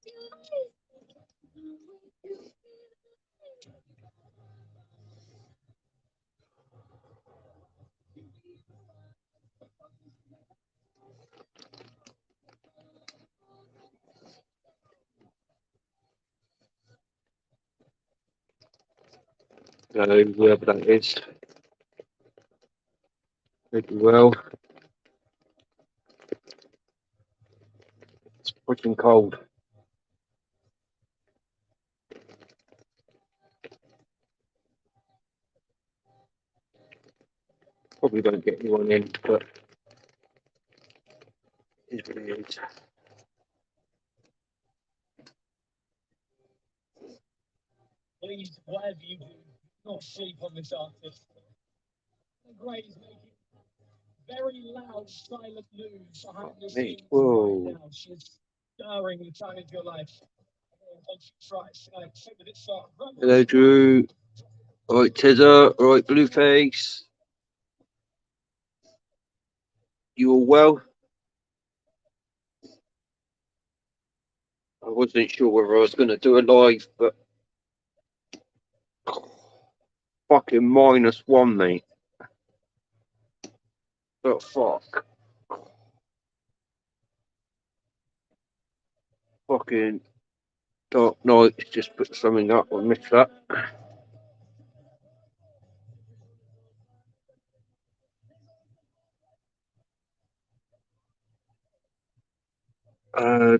So whoever that is, did well. It's freaking cold. Probably don't get anyone in, but it's what it is. Please, whatever you do, not sleep on this artist. Gray is making very loud, silent moves behind the scenes right now. She's stirring the time of your life. And she tries to with it start. Hello, Drew. All right, Tezza. All right, Blueface. You all well? I wasn't sure whether I was going to do a live, but fucking -1, mate. But fuck. Fucking Dark Knight's just put something up. I missed that.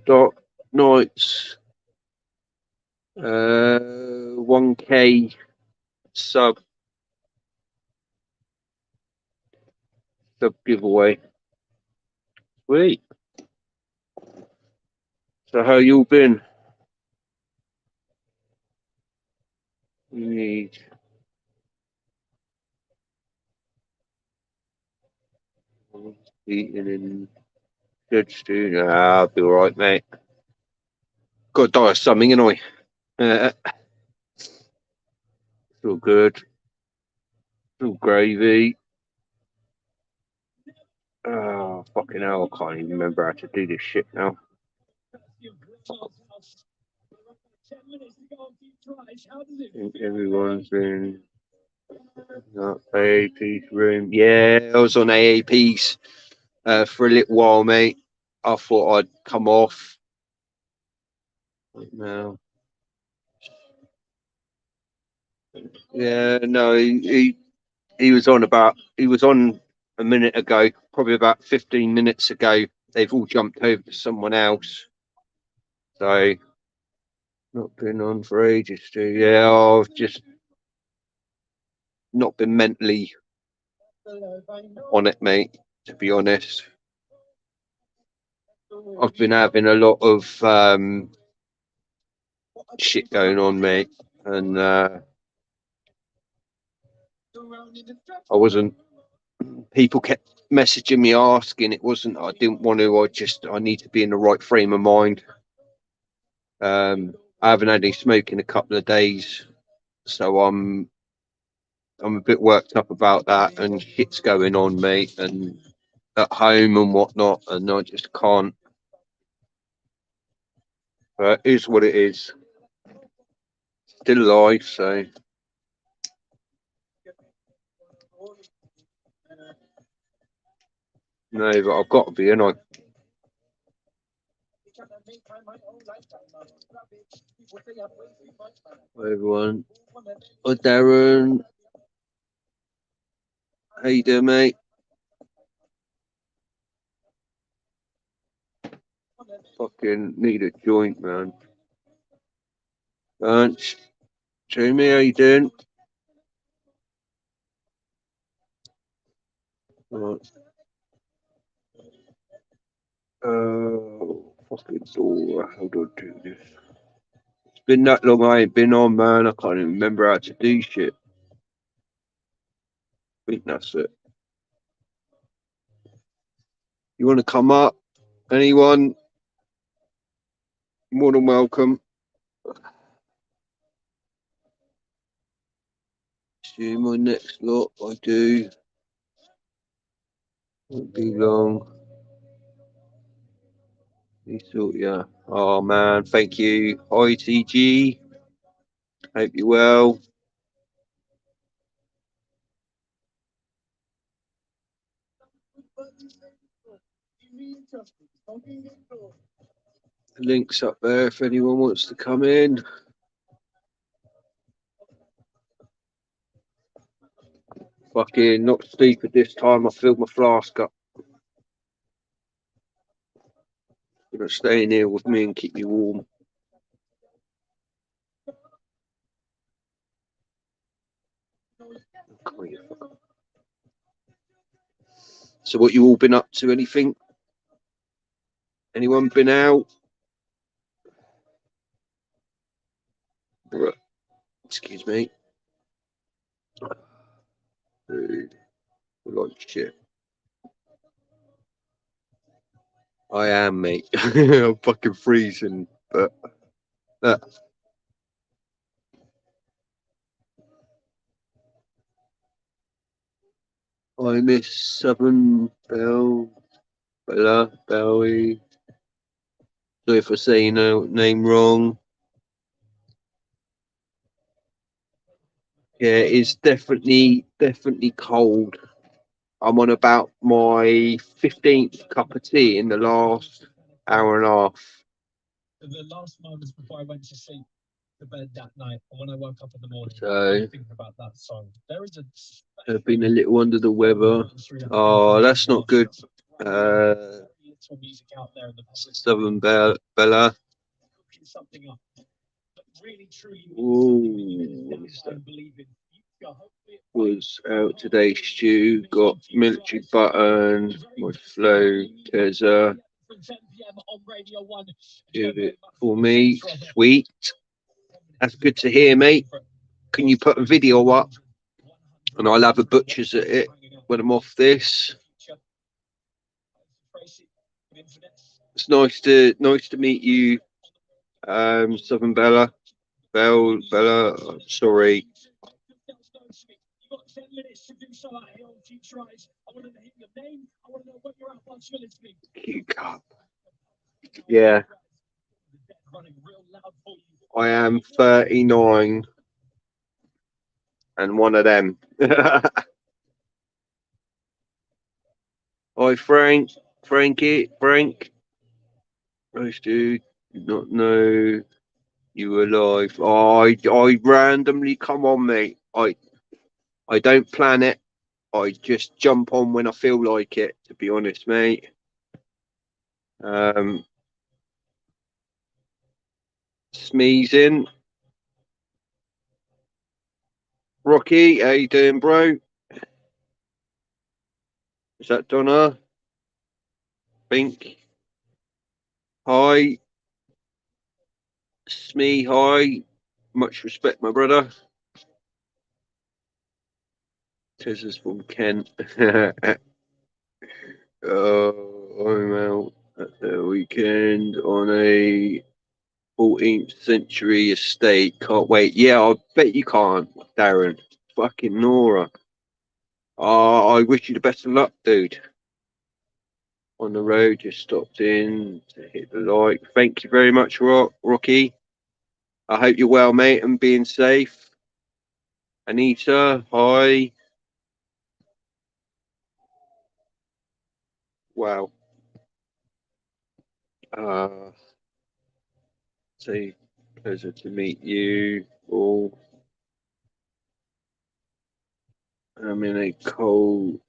Dark Knight's 1K sub giveaway. Sweet. So how you all been? You need eating in good stew. I'll be alright, mate. Got to die of something, annoy. It's all good. It's all gravy. Oh, fucking hell, I can't even remember how to do this shit now. Everyone's in AAP's room. Yeah, I was on AAP's for a little while, mate. I thought I'd come off. No. Yeah, no, he was on a minute ago, probably about 15 minutes ago. They've all jumped over to someone else. So not been on for ages, too. Yeah, I've just not been mentally on it, mate, to be honest. I've been having a lot of shit going on, mate, and I wasn't. People kept messaging me asking. It wasn't. I didn't want to. I need to be in the right frame of mind. I haven't had any smoke in a couple of days, so I'm a bit worked up about that, and shit's going on, mate, and at home and whatnot, and I just can't. But it is what it is. Still alive, so. No, but I've got to be, and I. Hi, everyone. Hi, Darren. How you doing, mate? Fucking need a joint, man. Lunch. Jamie, how you doing? Right. Fucking door. How do I do this? It's been that long I ain't been on, man. I can't even remember how to do shit. I think that's it. You want to come up? Anyone? More than welcome. See my next lot. I do. Won't be long. So, yeah. Oh man, thank you. Hi TG. Hope you're well. Links up there if anyone wants to come in. Fucking not stupid this time. I filled my flask up. You're gonna stay in here with me and keep me warm. So what you all been up to? Anything? Anyone been out? Excuse me. Like shit. I am, mate. I'm fucking freezing, but I miss Southern Bella, Bowie. So if I say your name wrong, yeah, it's definitely cold. I'm on about my 15th cup of tea in the last hour and a half. The last moments before I went to sleep to bed that night, and when I woke up in the morning, So thinking about that song. There is I've been a little under the weather. Oh, that's not good. Music out there in the public. Southern Bella. Something up. Really, truly was out today, Stu. Got military button, my flow, Tezza. Do it for me. Sweet. That's good to hear, mate. Can you put a video up? And I'll have a butcher's at it when I'm off this. It's nice to meet you, Southern Bella. Bella, sorry. Cute cup. Yeah. I am 39 and one of them. Hi, Frank. Frank. Nice dude. Did not know you were live. I randomly come on, mate. I don't plan it. I just jump on when I feel like it, to be honest, mate. Sneezing. Rocky, how you doing, bro? Is that Donna? Bink. Hi. Smee, hi. Much respect, my brother. Tezza's from Kent. I'm out at the weekend on a 14th century estate. Can't wait. Yeah, I bet you can't, Darren. Fucking Nora. I wish you the best of luck, dude. On the road, just stopped in to hit the like. Thank you very much, Rocky. I hope you're well, mate, and being safe. Anita, hi. Wow. Say, pleasure to meet you all. I'm in a cold.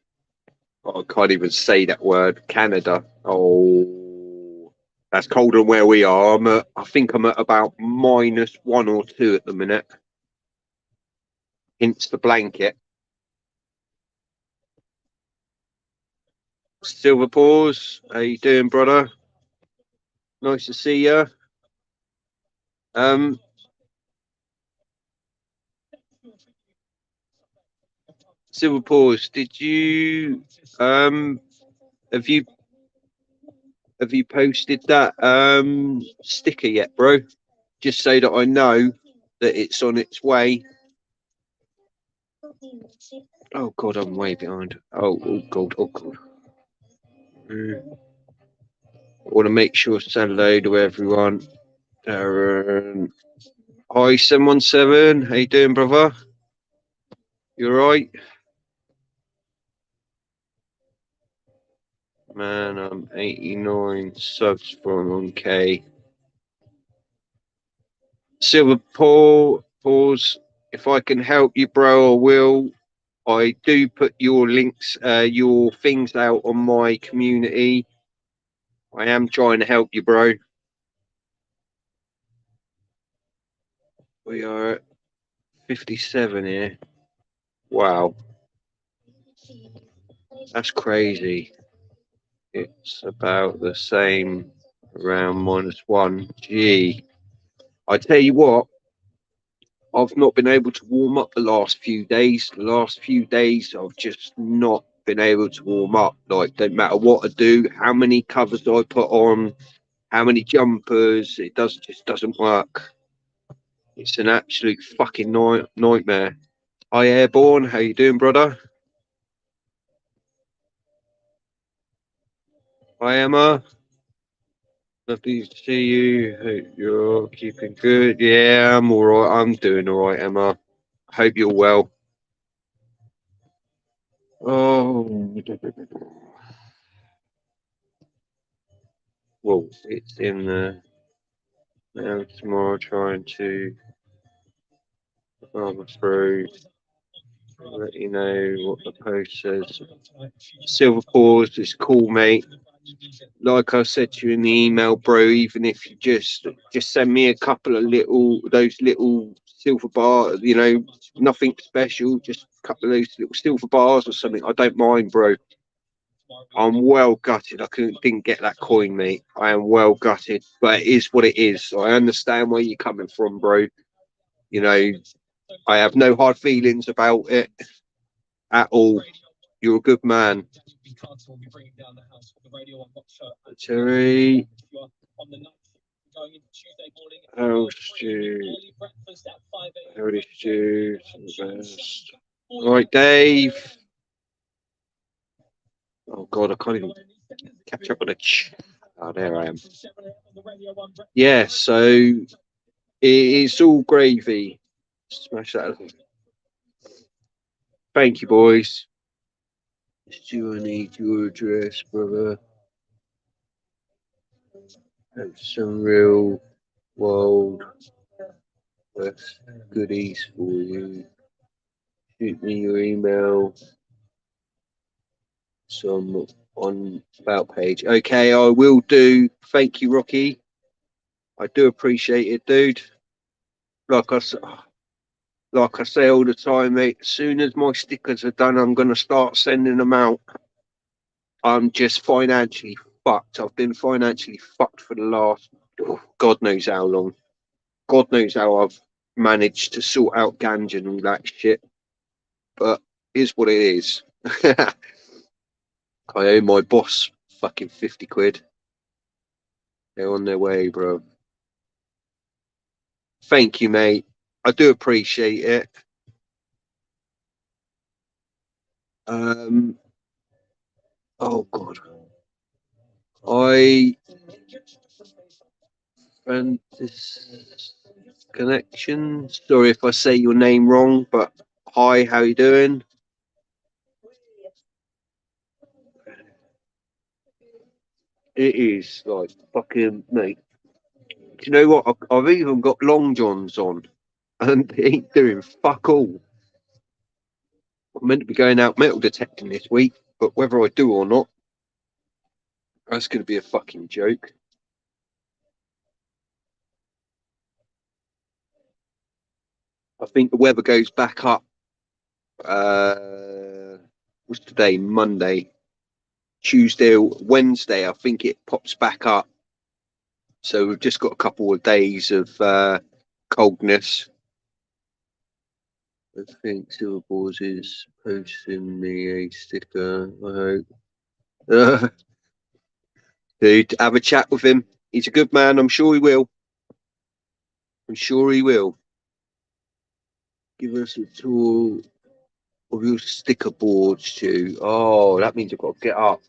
Oh, I can't even say that word. Canada. Oh, that's colder than where we are. I think I'm at about -1 or 2 at the minute. Hence the blanket. Silver Paws, how you doing, brother? Nice to see you. Silver Paws, did you have you posted that sticker yet, bro? Just so that I know that it's on its way. Oh god, I'm way behind. Oh god. I want to make sure to say hello to everyone. Darren. Hi, 717. How you doing, brother? You alright? Man, I'm 89 subs from 1K. Silver Paul, pause. If I can help you, bro, I will. I do put your links, your things out on my community. I am trying to help you, bro. We are at 57 here. Wow, that's crazy. It's about the same, around -1. Gee, I tell you what, I've not been able to warm up the last few days. The last few days, I've just not been able to warm up. Like, don't matter what I do, how many covers I put on, how many jumpers, it just doesn't work. It's an absolute fucking nightmare. Hi, Airborne. How you doing, brother? Hi, Emma. Lovely to see you. Hope you're keeping good. Yeah, I'm all right. I'm doing all right, Emma. Hope you're well. Oh, well, it's in the now tomorrow trying to farm through. Let you know what the post says. Silver Paws is cool, mate. Like I said to you in the email, bro, even if you just send me a couple of those little silver bars, you know, nothing special, just a couple of those little silver bars or something, I don't mind, bro. I'm well gutted didn't get that coin, mate. I am well gutted, but it is what it is. I understand where you're coming from, bro. You know, I have no hard feelings about it at all. You're a good man. Terry. Harold Stew. Harold Stew. All right, Dave. Oh, God, I can't even catch up on it. Oh, there I am. Yeah, so it's all gravy. Smash that. Thank you, boys. Do I need your address, brother? Have some real world West goodies for you. Shoot me your email. Some on about page. Okay, I will do. Thank you, Rocky. I do appreciate it, dude. Like I, like I say all the time, mate. As soon as my stickers are done, I'm gonna start sending them out. I'm just financially fucked. I've been financially fucked for the last God knows how long. God knows how I've managed to sort out ganja and all that shit. But here's what it is. I owe my boss fucking 50 quid. They're on their way, bro. Thank you, mate. I do appreciate it. Oh God. I and this connection. Sorry if I say your name wrong, but hi, how you doing? It is like fucking mate. Do you know what? I've even got long johns on, and they ain't doing fuck all. I'm meant to be going out metal detecting this week, but whether I do or not, that's going to be a fucking joke. I think the weather goes back up. What's today? Monday, Tuesday, Wednesday. I think it pops back up. So we've just got a couple of days of coldness. I think Silver Balls is posting me a sticker. I hope. Dude, have a chat with him. He's a good man. I'm sure he will. I'm sure he will. Give us a tour of your sticker boards, too. Oh, that means I've got to get up.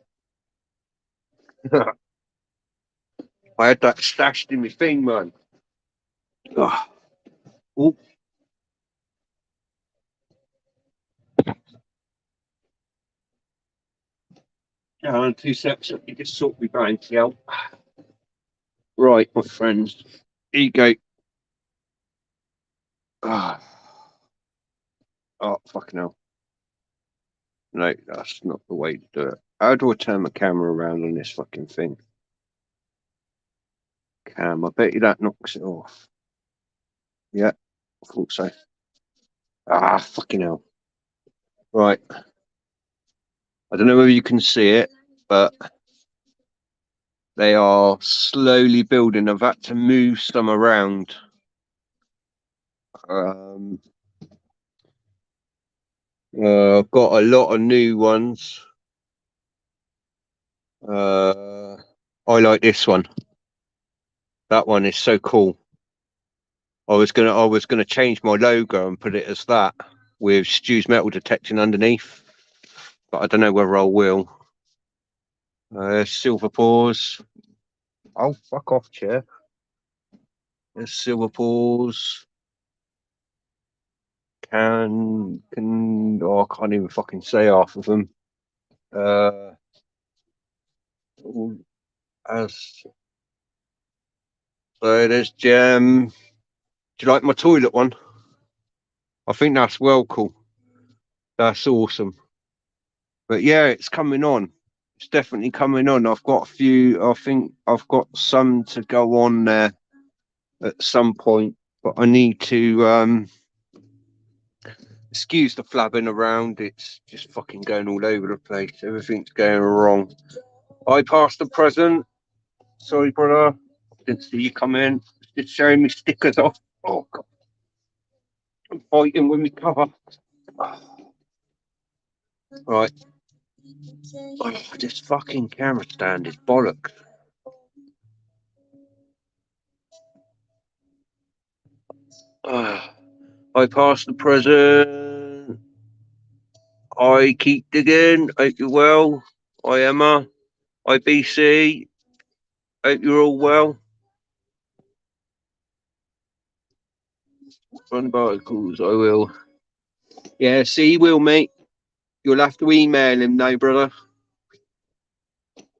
I had that stashed in my thing, man. Oh, oh. Yeah, 2 seconds. Let me just sort my bank out. Right, my friends. Here you go. Ah. Oh, fucking hell. No, that's not the way to do it. How do I turn my camera around on this fucking thing? I bet you that knocks it off. Yeah, I thought so. Ah, fucking hell. Right. I don't know whether you can see it, but they are slowly building. I've had to move some around. I've got a lot of new ones. I like this one. That one is so cool. I was gonna change my logo and put it as that with Stu's metal detecting underneath, but I don't know whether I will. Silver paws. Oh, fuck off, chair. There's silver paws. Oh, I can't even fucking say half of them. As so there's Gem. Do you like my toilet one? I think that's well cool. That's awesome. But yeah, it's coming on. It's definitely coming on. I've got a few. I think I've got some to go on there at some point, but I need to excuse the flabbing around. It's just fucking going all over the place. Everything's going wrong. I passed the present. Sorry, brother. Didn't see you come in. Just showing me stickers off. Oh god, I'm fighting with me cover. Right. Oh, this fucking camera stand is bollocks. I passed the present. I keep digging. Hope you're well. I Emma. I BC. Hope you're all well. Run barnacles. I will. Yeah, see, you will, mate. You'll have to email him now, brother.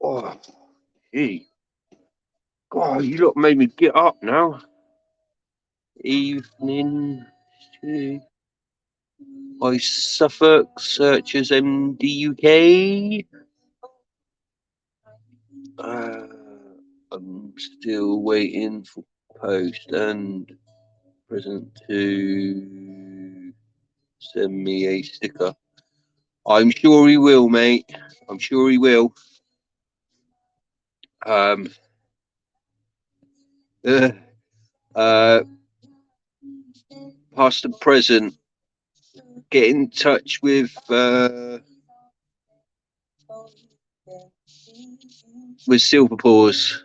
Oh, gee. God, you lot made me get up now. Evening. I Suffolk searches MDUK. I'm still waiting for post and present to send me a sticker. I'm sure he will, mate. I'm sure he will. Um, uh, past and present, get in touch with Silver Paws,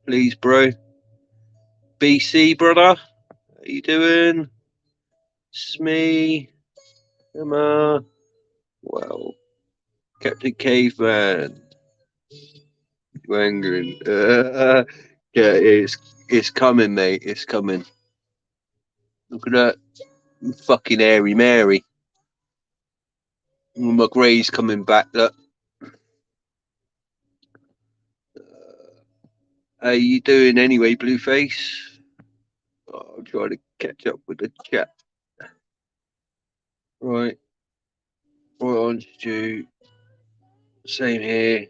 please, bro. BC, brother, how you doing? Smee, Emma, well, Captain Caveman, Wangren. Yeah, it's coming, mate. It's coming. Look at that fucking airy Mary. My grey's coming back. Look. How you doing anyway, Blueface? Oh, I'm trying to catch up with the chat. Right. Right on, Stu. Same here.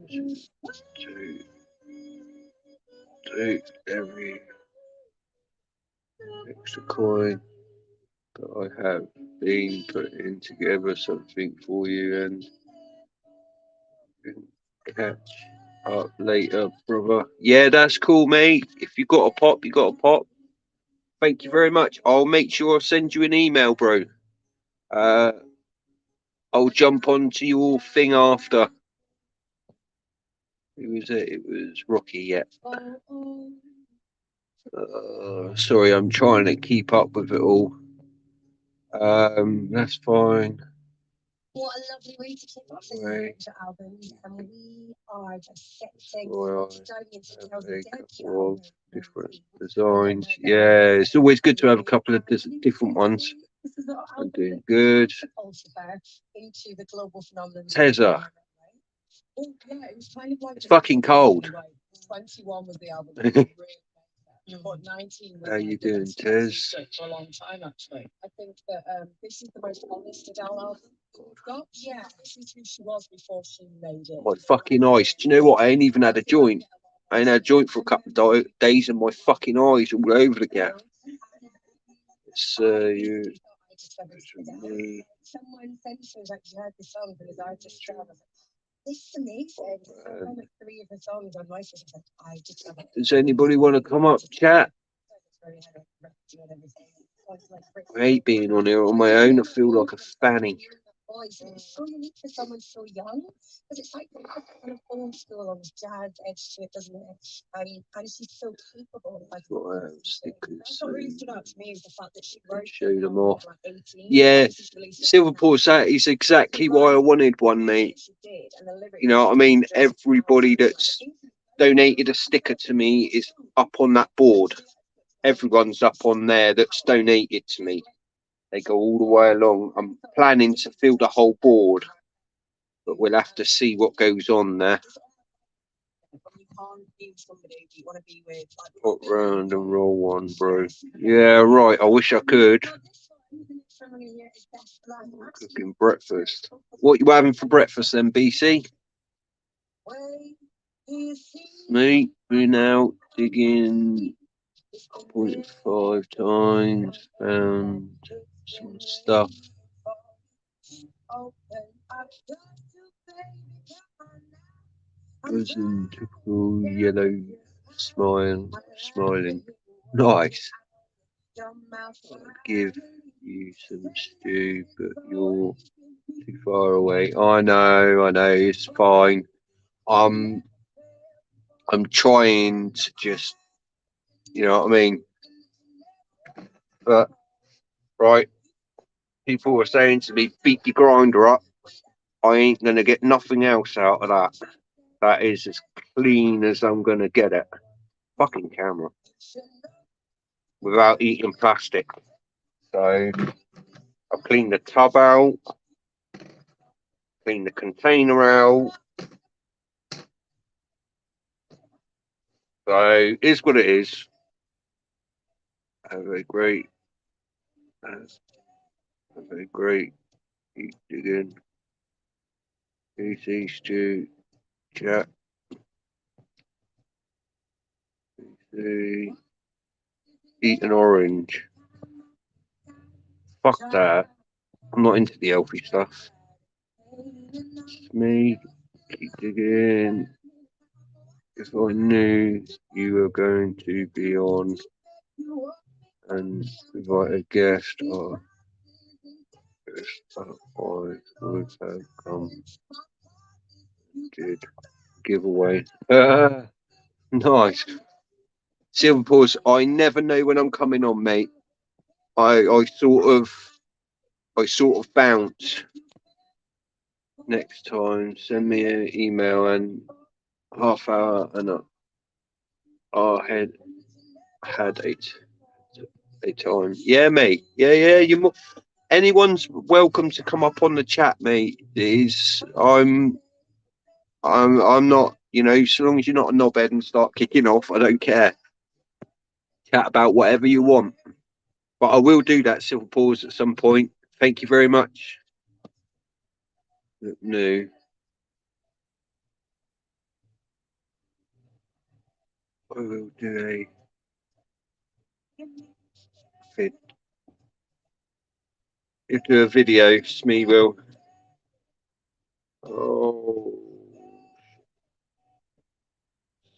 Two every extra coin that I have been putting together something for you and catch up later, brother. Yeah, that's cool, mate. If you got a pop, you got a pop. Thank you very much. I'll make sure I send you an email, bro. I'll jump onto your thing after. Who was it? It was Rocky, yeah. Sorry, I'm trying to keep up with it all. That's fine. What a lovely way to kick off this Right. adventure album, and we are dissecting, Well, diving into have Kel's a debut couple album. of different designs. Yeah, it's always good to have a couple of different ones. This is our I'm album doing that good. Pulsifer into the global phenomenon. Tezza. Oh, yeah, it was kind of like It's fucking cold. 21 was the album. But 19 was How like you the doing, best Tez? for a long time, actually. I think that this is the most honest Adele album we've got. Yeah, this is who she was before she made it. My fucking eyes. Do you know what? I ain't even had a joint. I ain't had a joint for a couple of days and my fucking eyes all over the gap. It's you. Me. Someone sent me like she heard the song because I just this is amazing. Like 3 of the songs on my system. I just Does anybody want to come up, chat? I hate being on here on my own. I feel like a fanny. Voice, and it's so unique for someone so young because it's like kind of old school on jazz edge to it, doesn't it? And she's so capable. Like, Stickers. that's what really stood out to me is the fact that she wrote Show them off. like 18. Yeah, Silverpool's that is exactly why I wanted one, mate. You know what I mean? Everybody that's donated a sticker to me is up on that board. Everyone's up on there that's donated to me. They go all the way along. I'm planning to fill the whole board, but we'll have to see what goes on there. Put round and roll one, bro. Yeah, right. I wish I could. Cooking breakfast. What you having for breakfast then, BC? Me, been out digging 0.5 times, found some stuff. Frozen typical yellow smiling. Nice. I'd give you some stew, but you're too far away. I know, it's fine. I'm trying to just, you know what I mean? But, right, people were saying to me, beat your grinder up. I ain't going to get nothing else out of that. That is as clean as I'm going to get it. Fucking camera. Without eating plastic. So, I've cleaned the tub out. Cleaned the container out. So, it is what it is. Have a great eat again. PC stew chat. PC eat an orange. Fuck that. I'm not into the healthy stuff. It's me. Keep digging. If I knew you were going to be on and invite a guest, or I would have come. Did giveaway. Nice. Silver Paws, I never know when I'm coming on, mate. I sort of bounce. Next time, send me an email and half hour and I had a time. Yeah, mate. Yeah. Anyone's welcome to come up on the chat, mate. I'm not, you know, so long as you're not a knobhead and start kicking off, I don't care. Chat about whatever you want. But I will do that, Silver Paws, at some point. Thank you very much. No. I will do a vid. You do a video, Smee will. Oh,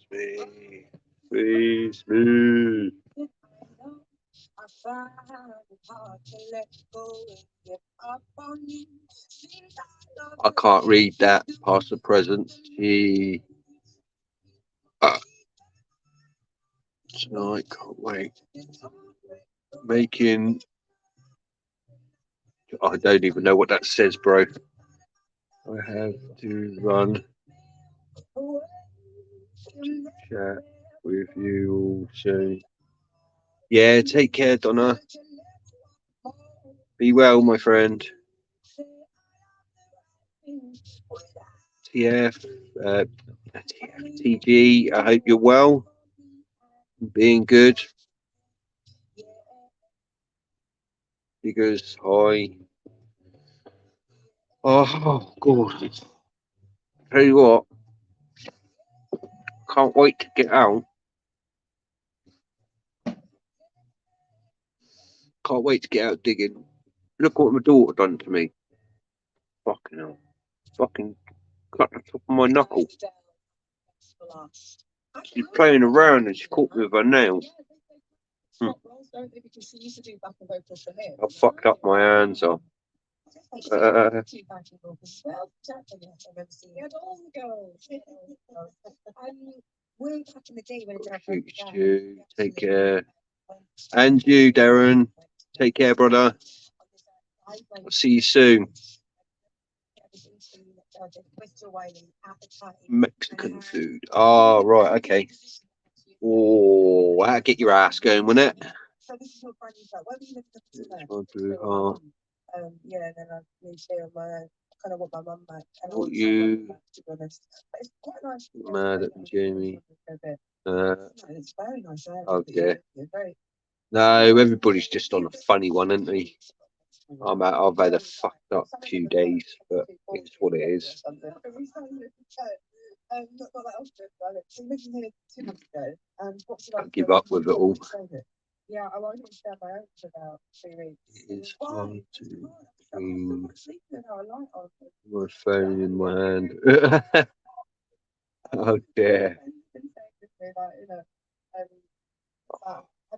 Smee. Please, Smee. I can't read that past the present. Tonight, can't wait. Making. I don't even know what that says, bro. I have to run to chat with you all soon. Yeah, take care, Donna. Be well, my friend. TF, TG, I hope you're well, being good. Because oh God, tell you what, can't wait to get out. Can't wait to get out digging. Look what my daughter done to me. Fucking hell. Fucking cut the top of my knuckle. She's playing around and she caught me with her nail. I fucked up my hands off. You take care. And you, Darren. Take care, brother. I'll see you soon. Mexican food. Oh, right, okay. Oh, that'll get your ass going, wouldn't it? Yeah, then I moved here on my own. Kind of want my mum back. What you to be honest. But it's quite nice. mad at Jamie? It's very nice. Okay. No, everybody's just on a funny one, isn't they? I've had a fucked up few days, but it's what it is. Not that often. So living here 2 months ago, and what's it like? Can't give up with it all. Yeah, I was on stay on my own for about 3 weeks. It's hard to clean my phone in my hand. Oh dear.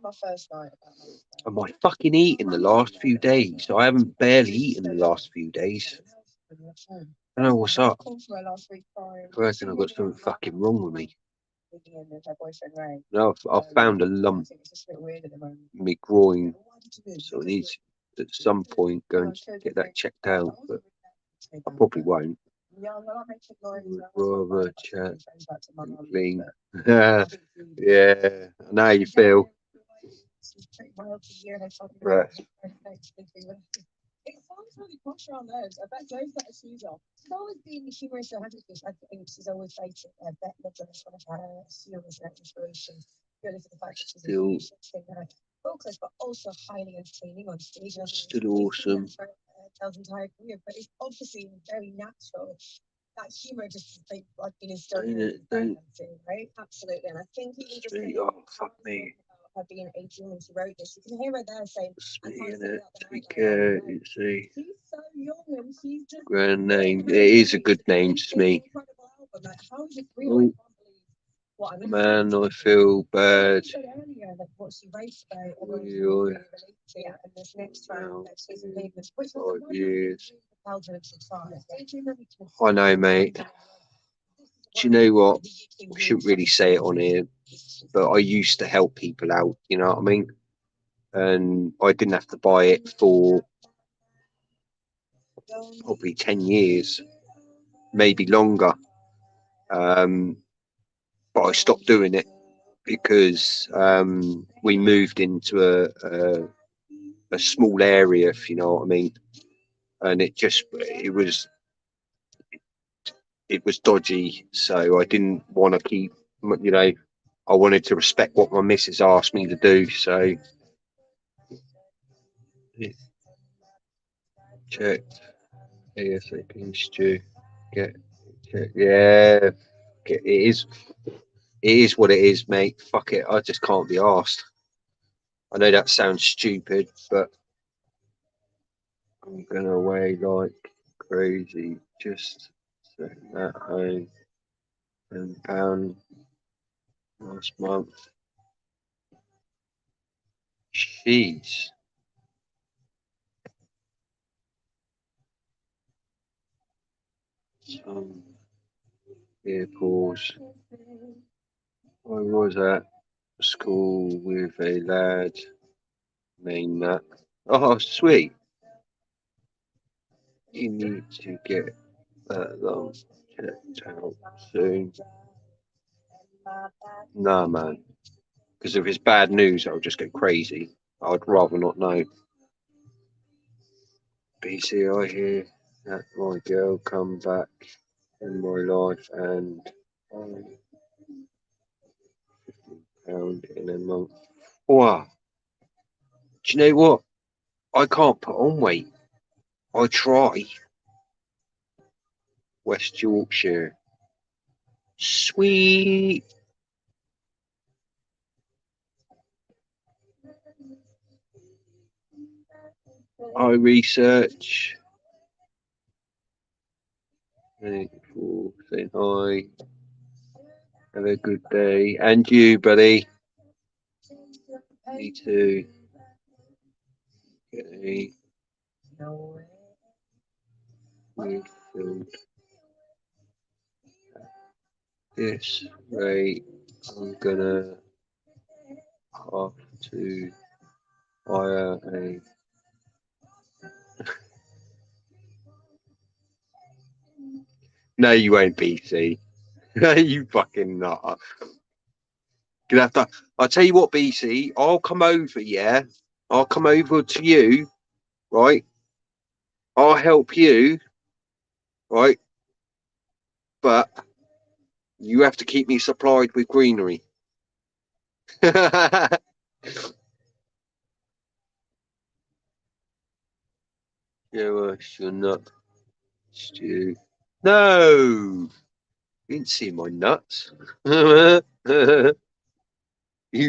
My first night. Am I fucking eating the last few days? I haven't barely eaten the last few days. I don't know what's up. I reckon I've got something fucking wrong with me. No, I've found a lump in my groin, so I need to, at some point, go and get that checked out, but I probably won't. Rather chat and clean. Yeah, I know how you feel. Right. It sounds really posh around those. I bet Joe's got her shoes off. She's always been humorous and fish. I think she's always fated. I bet Nicholas one of her humorous and inspiration. Really for the fact that she's still focused, but also highly entertaining on stage. Still awesome. Tells entire career, but it's obviously very natural. That humor just like been instilled right? Absolutely. And I think he just fuck me. Her being 18 when she wrote this, you can hear her there saying, take care, you see. She's so young and she's just grand name. It is a good name to me. Oh, man, I feel bad. What she writes about, 5 years. I know, mate. Do you know what? We shouldn't really say it on here, but I used to help people out, you know what I mean? And I didn't have to buy it for probably 10 years, maybe longer. But I stopped doing it because we moved into a small area, if you know what I mean. And it was dodgy, so I didn't want to keep, you know, I wanted to respect what my missus asked me to do, so checked ASAP Stu. Get checked. Yeah, it is what it is, mate. Fuck it, I just can't be asked. I know that sounds stupid, but I'm going away like crazy. Just sitting at home £10 last month. Jeez. Some vehicles. I was at school with a lad named that. Oh, sweet. You need to get Long checked out soon. Nah, man. Because if it's bad news, I'll just go crazy. I'd rather not know. BCI here. That my girl come back in my life and £15 in a month. Wow. Do you know what? I can't put on weight. I try. West Yorkshire. Sweet. I research. Thank you for saying hi. Have a good day. And you, buddy. Me too. Okay. Midfield. This rate, I'm gonna have to hire a. No, you won't, BC. You fucking not. Gonna have to. I'll tell you what, BC. I'll come over. Yeah, I'll come over to you. Right. I'll help you. Right. But you have to keep me supplied with greenery. Yeah, you're not. Stew. No, you didn't see my nuts. You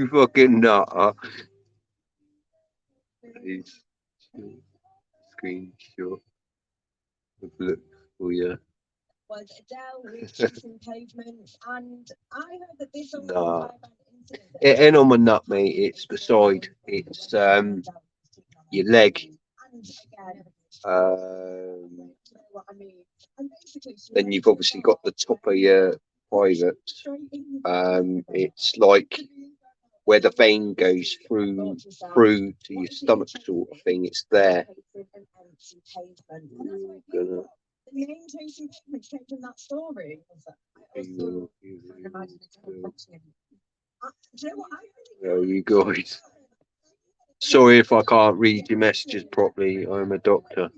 fucking nut. Please screenshot of look for you. Was Adele with chasing pavements, and I heard that this was Nah. an incident. It ain't on my nut, mate. It's beside. It's your leg. Then you've obviously got the top of your private. It's like where the vein goes through to your stomach, sort of thing. It's there. The name Chasing Pavements came from that story. Oh, you guys. Sorry if I can't read your messages properly. I'm a doctor.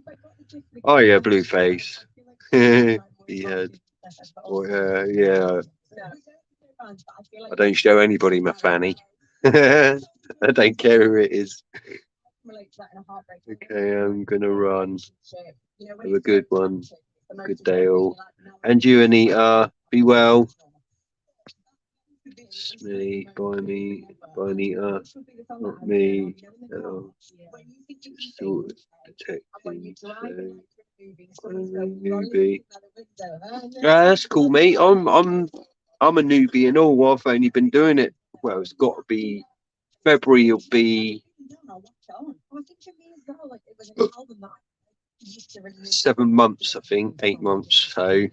Oh yeah, Blueface. Yeah. Well, yeah. I don't show anybody my fanny. I don't care who it is. Okay, I'm gonna run. Have a good one. Good day all. And you, Anita. Be well. It's me, by Anita. Not me. No. Just sort of detecting. So, newbie. Yeah, that's cool, mate. I'm a newbie and all. I've only been doing it. Well, it's got to be February. Will be 7 months, I think, 8 months. So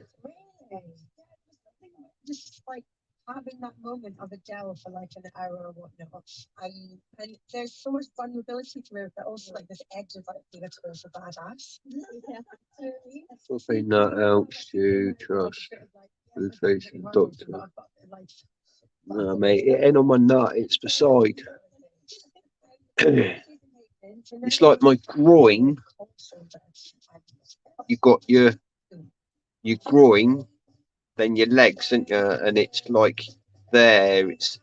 just like having that moment of Adele for like an hour or whatnot, and there's so much vulnerability to her, but also like this edge of like being a total badass. something that helps you trust the face of the doctor. No, mate, it ain't on my nut. It's beside. It's like my groin. You got your groin, then your legs, and it's like there. It's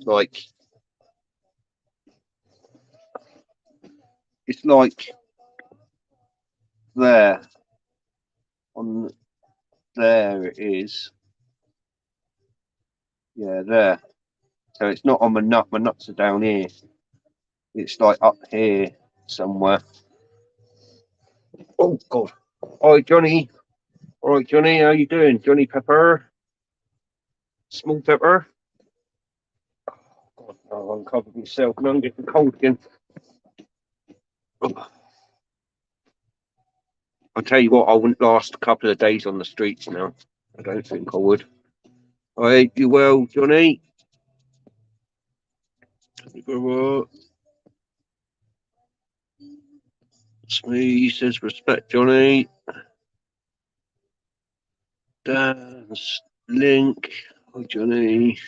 like there. On there it is. Yeah, there. So it's not on my nut. My nuts are down here. It's like up here somewhere. Oh God! All right, Johnny. All right, Johnny. How you doing, Johnny Pepper? Small Pepper. Oh, God, I've uncovered myself. And I'm getting cold again. Oh. I'll tell you what. I wouldn't last a couple of days on the streets now. I don't think I would. I hope you well, Johnny. It's me, he says respect, Johnny. Dan's link. Hi, Johnny.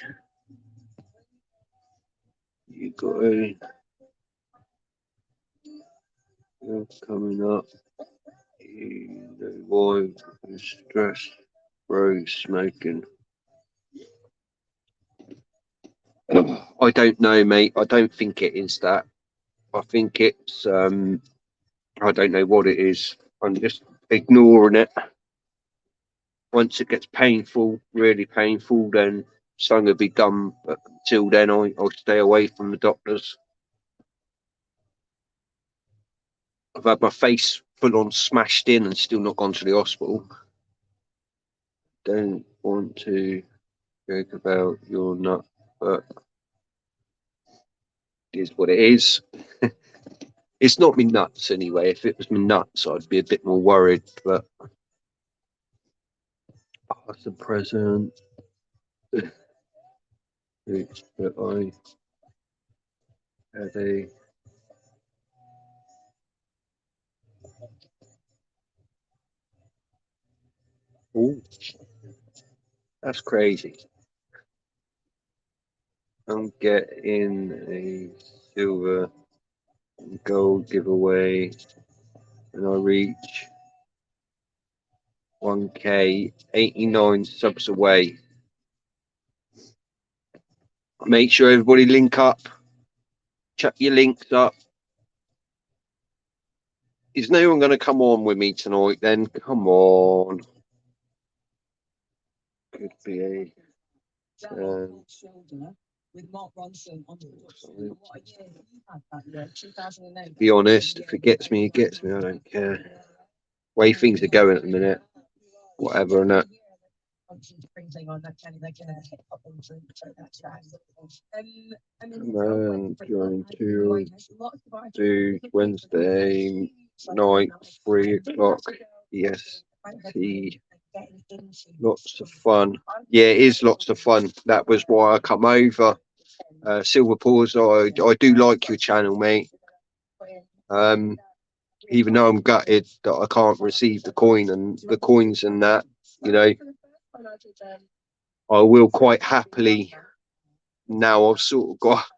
You got a. You're coming up. You know why? Stress, bro, smoking. I don't know, mate. I don't think it is that. I think it's I don't know what it is. I'm just ignoring it. Once it gets painful, really painful, then something will be done. But until then, I'll stay away from the doctors. I've had my face full on smashed in and still not gone to the hospital. Don't want to joke about your nut, but it is what it is. It's not me nuts anyway. If it was me nuts, I'd be a bit more worried. But that's the present. It's that I had a. Oh, that's crazy. I'm getting a silver and gold giveaway when I reach 1K, 89 subs away. Make sure everybody link up. Chuck your links up. Is no one going to come on with me tonight then? Come on. Could be a. With Mark Ronson on the production. What a year you had that year, 2008. Be honest, if it gets me, it gets me. I don't care. Way things are going at the minute. Whatever, and that. Man, going to do Wednesday night, 3 o'clock. Yes, lots of fun. Yeah, it is lots of fun. That was why I come over. Silver Paws, I do like your channel, mate. Even though I'm gutted that I can't receive the coins and that, you know, I will quite happily. Now I've sort of got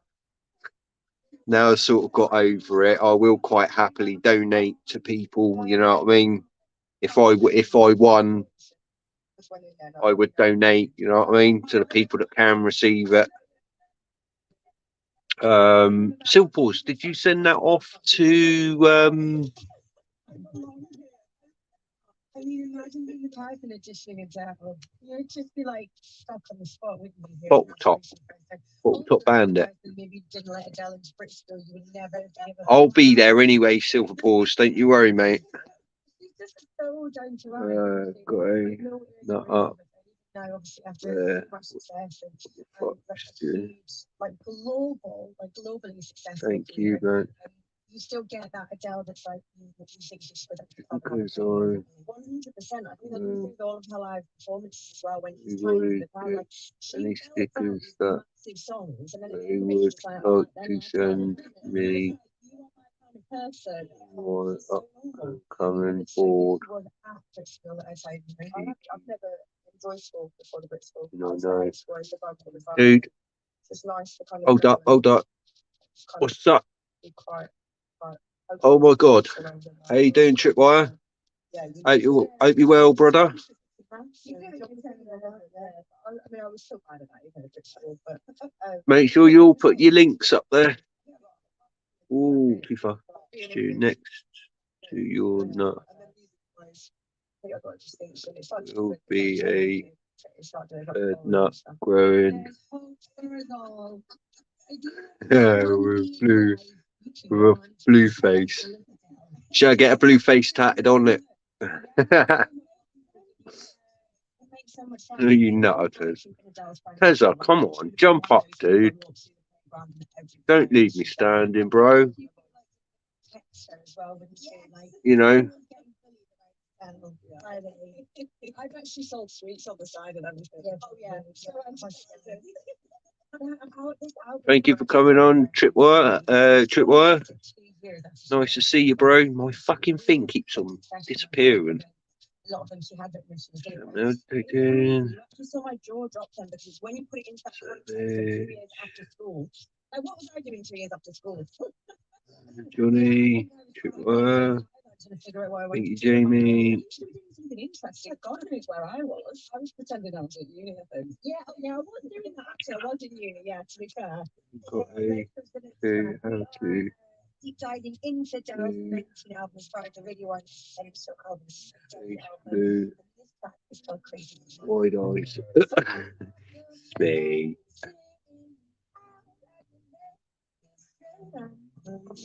over it. I will quite happily donate to people. You know what I mean? If I won, I would donate. You know what I mean, to the people that can receive it. Silver Paws, did you send that off to I mean, imagine being the type in a dishing example. You'd just be like stuck on the spot, wouldn't you? Bottle Top Bandit? Maybe didn't let Adele into Bristol. You would never be able. I'll be there anyway, Silver Paws. Don't you worry, mate. She's just so down to earth. Got a nut up. Now, obviously, after much success and like globally successful. Thank you, man. You still get that Adele that's like you think she's for 100%. I think that with all of her live performances as well when she's Any stickers that you would like to send me more upcoming board? I've never enjoyed school before the Brit School. No. Dude, hold up. What's up? Oh my God. How you doing, Tripwire? Hope you well, brother. Make sure you all put your links up there. Ooh, too far. Next to your nut will be a nut growing with a blue face. Should I get a blue face tatted on it? You nutters. Tezza, come on, jump up, dude. Don't leave me standing, bro. You know. I've actually sold sweets on the side and everything. Oh yeah. Thank you for coming on, Tripwire. Nice to see you, bro. My fucking thing keeps on disappearing. a lot of them she had written when she was doing No, it. again. You actually saw my jaw drop then because when you put it into that context of 2 years after school, like what was I doing 2 years after school? Johnny, Trying to figure out where I went. thank you, Jamie. You should be doing something interesting. God knows where I was. I was pretending I was at uni, I think. Yeah, I wasn't doing that actually. I was in uni, yeah, to be fair. Got how to Deep diving into Daryl's 19 albums, started to really want to so albums. blue This track is called Crazy. wide eyes. Me.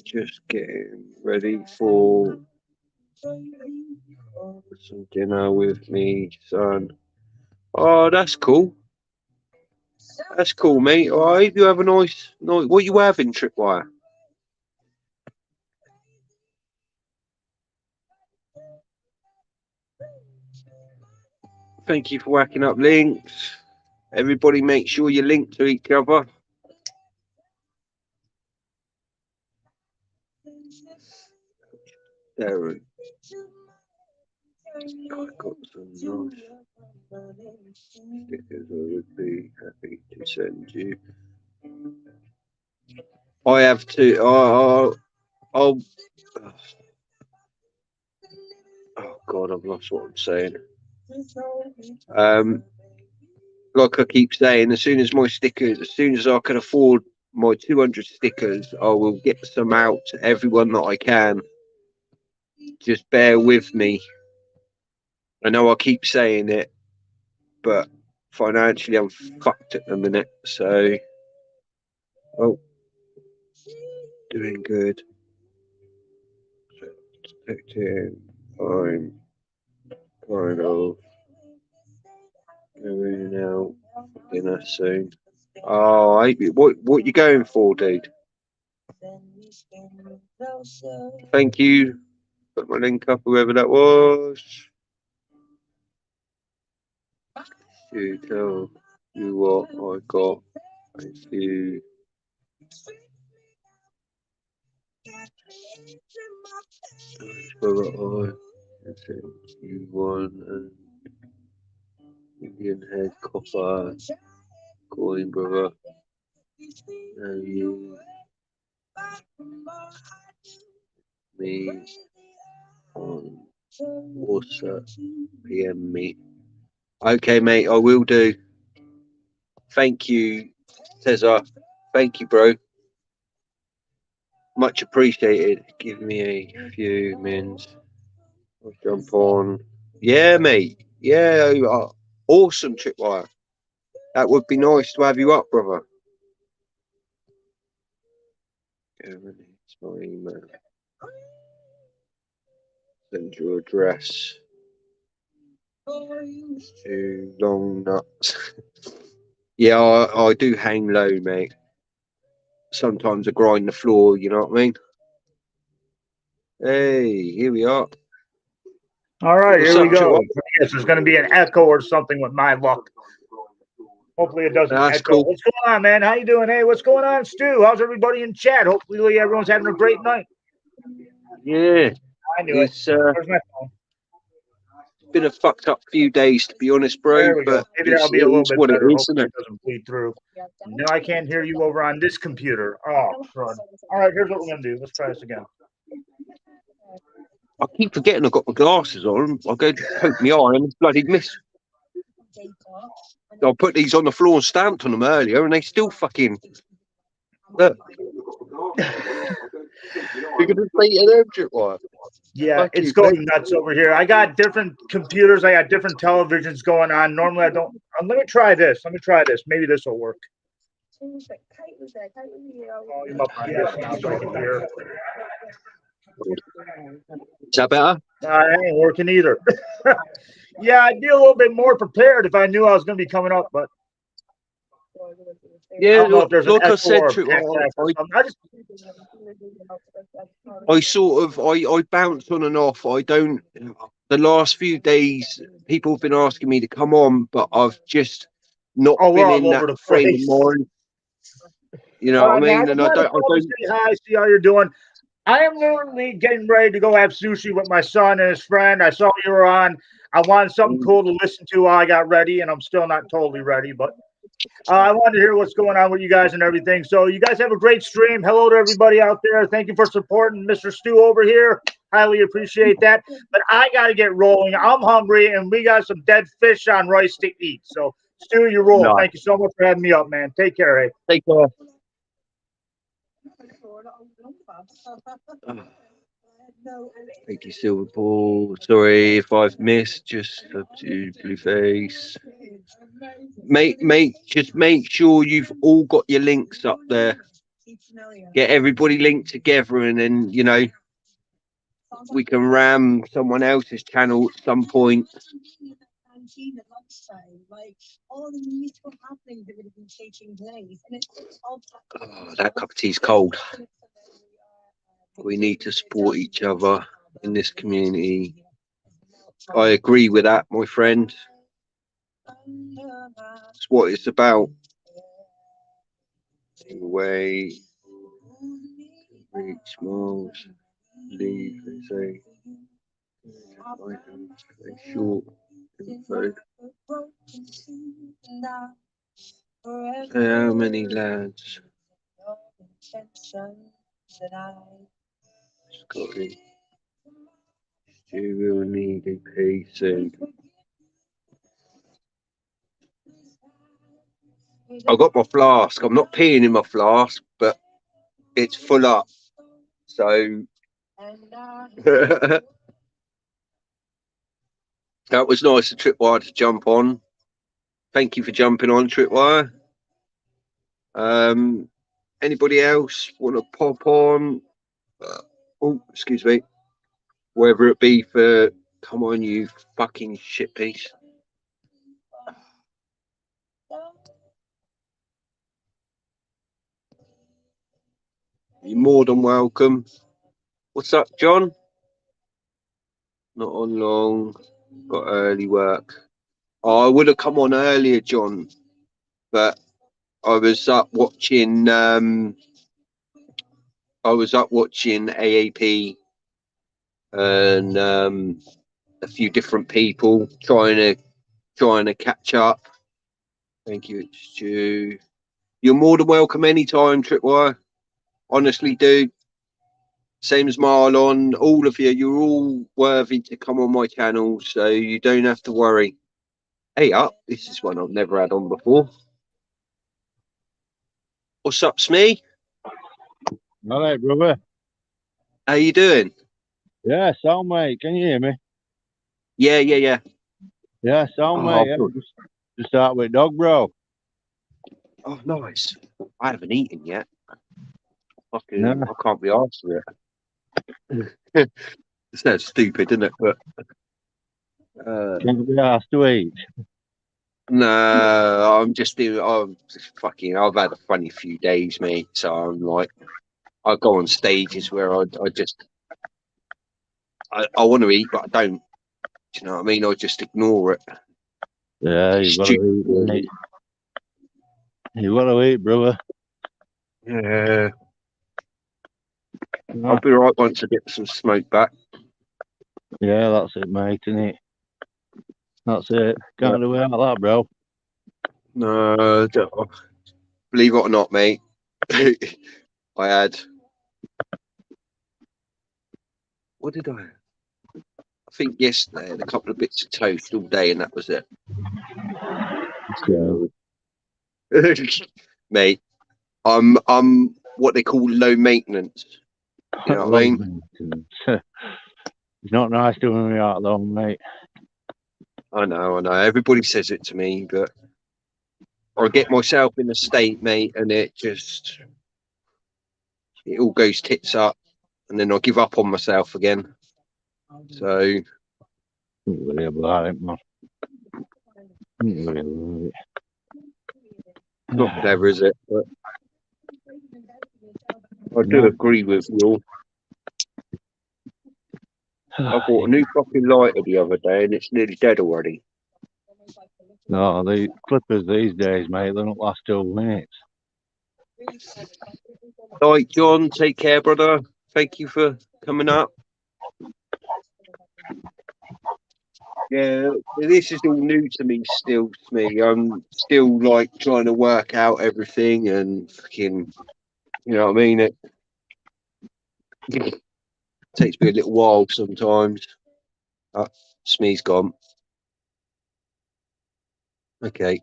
Just getting ready for some dinner with me, son. Oh, that's cool. That's cool, mate. All right, you have a nice night. What you having, Tripwire? Thank you for whacking up links. Everybody make sure you link to each other. Darren. I've got some nice stickers I would be happy to send you. I have to. Oh God, I've lost what I'm saying. Like I keep saying, as soon as I can afford my 200 stickers, I will get some out to everyone that I can. Just bear with me. I know I keep saying it, but financially I'm fucked at the minute. So, doing good. Expecting I'm kind of going out for dinner soon. Oh, what you going for, dude? Thank you. Put my link up, whoever that was. To tell you what I got. Thank you. You won an Indian head copper coin, brother. And you me on WhatsApp, PM me. Okay, mate, I will do. Thank you, Tezza. Thank you, bro. Much appreciated. Give me a few minutes. I'll jump on. Yeah, mate. Yeah, awesome, Tripwire. That would be nice to have you up, brother. It's my email. Send your address. Too long nuts. Yeah, I do hang low, mate. Sometimes I grind the floor, you know what I mean? Hey, here we are. All right, here we go. Yes, there's going to be an echo or something with my luck. Hopefully it doesn't That's echo. cool. What's going on, man? How you doing? Hey, what's going on, Stu? How's everybody in chat? Hopefully everyone's having a great night. Yeah. I knew it. Where's my phone? Been a fucked up few days, to be honest, bro. There we go. Maybe that'll be a little bit better. Hopefully it doesn't bleed through. No, I can't hear you over on this computer. Oh, crud. All right, here's what we're going to do. Let's try this again. I keep forgetting I've got my glasses on. I go to poke my eye and bloody miss. I put these on the floor and stamped on them earlier, and they still fucking. Look. You're gonna say an object wire. Yeah, it's going nuts over here. I got different computers. I got different televisions going on. Normally, I don't. Let me try this. Maybe this will work. Is that better? It ain't working either. Yeah, I'd be a little bit more prepared if I knew I was going to be coming up, but yeah, like I said, I bounce on and off. I don't. The last few days, people have been asking me to come on, but I've just not been in that frame of mind. You know what I mean? And I don't. Hi, see how you're doing. I am literally getting ready to go have sushi with my son and his friend. I saw you were on. I wanted something cool to listen to while I got ready, and I'm still not totally ready, but I wanted to hear what's going on with you guys and everything. So you guys have a great stream. Hello to everybody out there. Thank you for supporting Mr. Stu over here. Highly appreciate that. But I got to get rolling. I'm hungry, and we got some dead fish on rice to eat. So, Stu, you roll. No. Thank you so much for having me up, man. Take care, eh? Take care. Thank you, Silver Ball. Sorry if I've missed. Just up to Blueface. Just make sure you've all got your links up there. Get everybody linked together, and then we can ram someone else's channel at some point. Oh, that cup of tea's cold. We need to support each other in this community. I agree with that, my friend. That's what it's about. Away, reach smiles, leave, they say, short, info. How many lads? Scotty. You will need a PC. I got my flask. I'm not peeing in my flask, but it's full up. So that was nice of Tripwire to jump on. Thank you for jumping on, Tripwire. Anybody else want to pop on? Oh, excuse me. Whether it be for, come on, you fucking shit piece. You're more than welcome. What's up, John? Not on long. Got early work. Oh, I would have come on earlier, John, but I was up watching. AAP and a few different people trying to catch up. Thank you, Stu. You're more than welcome anytime, Tripwire. Honestly, dude. Same as Marlon, all of you, you're all worthy to come on my channel, so you don't have to worry. Hey up, this is one I've never had on before. What's up, Smee? All right, brother. How you doing? Yeah, sound mate. Can you hear me? Yeah. Yeah, sound mate. Yeah. Just out with dog, bro. Oh, nice. I haven't eaten yet. Fucking, No. I can't be arsed for it. It sounds stupid, doesn't it? But Can't be asked to eat. no, I've had a funny few days, mate. So I'm like, I go on stages where I want to eat, but I don't. Do you know what I mean? I just ignore it. Yeah, you got to eat, mate. You got to eat, brother. Yeah. I'll be right once I get some smoke back. Yeah, that's it, mate, innit? That's it. Can't do without that, bro. No, believe it or not, mate. I had. What did I have? I think yesterday I had a couple of bits of toast all day, and that was it. So, mate, I'm what they call low maintenance. You know what I mean? It's not nice doing me out though, mate. I know. Everybody says it to me, but I get myself in a state, mate, and it all goes tits up, and then I give up on myself again. So, Don't worry about it, man. Don't worry about it. not clever, is it? But I do agree with you. I bought a new fucking lighter the other day, and it's nearly dead already. No, the clippers these days, mate, they don't last 2 minutes. All right, John, take care, brother. Thank you for coming up. Yeah, this is all new to me still, Smee. I'm still like trying to work out everything and fucking, you know what I mean? It takes me a little while sometimes. Smee's gone. Okay.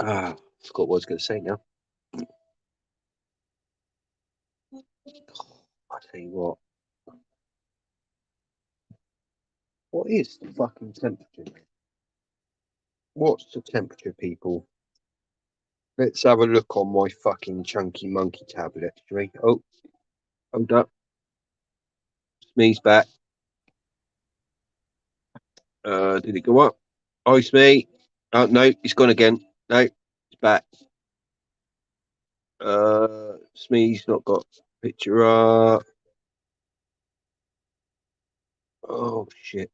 Ah, forgot what I was going to say now. I tell you what. What is the fucking temperature? What's the temperature, people? Let's have a look on my fucking chunky monkey tablet, shall we? Oh, hold up. Smee's back. Did it go up? Oh, Smee. Oh, no, it's gone again. No, it's back. Smee's not got picture up. Oh, shit.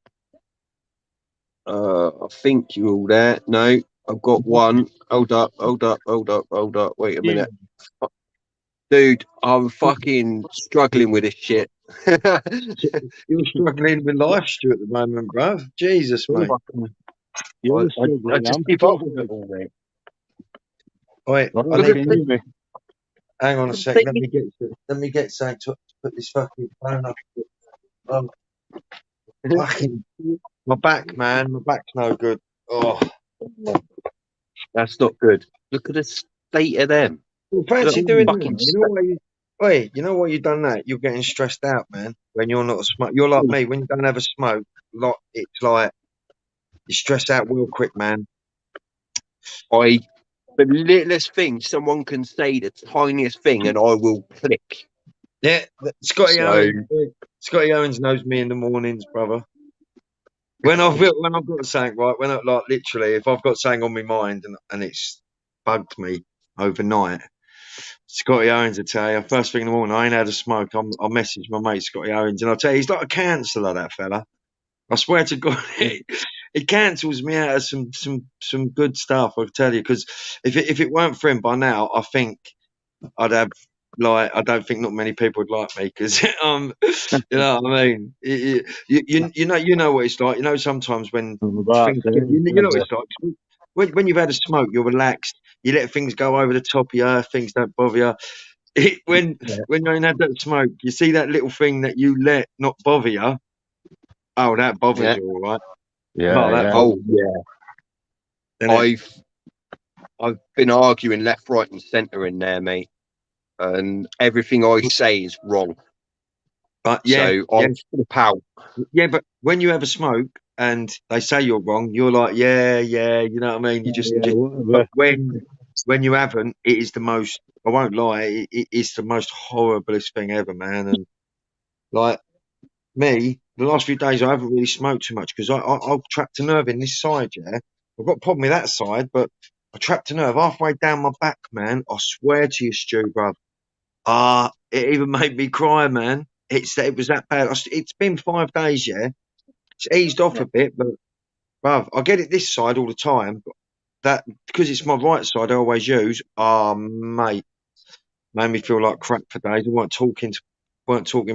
I think you're all there. No, I've got one. Hold up. Wait a minute. Dude, I'm fucking struggling with this shit. You're struggling with life, Stu, at the moment, bruv. Jesus, mate. You're I struggling. just I'm give up with struggling. it all, mate. Wait, Right, I Look need at can you to, hear me? hang on a the sec. thing. Let me get something to put this fucking phone up. Um, fucking, my back, man. My back's no good. Oh, That's not good. Look at the state of them. well, fancy Look, doing that. fucking. You know why you? Wait, you know why you done that? You're getting stressed out, man. When you're not a smoke, you're like me. When you don't have a smoke, it's like you stress out real quick, man. The littlest thing someone can say, the tiniest thing, and I will click. Yeah, So Scotty Owens knows me in the mornings, brother. When I've got something right, like literally, if I've got something on my mind and it's bugged me overnight, Scotty Owens will tell you first thing in the morning. I ain't had a smoke. I'll message my mate Scotty Owens and I'll tell you he's like a counsellor, that fella. I swear to God, it cancels me out of some good stuff. I tell you, because if it weren't for him by now, I think I'd have I don't think not many people would like me because you know what I mean. You know what it's like. You know sometimes when I'm about things to get, say, you know what it's like. When you've had a smoke, you're relaxed. You let things go over the top of you. Things don't bother you. When you ain't had that smoke, you see that little thing that you let not bother you. Oh, that bothers yeah. you, all right. Oh, yeah, that yeah. bothers Oh you. yeah. Innit? I've been arguing left, right, and centre in there, mate. And everything I say is wrong. But So I'll flip out. yeah. But when you have a smoke and they say you're wrong, you're like, yeah, you know what I mean. You just. Yeah, But whatever. when you haven't, it is the most. I won't lie. It's the most horriblest thing ever, man. And like me, the last few days I haven't really smoked too much because I've trapped a nerve in this side. Yeah, I've got a problem with that side, but I trapped a nerve halfway down my back, man. I swear to you, Stu, bruv. It even made me cry, man. It was that bad. It's been 5 days, yeah. It's eased off a bit, but bruv, I get it this side all the time. But that because it's my right side, I always use. Mate, made me feel like crap for days. I weren't talking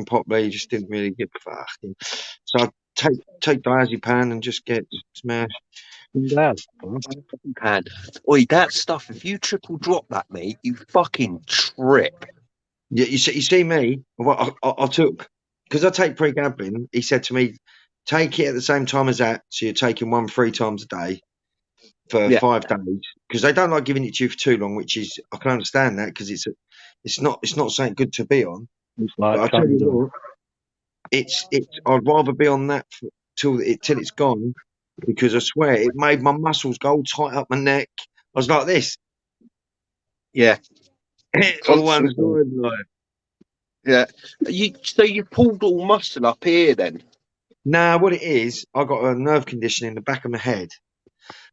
properly. Just didn't really get fucking. So I take diazepam and just get smashed. Dad. And oi, that stuff, if you triple drop that, mate, you fucking trip. Yeah, you see me. What I took because I take pregabalin. He said to me, take it at the same time as that. So you're taking one 3 times a day for Yeah. 5 days because they don't like giving it to you for too long. Which is I can understand that because it's not something good to be on. It's But like I tell you Chandon. what, I'd rather be on that till it's gone because I swear it made my muscles go all tight up my neck. I was like this Yeah. on one Constantly. side, like. Yeah. You pulled all muscle up here then? Nah, what it is, I got a nerve condition in the back of my head.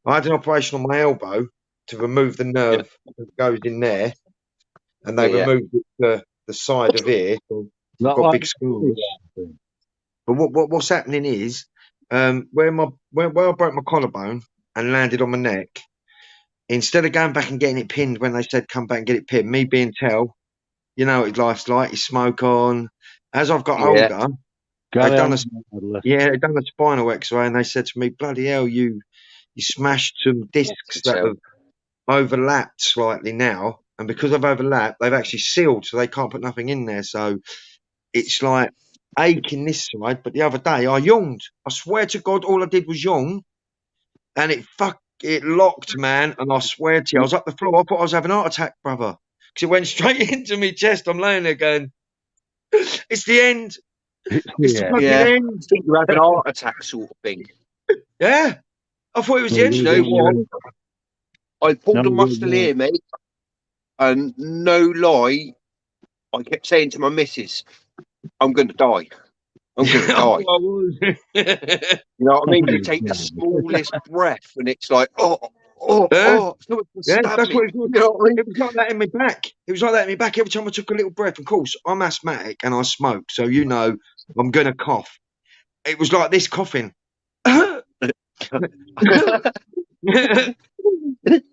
I had an operation on my elbow to remove the Yeah. nerve that goes in there, and Yeah, they yeah. removed it to the side of here. So I've Not got like big scars. But what's happening is, where I broke my collarbone and landed on my neck, instead of going back and getting it pinned when they said come back and get it pinned, me being tell, you know what life's like, you smoke on. As I've got Yeah. older, Carry done on, a- Adler. yeah, they done a spinal X-ray and they said to me, bloody hell, you smashed some discs that So- have overlapped slightly now. And because I've overlapped, they've actually sealed so they can't put nothing in there. So it's like aching this side. But the other day I yawned. I swear to God, all I did was yawn. And it locked, man. And I swear to you, I was up the floor. I thought I was having a heart attack, brother. Because it went straight into my chest. I'm laying there going, it's the end. It's the Yeah. fucking Yeah. I end. think you have an heart attack sort of thing. Yeah. I thought it was the Well, end. You you know do, what? I pulled No, a you muscle do. here, mate. And no lie, I kept saying to my missus, I'm going to die. I'm going to I die. was. You know what I mean? You take the smallest breath and it's like, Yeah. someone can Yeah, stab that's me. what it was. You know what I mean? It was like that in my back. It was like that in my back every time I took a little breath. Of course, I'm asthmatic and I smoke, so you know I'm gonna cough. It was like this coughing.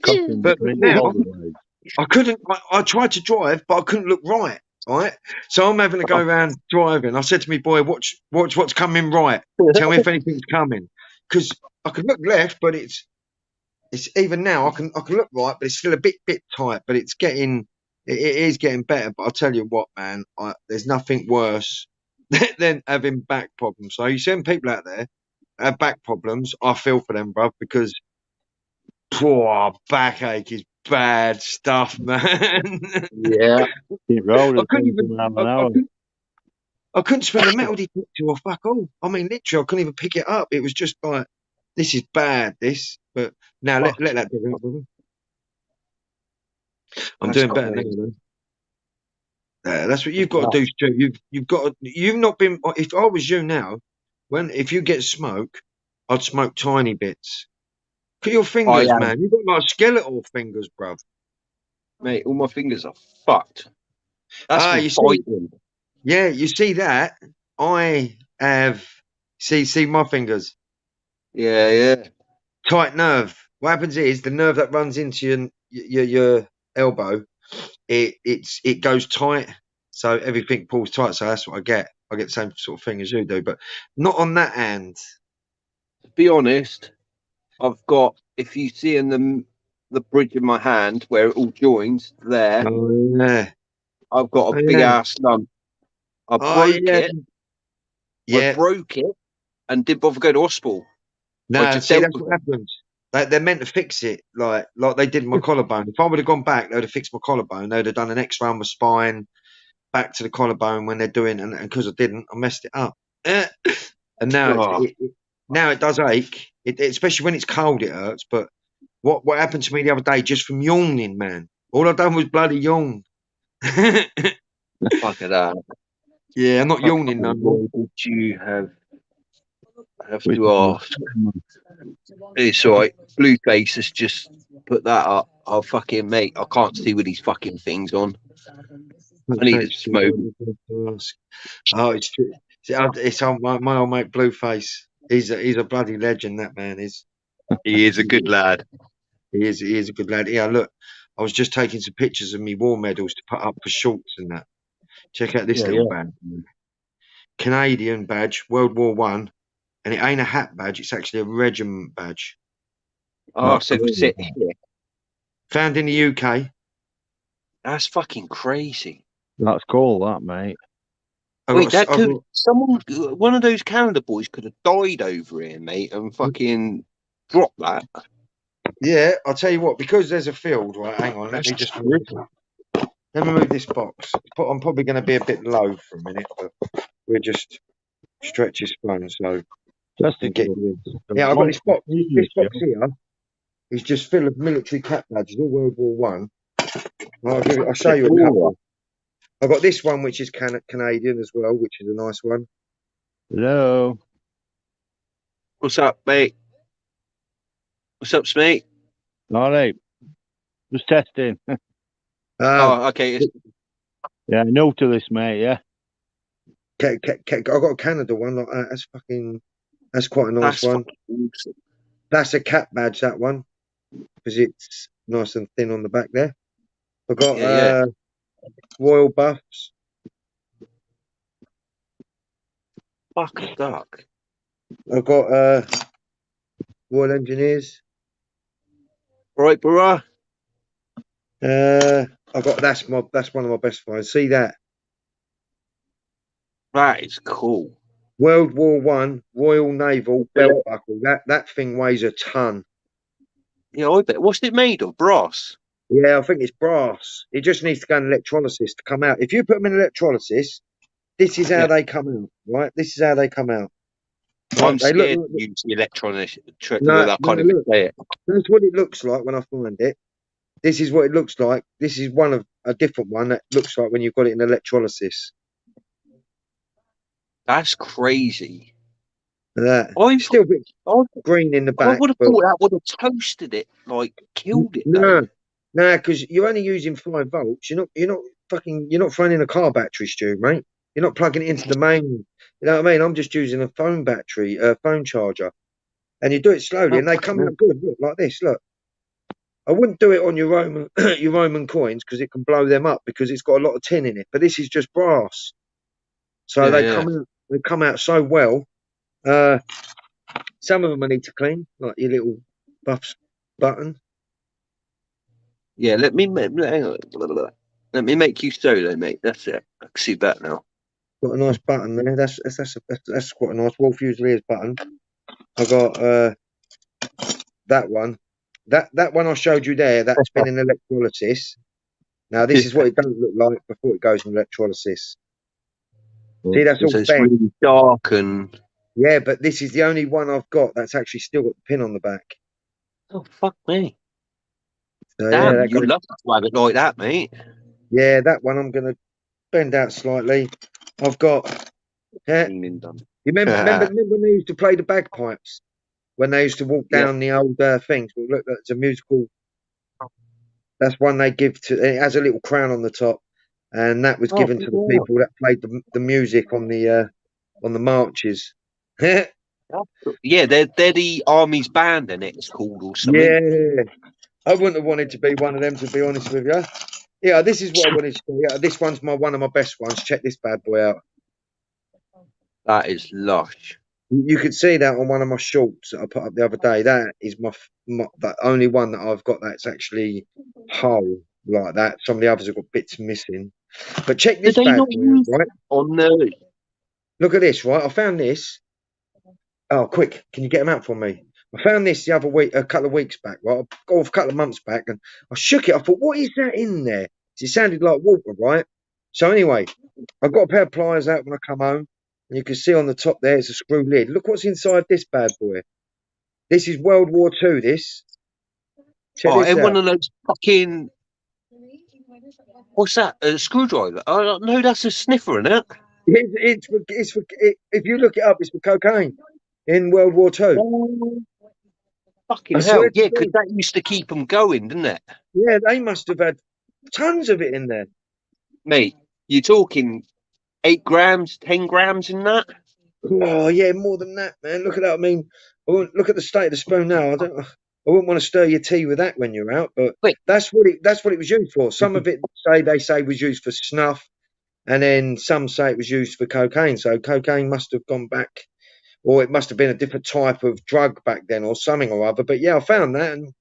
Coughing But between now shoulder blades. I couldn't. I tried to drive, but I couldn't look right. Right, so I'm having to go around driving. I said to me, boy, watch what's coming right. Tell me if anything's coming, because I can look left, but it's even now I can look right, but it's still a bit tight. But it's getting it is getting better. But I'll tell you what, man, there's nothing worse than having back problems. So you see them people out there have back problems. I feel for them, bruv, because poor backache is bad stuff, man. Yeah. Keep rolling I couldn't 20 even. miles an hour. I couldn't spend a metal detector or fuck all. I mean, literally, I couldn't even pick it up. It was just like, this is bad, this. But now let that go out, brother. I'm That's doing better now, crazy. man. That's what you've got to do, Stu. You've not been. If I was you now, if you get smoke, I'd smoke tiny bits. Look at your fingers, am. man. You've got like skeletal fingers, bruv. Mate, all my fingers are fucked. That's Ah, from you see, fighting. yeah, you see that? I have see my fingers. Yeah, yeah. Tight nerve. What happens is the nerve that runs into your elbow, it goes tight, so everything pulls tight. So that's what I get. I get the same sort of thing as you do, but not on that hand. To be honest, I've got, if you see in the bridge of my hand where it all joins there, Oh yeah, I've got oh a big yeah, ass lump. I oh broke yeah, it. I yeah. broke it and didn't bother going to hospital. I No, just see, dealt that's with what it. happens. They're meant to fix it, like they did my collarbone. If I would have gone back, they would have fixed my collarbone. They would have done an X-ray on my spine, back to the collarbone when they're doing, and because I didn't, I messed it up. And now Oh, now it does ache. Especially when it's cold, it hurts. But what happened to me the other day just from yawning, man? All I done was bloody yawn. fuck it that. Yeah, I'm not yawning no more. What would you have Which to one? ask? It's alright. Blueface has just put that up. Oh, fucking mate, I can't see with these fucking things on. I need to smoke. Oh, it's true. It's my old mate Blueface. He's a bloody legend. That man is. He is a good lad. He is a good lad. Yeah, look, I was just taking some pictures of me war medals to put up for shorts and that. Check out this Yeah, little yeah. badge. Canadian badge, World War One, and it ain't a hat badge. It's actually a regiment badge. Oh, so sit here. Found in the UK. That's fucking crazy. That's cool, that, mate. Wait, that could someone, one of those Canada boys could have died over here, mate, and fucking dropped that. Yeah, I'll tell you what. Because there's a field. Right, hang on. Let me just move this box. I'm probably going to be a bit low for a minute, but we'll just stretch this phone so Just and get you in. Yeah, I've got this box. This box here is just full of military cap badges, all World War One. I'll show you a couple. I've got this one, which is Canadian as well, which is a nice one. Hello. What's up, mate? What's up, Smee? All right. Just testing. Oh, okay. Yeah, new to this, mate, yeah. I've got a Canada one like that. That's quite a nice one. Awesome. That's a cap badge, that one, because nice and thin on the back there. I've got Yeah, Royal Buffs. Fuck a duck. I've got Royal Engineers. Right, bruh. I've got that's one of my best finds. See that? That is cool. World War One Royal Naval belt buckle. That thing weighs a ton. Yeah, I bet. What's it made of? Brass. Yeah, I think it's brass. It just needs to go in electrolysis to come out. If you put them in electrolysis, this is how Yeah. they come out, right? This is how they come out. Right? I'm They scared look, to use the electronic trick. no, I can't even look. say it. That's what it looks like when I find it. This is what it looks like. This is one of a different one that looks like when you've got it in electrolysis. That's crazy. That I, still a bit I, green in the I back, would have but thought that would have toasted it, like killed it. no, Though. no, because you're only using 5 volts. You're not throwing in a car battery, Stu, mate. You're not plugging it into the main. You know what I mean? I'm just using a phone battery, phone charger, and you do it slowly, and they come out good. Look like this. Look, I wouldn't do it on your Roman your Roman coins because it can blow them up because it's got a lot of tin in it. But this is just brass, so Yeah, they yeah. come out so well. Some of them I need to clean, like your little buffs button. Yeah, let me hang on. Let me make you solo, mate. That's it. I can see that now. Got a nice button there. That's quite a nice Wolf Fusiliers button. I got that one. That one I showed you there. That's been in electrolysis. Now this is what it doesn't look like before it goes in electrolysis. See, that's all So it's bent. really dark and Yeah, but this is the only one I've got that's actually still got the pin on the back. oh fuck me. So yeah, Damn, that you're goes. lucky to have it like that, mate. Yeah, that one I'm gonna bend out slightly. I've got. Yeah, Cleaning done. you remember when they used to play the bagpipes? When they used to walk Yeah. down the old things. Well, look, it's a musical. That's one they give to. It has a little crown on the top, and that was given to the people that played the music on the marches. Yeah, Yeah, they're the army's band, and it's called or something. I wouldn't have wanted to be one of them, to be honest with you. Yeah, this is what I wanted to do. Yeah, this one's one of my best ones. Check this bad boy out. That is lush. You could see that on one of my shorts that I put up the other day. That is the only one that I've got that's actually whole like that. Some of the others have got bits missing. But check this Did they bad not boy use out, right? on the? Look at this, right? I found this. Oh, quick! Can you get them out for me? I found this the other week, a couple of weeks back, right? Or a couple of months back, and I shook it. I thought, what is that in there? It sounded like water, right? So anyway, I got a pair of pliers out when I come home, and you can see on the top there it's a screw lid. Look what's inside this bad boy. This is World War II. This. Check Oh, this and one out. of those fucking. What's that? A screwdriver? Oh no, that's a sniffer, isn't it? If you look it up, it's for cocaine in World War II. Oh, fucking I hell! swear to Yeah, because God. that used to keep them going, didn't it? Yeah, they must have had tons of it in there. Mate, you're talking 8 grams, 10 grams in that? Oh yeah, more than that, man. Look at that. I mean, look at the state of the spoon now. I wouldn't want to stir your tea with that when you're out, but Wait. that's what it was used for. Some of it they say was used for snuff, and then some say it was used for cocaine. So cocaine must have gone back, or it must have been a different type of drug back then, or something or other. But yeah, I found that, and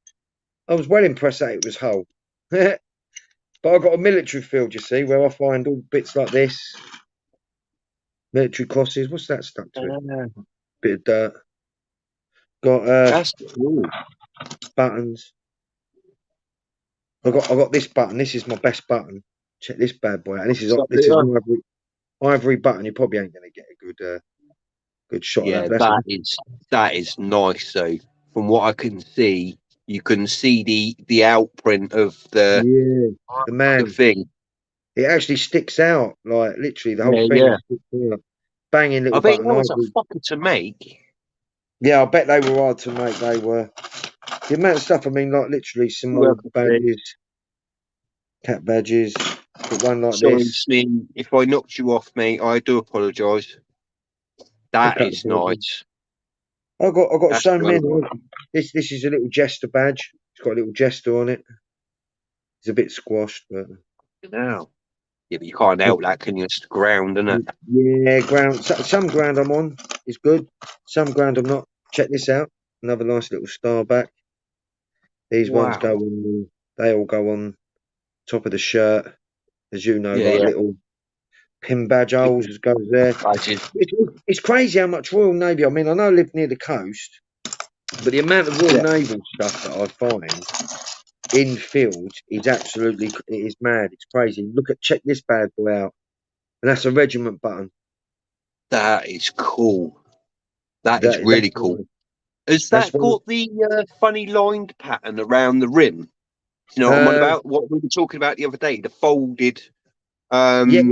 I was well impressed that it was whole. But I've got a military field, you see, where I find all bits like this. Military crosses. What's that stuck to it? Bit of dirt. Got That's cool. buttons. I got this button. This is my best button. Check this bad boy out. And this is an ivory button. You probably ain't gonna get a good shot Yeah, of that. that is nice. So from what I can see, you can see the outprint of the man. thing. It actually sticks out, like literally the whole thing. Yeah. Sticks out. Banging little I bet button. that was a fucker to make. Yeah, I bet they were hard to make. They were. The amount of stuff. I mean, like literally some old badges, cat badges. But one like Sorry, this. Slim, if I knocked you off, mate, I do apologise. That is nice. I got That's so many. great. This is a little jester badge. It's got a little jester on it. It's a bit squashed, but Now. Yeah, but you can't help that, can you? It's the ground, isn't it? yeah, ground. Some ground I'm on is good. Some ground I'm not. Check this out. Another nice little star back. These ones go Wow. on. They all go on top of the shirt, as you know, Yeah, like yeah. little pin badge holes goes there. Badges. It's crazy how much Royal Navy. I mean, I know I live near the coast, but the amount of Royal Yeah. Naval stuff that I find in fields is absolutely it is mad. It's crazy. Check this bad boy out, and that's a regiment button. That is cool. That is That's really cool. Has that's that one. got the funny lined pattern around the rim? Do you know what I'm on about? What we were talking about the other day, the folded. Yeah,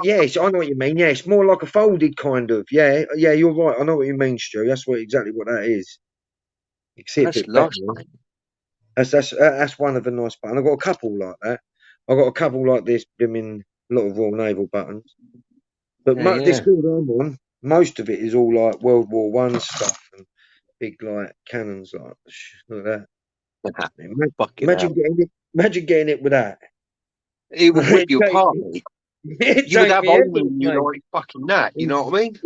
yes, I know what you mean. Yeah, it's more like a folded kind of. Yeah, yeah, you're right. I know what you mean, Stu. That's exactly what that is. You can see it a That's bit better. lush, Now. mate. That's one of the nice buttons. I've got a couple like that. I've got a couple like this, in a lot of Royal Naval buttons. But Yeah, this yeah. field I'm on, most of it is all like World War One stuff and big like cannons like that. Fucking hell. Imagine getting it with that. It would rip you It'd take- apart, mate. it'd You would take have me only heavens, you mate. like fucking that. You know what I mean?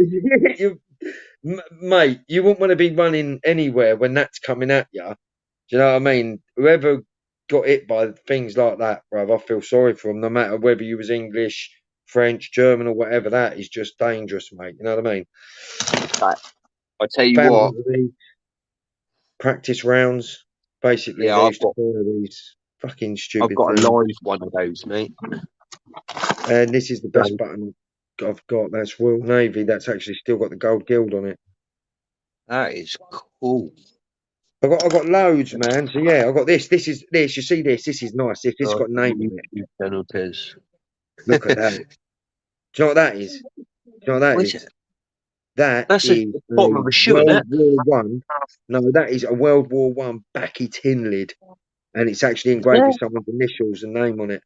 Mate, you wouldn't want to be running anywhere when that's coming at you. Do you know what I mean? Whoever got hit by things like that, bruv, I feel sorry for them. No matter whether you was English, French, German, or whatever, that is just dangerous, mate. You know what I mean? I tell you what. Thousands of these practice rounds. Basically, Yeah, they I've used to got fire these fucking I've stupid got a things. live one of those, mate. And this is the best So, button I've got. That's Royal Navy. That's actually still got the gold gild on it. that is cool. I've got loads, man. So yeah, I've got this. This is this. You see this? This is nice. This has got a name on it. Penalties. Look at that. Do you know what that is? Do you know what that What is is? it? That That's is the bottom of a shoe, isn't World it? War One. No, that is a World War One backy tin lid, and it's actually engraved Yeah. with someone's initials and name on it.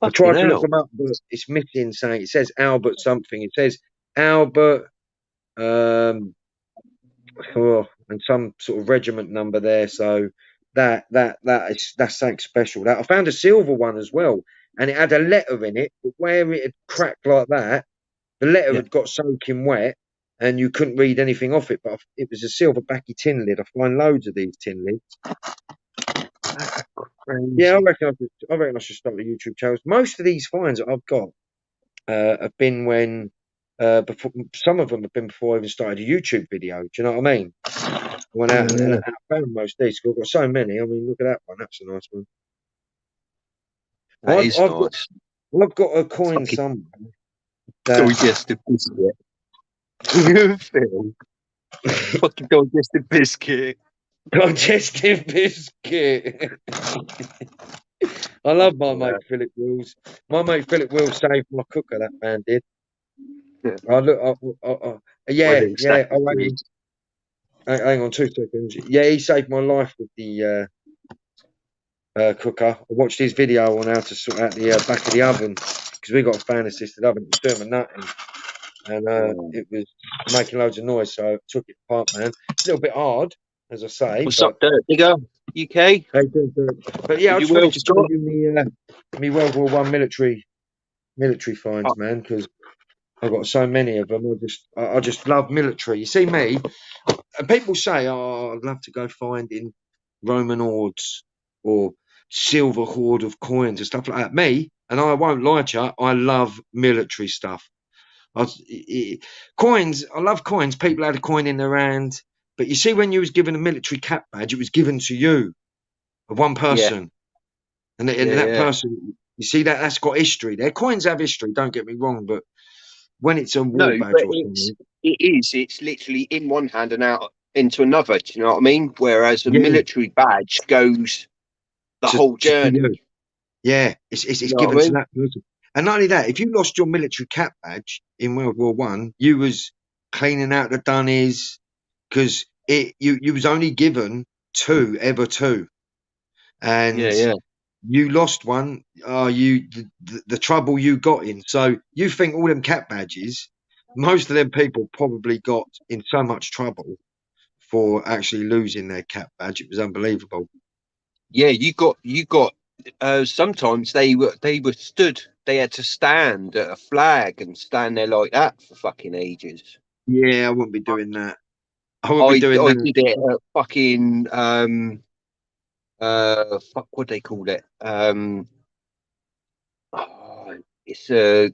I Fucking tried to look hell. them up, but it's missing something. It says Albert something. It says Albert, and some sort of regiment number there. So that's something special. That I found a silver one as well, and it had a letter in it, but where it had cracked like that, the letter Yeah. had got soaking wet, and you couldn't read anything off it. But it was a silver backy tin lid. I find loads of these tin lids. Crazy. Yeah, I reckon I should start a YouTube channel. Most of these finds that I've got have been when before. Some of them have been before I even started a YouTube video. Do you know what I mean? I went out and I found most of these. I've got so many. I mean, look at that one. That's a nice one. That is I've nice. got a coin Fucking somewhere. digestive biscuit. Phil. Fucking digestive biscuit. Digestive biscuit. I love my mate Philip Wills. My mate Philip Wills saved my cooker. That man did. Yeah. Yeah. Hang on 2 seconds. Yeah, he saved my life with the cooker. I watched his video on how to sort out the back of the oven because we got a fan assisted oven. It was doing my nutting, and it was making loads of noise. So I took it apart, man. It's a little bit hard, as I say. What's up, Dirt Digger? UK? But yeah, I You just will wanted to show stop. you me World War One military finds, man, because I've got so many of them. I just love military. You see me, and people say, "Oh, I'd love to go finding Roman hordes or silver hoard of coins and stuff like that." Me, and I won't lie to you, I love military stuff. Coins, I love coins. People had a coin in their hand, but you see, when you was given a military cap badge, it was given to you of one person, and that person. You see that's got history. Their coins have history. Don't get me wrong, but when it's a war No, badge but or something, it is. It's literally in one hand and out into another. Do you know what I mean? Whereas a yeah, military badge goes the whole to you. journey. Yeah, it's You know given what I to mean? that person. And not only that, if you lost your military cap badge in World War One, you was cleaning out the dunnies because you was only given two, and you lost one. The trouble you got in. So you think all them cap badges, most of them people probably got in so much trouble for actually losing their cap badge. It was unbelievable. Yeah, you got. Sometimes they were stood. They had to stand at a flag and stand there like that for fucking ages. Yeah, I wouldn't be doing that. I wouldn't be I doing I that. did it at fucking fuck what they call it oh, it's oh,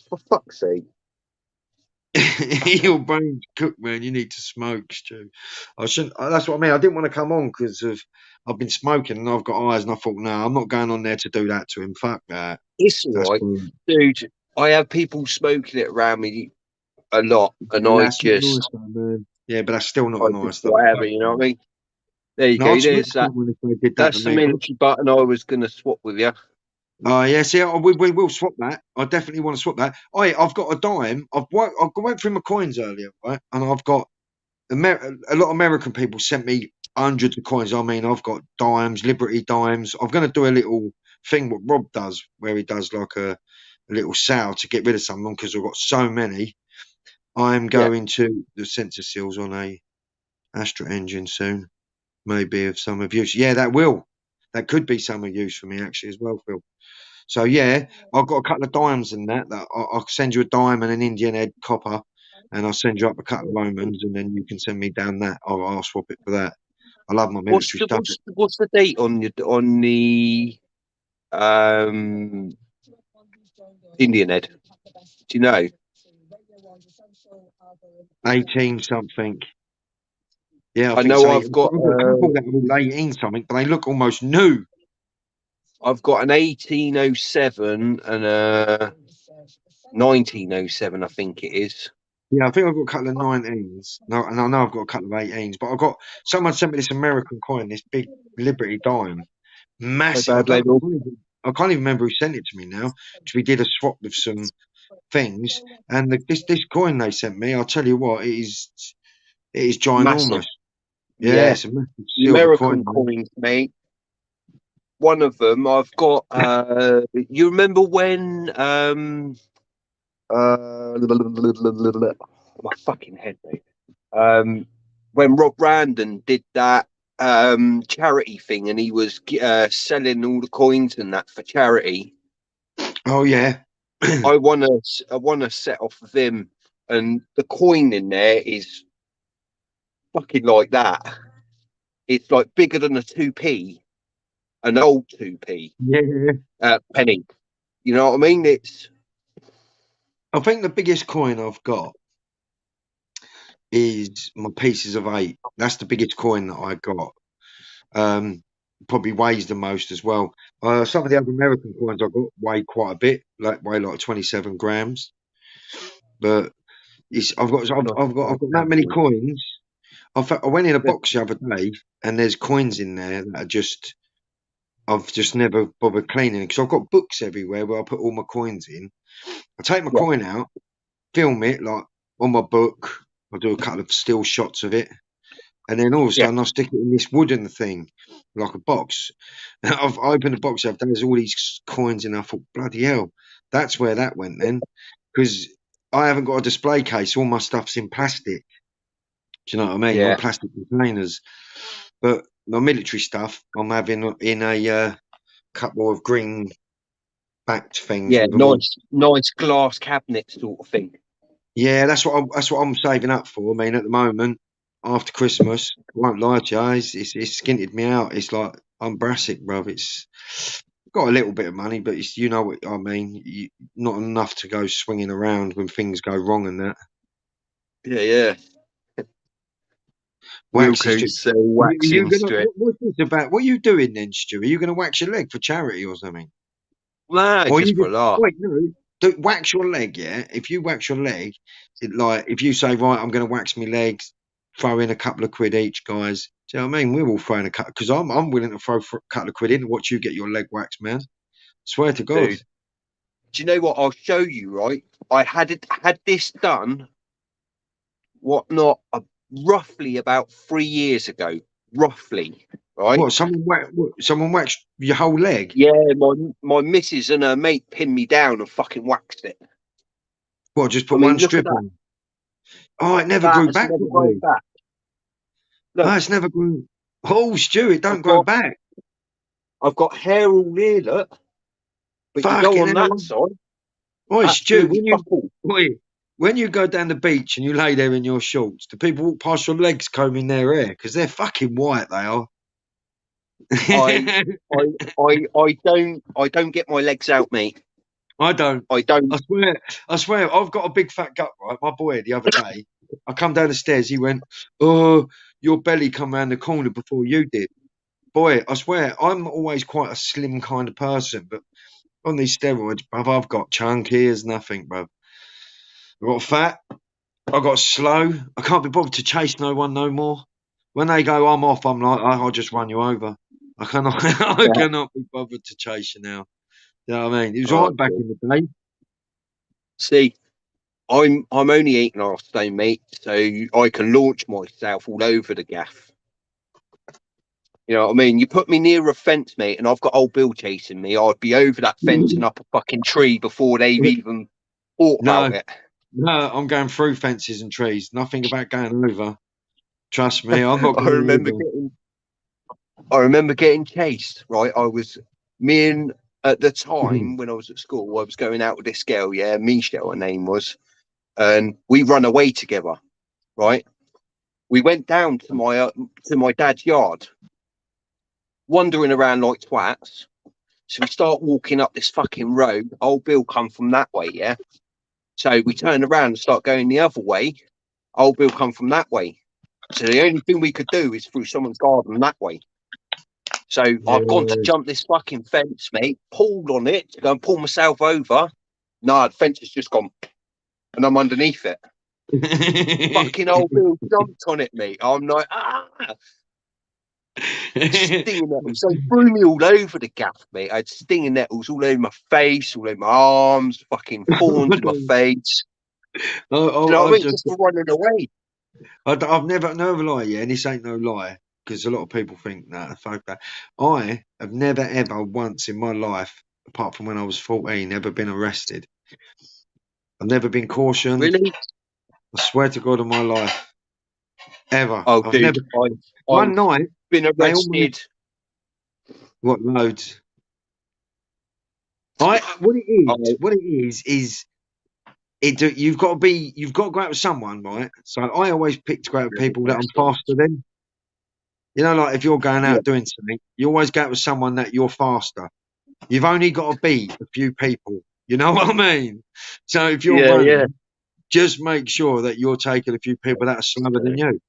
for fuck's sake. Your brain's cooked, man. You need to smoke, Stu. I shouldn't. That's what I mean. I didn't want to come on because of I've been smoking and I've got eyes, and I thought, no, I'm not going on there to do that to him. Fuck that. It's That's all right, cool. dude. I have people smoking it around me a lot, and I That's not nice, just though, man. Yeah, but that's still not I nice, just though. whatever, you know what I mean? There you No, go. I'd smoke There's that. someone if they did that to That's the me. military button I was gonna swap with you. Oh, yeah, see, we will swap that. I definitely want to swap that. I've got a dime. I went through my coins earlier, right? And I've got a lot of American people sent me hundreds of coins. I mean, I've got dimes, Liberty dimes. I'm going to do a little thing what Rob does, where he does like a little sale to get rid of some of them because I've got so many. I'm going to the sensor seals on a Astra engine soon. Maybe of some of use. Yeah, that could be some of use for me actually as well, Phil. So yeah, I've got a couple of dimes in that. I'll send you a dime and an Indian head copper, and I'll send you up a couple of Romans, and then you can send me down that. I'll swap it for that. I love my military stuff. What's the date on the Indian head? Do you know? 18 something. Yeah, I think know so. I've got a couple that are all 18 something, but they look almost new. I've got an 1807 and a 1907, I think it is. Yeah, I think I've got a couple of 19s. No, and I know I've got a couple of 18s, but I've got someone sent me this American coin, this big Liberty dime, massive. I can't even remember who sent it to me now. Because we did a swap with some things, and this coin they sent me, I'll tell you what, it is ginormous. Massive. Yeah, it's a massive silver American coin, coins, mate. One of them I've got. You remember when my fucking head, mate. When Rob Randon did that charity thing, and he was selling all the coins and that for charity. Oh yeah. I want to set off of him, and the coin in there is fucking like that. It's like bigger than a 2p, an old 2p. Yeah. Penny. You know what I mean? I think the biggest coin I've got is my pieces of 8. That's the biggest coin that I got. Probably weighs the most as well. Some of the other American coins I've got weigh quite a bit, weigh like 27 grams. But I've got that many coins. I went in a box the other day, and there's coins in there that are just I've just never bothered cleaning because I've got books everywhere where I put all my coins in. I take my coin out, film it like on my book. I do a couple of still shots of it, and then all of a sudden I stick it in this wooden thing, like a box. And I opened the box up, there's all these coins, and I thought, bloody hell, that's where that went then, because I haven't got a display case. All my stuff's in plastic. Do you know what I mean? Yeah. All plastic containers. But my military stuff, I'm having in a couple of green backed things. Yeah, nice glass cabinet sort of thing. Yeah, that's what I'm saving up for. I mean, at the moment, after Christmas, I won't lie to you, it's skinted me out. It's like I'm brassic, bruv. It's got a little bit of money, but it's, you know what I mean. Not enough to go swinging around when things go wrong and that. Yeah. Waxing strip. What's this about? What are you doing then, Stu? Are you going to wax your leg for charity or something? Nah, just for a laugh. Wait, no. Wax your leg, yeah? If you wax your leg, if you say, right, I'm going to wax my legs, throw in a couple of quid each, guys. Do you know what I mean? We're all throwing a couple, because I'm willing to throw a couple of quid in to watch you get your leg waxed, man. Swear to God. Dude, do you know what? I'll show you, right? I had this done, roughly about 3 years ago. Roughly, right? What, someone waxed your whole leg? Yeah, my missus and her mate pinned me down and fucking waxed it. What, just put one strip on? Oh, it never grew back. Look, No, it's never grown. Oh, Stu, it don't I've grow got, back. I've got hair all here, look. But you go Fucking on hell. that side, Oi, Stu, absolutely fuck all. when you go down the beach and you lay there in your shorts, do people walk past your legs combing their hair? Because they're fucking white, they are. I, I don't get my legs out, mate. I don't. I don't. I swear, I've got a big fat gut, right? My boy the other day, I come down the stairs, he went, "Oh, your belly come round the corner before you did." Boy, I swear, I'm always quite a slim kind of person, but on these steroids, bruv, I've got chunky as nothing, bruv. I've got fat, I've got slow, I can't be bothered to chase no one no more. When they go, I'm off, I'm like, I'll just run you over. I cannot, I cannot be bothered to chase you now. You know what I mean? It was all Oh, right back in the day. see, I'm only 8.5 stone, mate, so I can launch myself all over the gaff. You know what I mean? You put me near a fence, mate, and I've got old Bill chasing me. I'd be over that fence and up a fucking tree before they've even thought No, about it. no, I'm going through fences and trees. Nothing about going over. Trust me, I'm not I going remember over. getting, I remember getting chased. Right, me and at the time when I was at school, I was going out with this girl. Yeah, Michelle, her name was, and we run away together. Right, we went down to my dad's yard, wandering around like twats. So we start walking up this fucking road. Old Bill come from that way, yeah. So we turn around and start going the other way. Old Bill come from that way. So the only thing we could do is through someone's garden that way. So I've gone to jump this fucking fence, mate. Pulled on it to go and pull myself over. Nah, the fence has just gone, and I'm underneath it. Fucking Old Bill jumped on it, mate. I'm like, stinging nettles. They threw me all over the gaff, mate. I had stinging nettles all over my face, all over my arms, fucking thorns in my face. Do you know what I mean? Just for running away. I've never lie, yeah, and this ain't no lie, because a lot of people think that, fuck that. I have never, ever once in my life, apart from when I was 14, ever been arrested. I've never been cautioned. Really? I swear to God on my life. Ever. Oh, I've dude. never. One night, been they arrested. what, loads? What it is you've got to go out with someone, right? So I always pick to go out with people that I'm faster than. You know, like if you're going out doing something, you always go out with someone that you're faster. You've only got to beat a few people. You know what I mean? So if you're running, just make sure that you're taking a few people that are slower than you.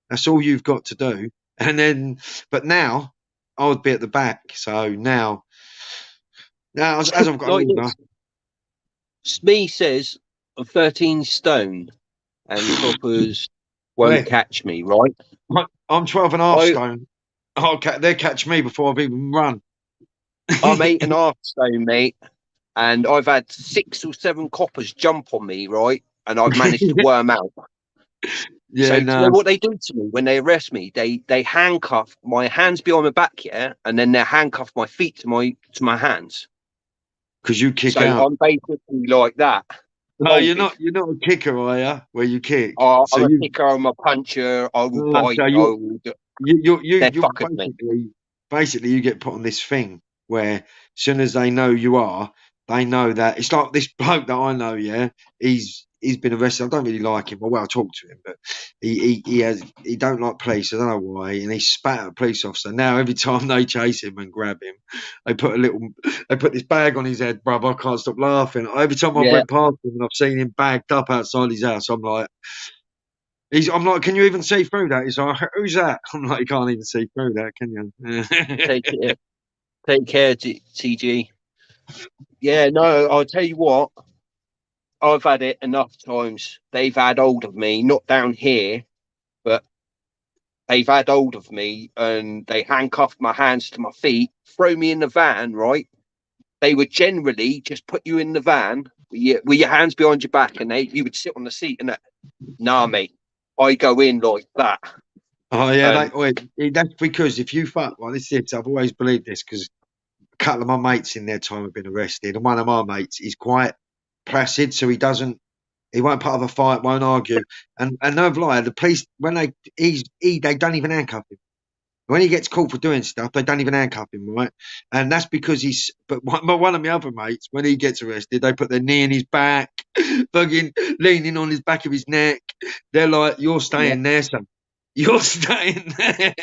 That's all you've got to do. And then, but now I would be at the back. So now as I've got Like older, Smee says I'm 13 stone and coppers won't catch me, right? I'm 12 and a half stone. They'll catch me before I've even run. I'm 8.5 stone, mate, and I've had 6 or 7 coppers jump on me, right? And I've managed to worm out. Yeah, so no. You know what they do to me when they arrest me? They handcuff my hands behind my back, yeah, and then they handcuff my feet to my hands. Because you kick so out. I'm basically like that. No, you're not a kicker, are you? Where you kick? I'm a kicker, I'm a puncher, I will bite. So you basically you get put on this thing where as soon as they know you are, they know that it's like this bloke that I know, yeah, he's been arrested. I don't really like him. Well, I talk to him, but he don't like police. I don't know why, and he spat at a police officer. Now every time they chase him and grab him, they put this bag on his head, bruv. I can't stop laughing. Every time I went past him and I've seen him bagged up outside his house, I'm like, can you even see through that? He's like, who's that? I'm like, you can't even see through that, can you? Take care, TG. Yeah, no, I'll tell you what. I've had it enough times. They've had hold of me, not down here, but they've had hold of me and they handcuffed my hands to my feet, throw me in the van, right? They would generally just put you in the van with your hands behind your back and you would sit on the seat and nah, mate, I go in like that. Oh, yeah, that's because if you fuck, well, I've always believed this because a couple of my mates in their time have been arrested and one of my mates is quite placid, so he doesn't He won't put up a fight, won't argue. And no lie, the police, when they don't even handcuff him. When he gets caught for doing stuff, they don't even handcuff him, right? And that's because but one of my other mates, when he gets arrested, they put their knee in his back, fucking leaning on his back of his neck. They're like, you're staying there, son. You're staying there.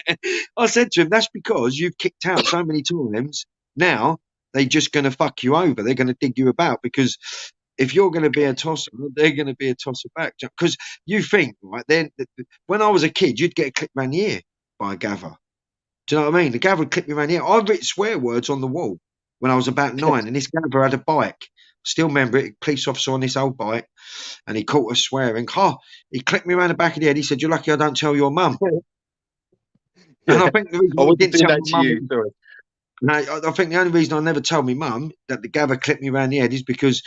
I said to him, that's because you've kicked out so many times. Now they're just going to fuck you over. They're going to dig you about because if you're going to be a tosser, they're going to be a tosser back. Because you think, right, then when I was a kid, you'd get a clip around the ear by a gather. Do you know what I mean? The gather would clip me around the ear. I've written swear words on the wall when I was about 9, and this gather had a bike. Still remember it, police officer on this old bike, and he caught us swearing. He clipped me around the back of the head. He said, "You're lucky I don't tell your mum." And I think the reason I I wouldn't didn't do tell that my to you. mum, Sorry. no, I think the only reason I never told my mum that the gather clipped me around the head is because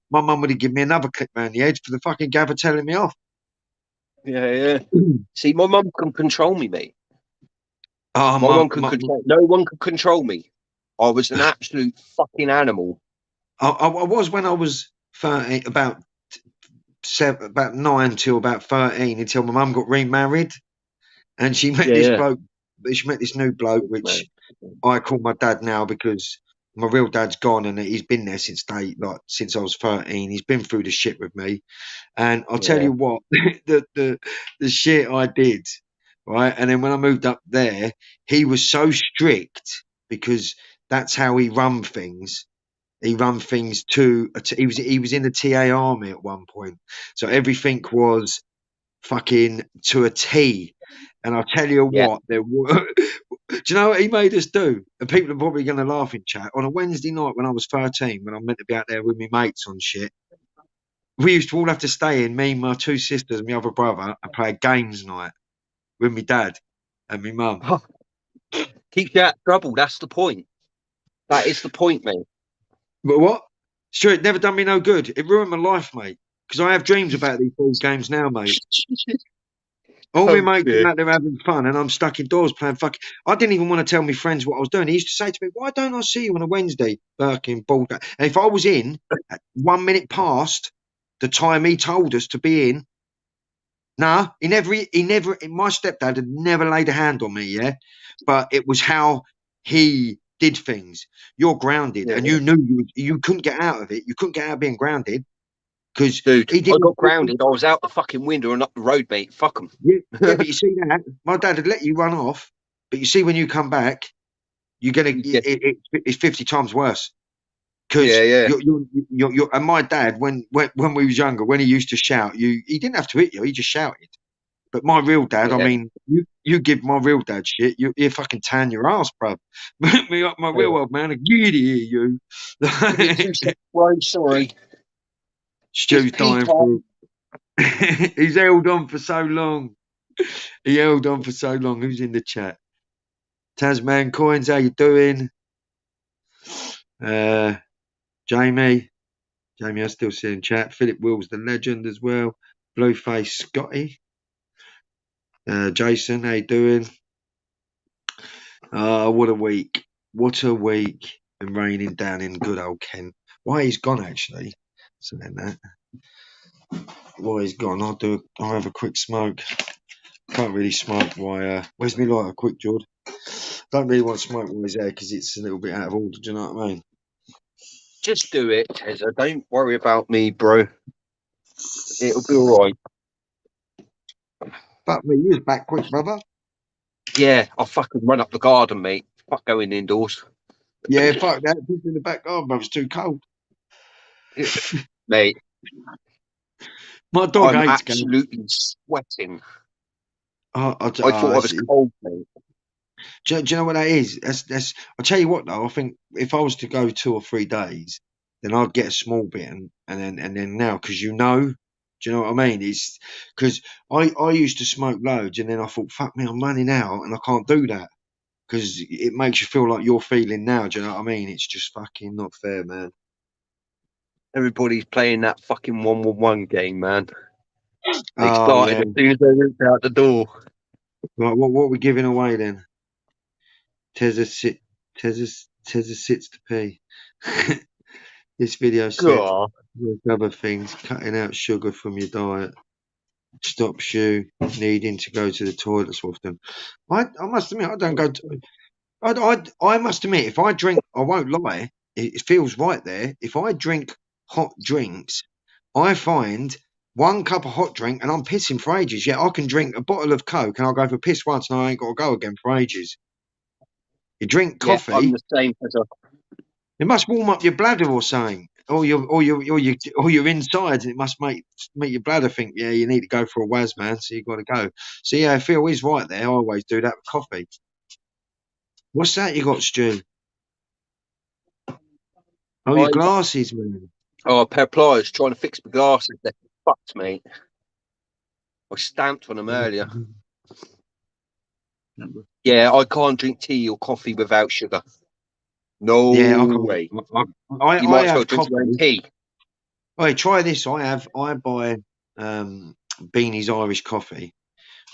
my mum would have given me another clip around the head for the fucking gather telling me off. Yeah. See, my mum can control me, mate. Oh, My mum can control. No one could control me. I was an absolute fucking animal. I was when I was 13, about 9 till about 13, until my mum got remarried, and she met this bloke. She met this new bloke, which I call my dad now because my real dad's gone, and he's been there since since I was 13. He's been through the shit with me, and I'll tell you what, the shit I did, right? And then when I moved up there, he was so strict because that's how he run things. He run things he was in the TA army at one point, so everything was fucking to a T. And I'll tell you what, there were. Do you know what he made us do? And people are probably going to laugh in chat. On a Wednesday night when I was 13, when I'm meant to be out there with my mates on shit, we used to all have to stay in, me, my 2 sisters, and my other brother, and play a games night with my dad and my mum. Keep you out of trouble. That's the point. That is the point, mate. But what? Sure, it never done me no good. It ruined my life, mate. Because I have dreams about these board games now, mate. All my mates are out there having fun, and I'm stuck indoors playing fucking. I didn't even want to tell my friends what I was doing. He used to say to me, "Why don't I see you on a Wednesday, fucking ball game?" And if I was in at 1 minute past the time he told us to be in, nah, he never. My stepdad had never laid a hand on me, yeah, but it was how he did things. You're grounded, and you knew you couldn't get out of it. You couldn't get out of being grounded. Because dude, I got grounded. I was out the fucking window and up the road, mate. Fuck them. Yeah, but you see that my dad would let you run off, but you see when you come back, you're gonna it's 50 times worse. Because you're and my dad when we was younger, when he used to shout, he didn't have to hit you, he just shouted. But my real dad, I mean, you give my real dad shit, you fucking tan your ass, bruv. my real old man, get here, you. Right, sorry. Stu's dying for. He's held on for so long. He held on for so long. Who's in the chat? Tasman Coins, how you doing? Jamie, I still see in chat. Philip Wills, the legend as well. Blueface Scotty. Jason, how you doing? What a week. What a week. Been raining down in good old Kent. Why he's gone actually. So then that. Why he's gone, I'll have a quick smoke. Can't really smoke while where's me lighter? Quick, George. Don't really want to smoke while he's there because it's a little bit out of order. Do you know what I mean? Just do it, Tezza. Don't worry about me, bro. It'll be all right. Fuck me, you was back quick, brother. Yeah, I'll fucking run up the garden, mate. Fuck going indoors. Yeah, fuck that. Just in the back garden, brother. It's too cold. Mate. My dog I'm hates absolutely sweating. I thought I was cold, mate. Do you know what that is? That's. I'll tell you what though. I think if I was to go 2 or 3 days, then I'd get a small bit, and then now because do you know what I mean? It's because I used to smoke loads, and then I thought, fuck me, I'm running out, and I can't do that because it makes you feel like you're feeling now. Do you know what I mean? It's just fucking not fair, man. Everybody's playing that fucking 1-1-1 game, man. They started as soon as they went out the door. Right, what are we giving away then? Tezza sits to pee. This video said, God. there's other things, cutting out sugar from your diet stops you needing to go to the toilet so often. I must admit, I don't go to, I must admit, if I drink, I won't lie, it feels right there. If I drink hot drinks, I find one cup of hot drink and I'm pissing for ages. Yeah, I can drink a bottle of Coke and I'll go for a piss once and I ain't got to go again for ages. You drink Yeah, I'm coffee, the same as it must warm up your bladder or something, or your insides, and it must make your bladder think, yeah, you need to go for a waz, man. So you got to go. So yeah, Phil is right there. I always do that with coffee. What's that you got, Stu? Oh, your I- glasses, man. Oh, a pair of pliers trying to fix my glasses. They're fucked, mate. I stamped on them earlier. Yeah, I can't drink tea or coffee without sugar. No Yeah, way. I You I might as well have drink your own coffee. tea. Hey, try this. I buy Beanie's Irish coffee.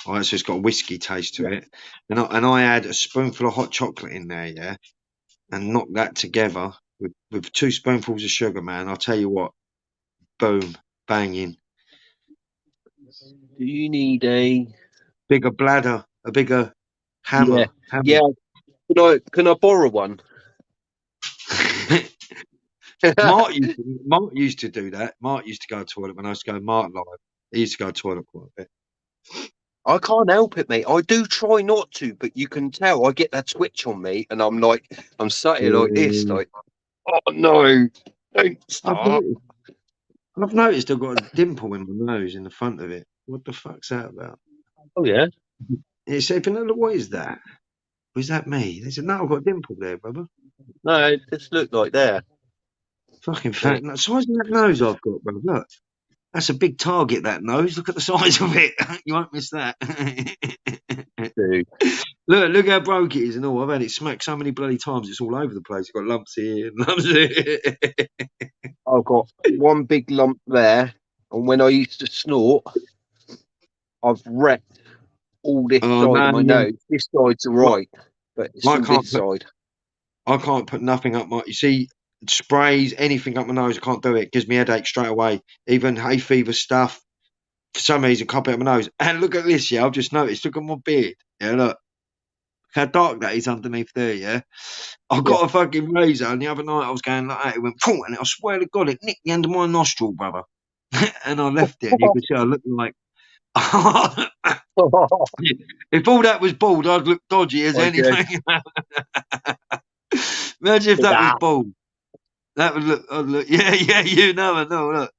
All right, so it's got a whiskey taste to it, and I add a spoonful of hot chocolate in there, yeah, and knock that together with 2 spoonfuls of sugar, man. I'll tell you what, boom, banging, Do you need a? bigger bladder, a bigger Yeah, hammer. yeah. Can I borrow one? Mark used to do that. Mark used to go to the toilet when I used to go Mark live. He used to go to the toilet quite a bit. I can't help it, mate. I do try not to, but you can tell I get that twitch on me, and I'm sat here like this, like, oh no, don't I've stop. noticed, I've noticed I've got a dimple in my nose in the front of it. What the fuck's that about? Oh yeah. He said, look, what is that? Was that me? They said, no, I've got a dimple there, brother. No, it just looked like there. Fucking fat. The size of that nose I've got, brother. Look. That's a big target, that nose. Look at the size of it. You won't miss that. Dude. Look how broke it is and all. I've had it smacked so many bloody times. It's all over the place. You've got lumps here and lumps here. I've got one big lump there, and when I used to snort, I've wrecked all this Oh, side no, of my yeah. nose. This side's alright, but it's I all can't this put, side. I can't put nothing up my. You see, sprays, anything up my nose, I can't do it. It gives me a headache straight away. Even hay fever stuff. For some reason, can't put it up my nose. And look at this, yeah. I've just noticed. Look at my beard. Yeah, look. How dark that is underneath there, yeah? I've got a fucking razor, and the other night I was going like that, it went, poof, and I swear to God, it nicked the end of my nostril, brother. And I left it, and you could see I looked like. If all that was bald, I'd look dodgy as Okay. anything. Imagine if that was bald. That would look, I'd look, yeah, you never know. Look,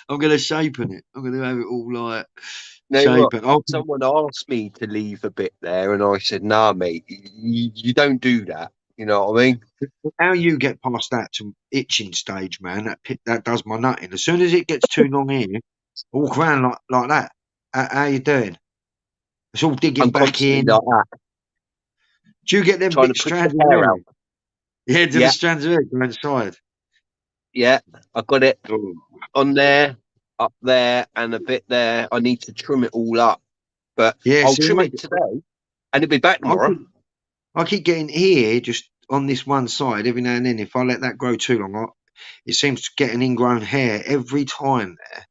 I'm going to shapen it. I'm going to have it all like shapen. Someone asked me to leave a bit there, and I said, "Nah, mate, you don't do that." You know what I mean? How you get past that to itching stage, man? That does my nutting. As soon as it gets too long here, I walk around like that. How you doing? It's all digging I'm back in. like that. Do you get them Trying big to push the strands of hair hair? out. Yeah, do Yeah. the strands of hair go inside? Yeah, I got it Oh. on there, up there, and a bit there. I need to trim it all up, but Yeah, I'll see, trim it today, and it'll be back tomorrow. I keep getting here just on this one side every now and then. If I let that grow too long, it seems to get an ingrown hair every time there.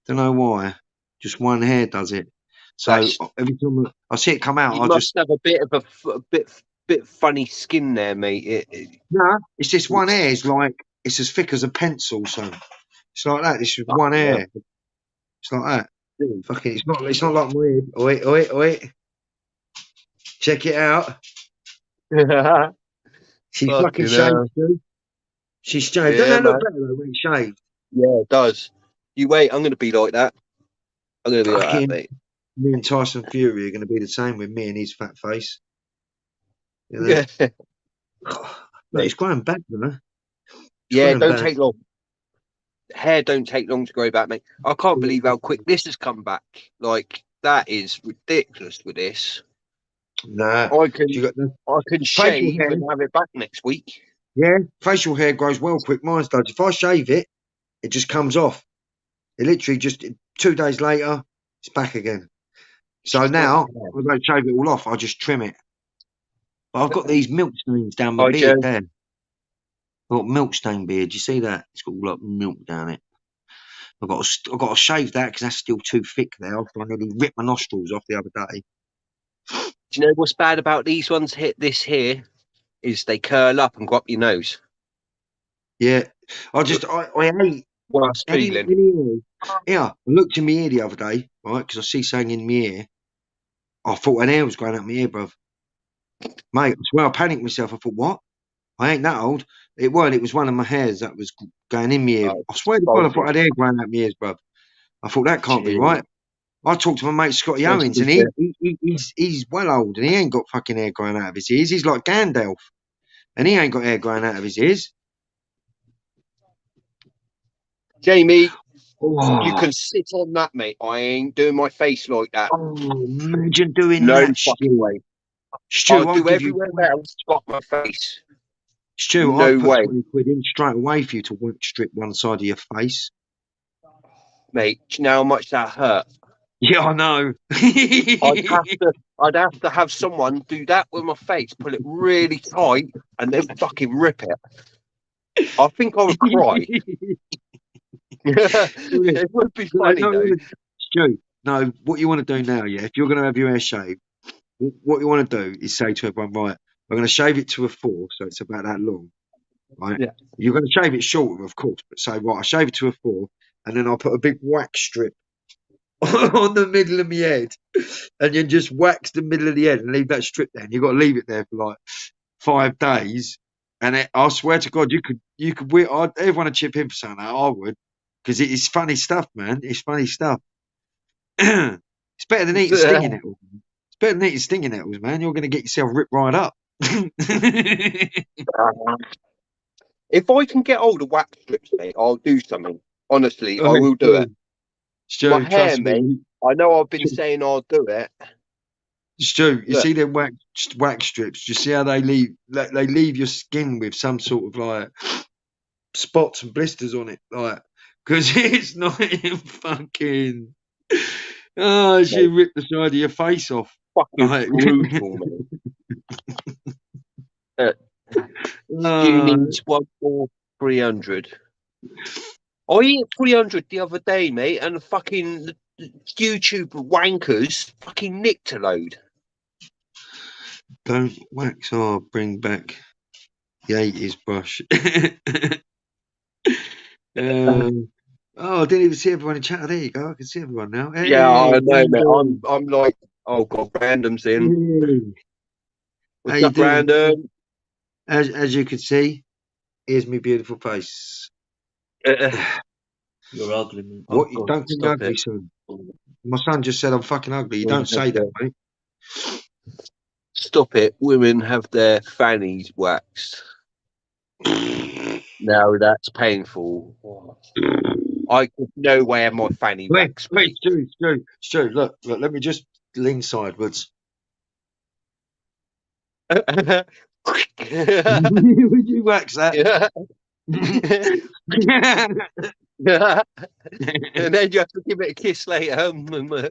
Don't know why. Just one hair does it. So every time I see it come out, You I must just have a bit of a bit funny skin there, mate. no. It's just one hair. It's like it's as thick as a pencil. So it's like that. It's just one hair. It's like that. Dude. Fucking. It's not like my head. Oi. Check it out. She's fucking shaved too. She's shaved. Doesn't that look better though when it's shaved? Yeah, it does. You wait, I'm going to be like that. I'm going to be like that, mate. Me and Tyson Fury are going to be the same with me and his fat face. You know? Yeah. But it's growing back, you know. Yeah, it don't take long. Hair don't take long to grow back, mate. I can't believe how quick this has come back. Like, that is ridiculous with this. Nah. I can shave hair. and have it back next week. Yeah, facial hair grows well quick. Mine does. If I shave it, it just comes off. It literally just 2 days later, it's back again. So now I don't shave it all off. I just trim it. But I've got these milk stains down my beard there. I've got milk stained beard. Do you see that? It's got like milk down it. I've got to shave that because that's still too thick there. After I nearly ripped my nostrils off the other day. Do you know what's bad about these ones? This here is they curl up and go up your nose. Yeah, I hate Worst any feeling. yeah. I looked in my ear the other day, right? Because I see something in my ear. I thought an hair was going up my ear, bruv. Mate, I swear I panicked myself. I thought, what? I ain't that old. It weren't. It was one of my hairs that was going in my ear. Oh, I swear to God, I thought I had hair growing out my ears, bruv. I thought that can't be right. I talked to my mate Scotty Owens, and he's well old, and he ain't got fucking hair growing out of his ears. He's like Gandalf, and he ain't got hair growing out of his ears. Jamie, Oh, you can sit on that, mate. I ain't doing my face like that. imagine doing No that, fucking Stu. way. Stu, I'll I'll do give you everywhere else but my face. Stu, No I'd put way. 20 quid in straight away for you to strip one side of your face. Mate, do you know how much that hurt? Yeah, I know. I'd have to have someone do that with my face, pull it really tight, and then fucking rip it. I think I would cry. It would be funny though. Stu, no, what you want to do now, yeah, if you're going to have your hair shaved, what you want to do is say to everyone, right, I'm going to shave it to a 4, so it's about that long, right? Yeah. You're going to shave it shorter, of course, but say, right, I shave it to a 4, and then I'll put a big wax strip on the middle of my head, and you just wax the middle of the head and leave that strip there, and you've got to leave it there for like 5 days, and I swear to God, everyone would chip in for something like that, I would, because it's funny stuff, man. It's funny stuff. It's better than eating stinging nettles. It's better than eating stinging nettles, man. You're going to get yourself ripped right up. If I can get hold of wax strips, mate, I'll do something. Honestly, I will do it. Stu, My hair, trust me. mate. I know I've been saying I'll do it. Stu, you Look. see them wax strips? You see how they leave your skin with some sort of like spots and blisters on it, like because it's not even fucking. Oh, she ripped the side of your face off. Fucking Like, brutal, mate. You need 300. I hit 300 the other day, mate, and fucking YouTube wankers fucking nicked a load. Don't wax or bring back the 80s brush. I didn't even see everyone in chat. There you go. I can see everyone now. Hey, Yeah, I know, mate. I'm like, oh god, Random's in. What's up, Random? As you can see, here's my beautiful face. You're ugly, man. What? You don't think I'm ugly, son? My son just said I'm fucking ugly. You don't say that, mate. Stop it. Women have their fannies waxed. No, that's painful. I could no way have my fanny waxed. Wait, Stu, look, let me just lean sideways. Would you wax that? Yeah. And then you have to give it a kiss later. You know what I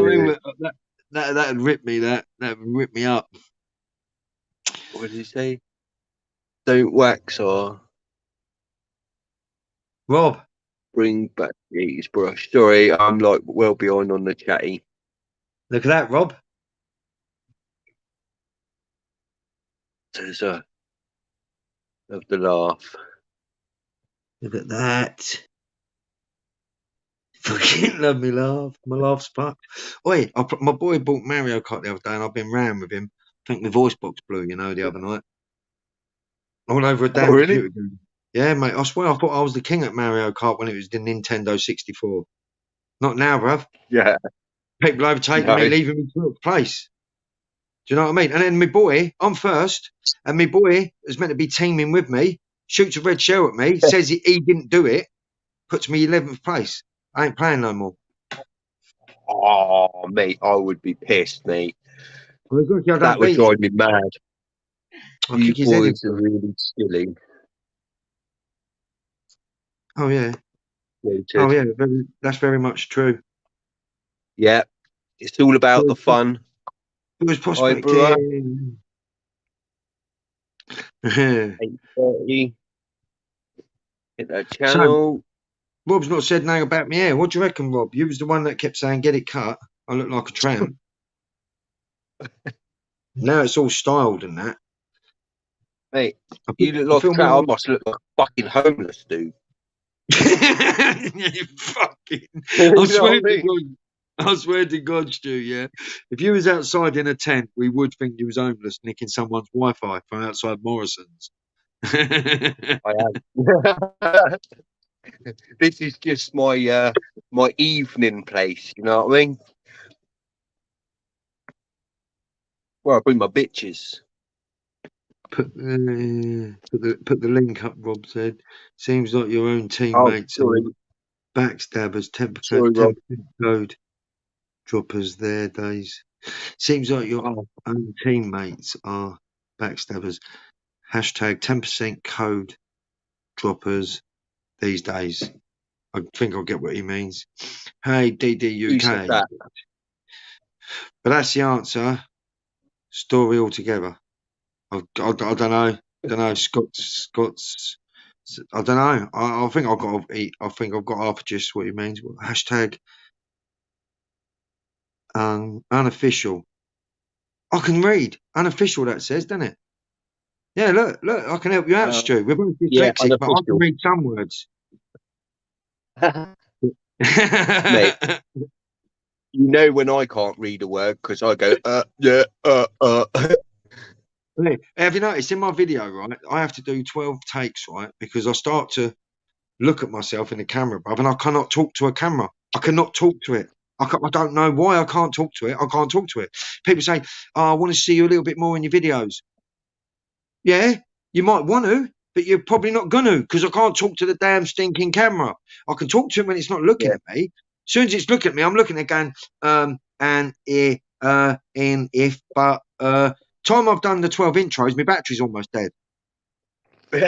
mean? That'd rip me. That would rip me up. What did he say? Don't wax or Rob, bring back the brush. Sorry, I'm like well behind on the chatty. Look at that, Rob. There's a of the laugh. Look at that. Fucking love me laugh. My laugh's fucked. Oi, my boy bought Mario Kart the other day and I've been round with him. I think my voice box blew, the other night. All over a damn computer game. Yeah, mate, I swear I thought I was the king at Mario Kart when it was the Nintendo 64. Not now, bruv. Yeah. People overtaking me, leaving me 12th place. Do you know what I mean? And then my boy, I'm first, and my boy is meant to be teaming with me, shoots a red shell at me, says he didn't do it, puts me 11th place. I ain't playing no more. Oh, mate, I would be pissed, mate. Well, that would drive me mad. You boys are really silly. Oh, yeah. Oh, yeah, that's very much true. Yeah, it's all about the fun. It was Hi, Brewer. prospecting. 8:30. Hit that channel. Rob's not said nothing about me hair. What do you reckon, Rob? You was the one that kept saying, get it cut. I look like a tramp. Now it's all styled and that. Mate, I you feel- look like I feel a tramp. I more- must look like a fucking homeless dude. You fucking. You know I swear, what I to mean? God, I swear to God, Stu, yeah. If you was outside in a tent, we would think you was homeless nicking someone's Wi-Fi from outside Morrison's. I am. This is just my my evening place. You know what I mean? Where I bring my bitches. Put the link up, Rob said. Seems like your own Oh, teammates sorry, are backstabbers, 10% sorry, Rob. code droppers their days. Seems like your Oh, own teammates are backstabbers. Hashtag 10% code droppers these days. I think I'll get what he means. Hey, who said DDUK. that? But that's the answer. Story altogether. I don't know. Scott's. I don't know. I think I've got. I think I've got half just what he means. Hashtag unofficial. I can read unofficial. That says, doesn't it? Yeah. Look. I can help you out, Stu. We're both Yeah, dyslexic, but I can unofficial. read some words. Mate, you know when I can't read a word because I go, yeah, Yeah. Have you noticed in my video, right? I have to do 12 takes, right? Because I start to look at myself in the camera, bruv, and I cannot talk to a camera. I cannot talk to it. I don't know why I can't talk to it. I can't talk to it. People say, oh, I want to see you a little bit more in your videos. Yeah, you might want to, but you're probably not going to because I can't talk to the damn stinking camera. I can talk to it when it's not looking Yeah. at me. As soon as it's looking at me, I'm looking at it going, and if, but, time I've done the 12 intros, my battery's almost dead. You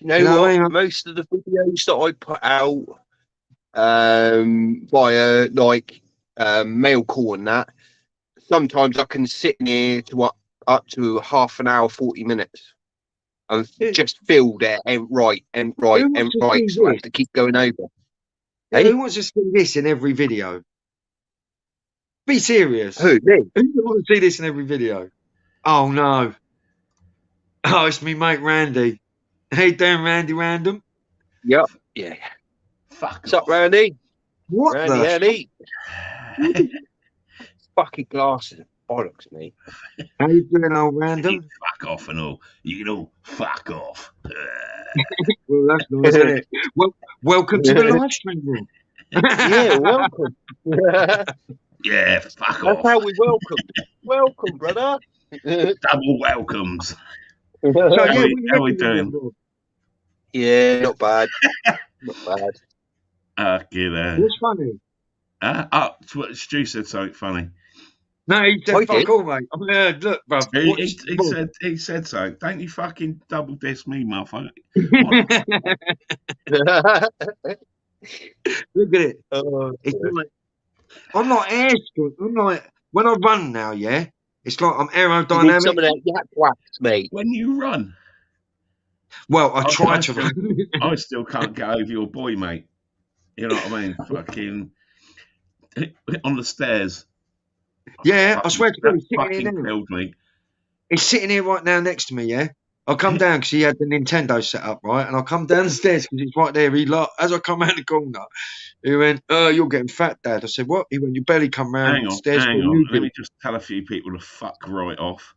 know You know what I what? mean? Most of the videos that I put out via like mail call and that, sometimes I can sit in here to up to half an hour, 40 minutes. And Yeah. just feel that and right and right Who and wants to right. see So I have this? to keep going over. Yeah, Hey? who wants to see this in every video? Be serious. Who? Me? Who wants to see this in every video? Oh no. Oh, it's me mate Randy. Hey doing Randy Random? Yep. Yeah. Fuck What's up, off. Randy? What Randy, the Andy. Fucking glasses. Bollocks, mate. How you doing, old You Random? fuck off and all. You can all fuck off. Well, that's nice, isn't it? Well, welcome to the live stream then. Yeah, welcome. That's Yeah, fuck off. how we welcome. Welcome, brother. Double welcomes. So yeah, How what we- you how we reckon, doing? Rob? Yeah, not bad. Not bad. Get What's funny? Stu said something funny. No, he said I fuck did. all, mate. I mean, look, bruv. He said so. Don't you fucking double diss me, motherfucker. Look at it. Oh, It's like I'm like air scoot. I'm like when I run now, yeah. It's like I'm you need some aerodynamic. of that yak wax, mate. When you run, Well, I try I to still, run. I still can't get over your boy, mate. You know what I mean? Fucking on the stairs. Yeah, I swear to God, That he's sitting here fucking now. killed me. He's sitting here right now next to me, yeah? I'll come down because he had the Nintendo set up, right? And I'll come down the stairs because it's right there. He as I come around the corner, he went, you're getting fat, Dad. I said, what? He went, you barely come round Hang the on, stairs. hang What on. you Let do?" me just tell a few people to fuck right off.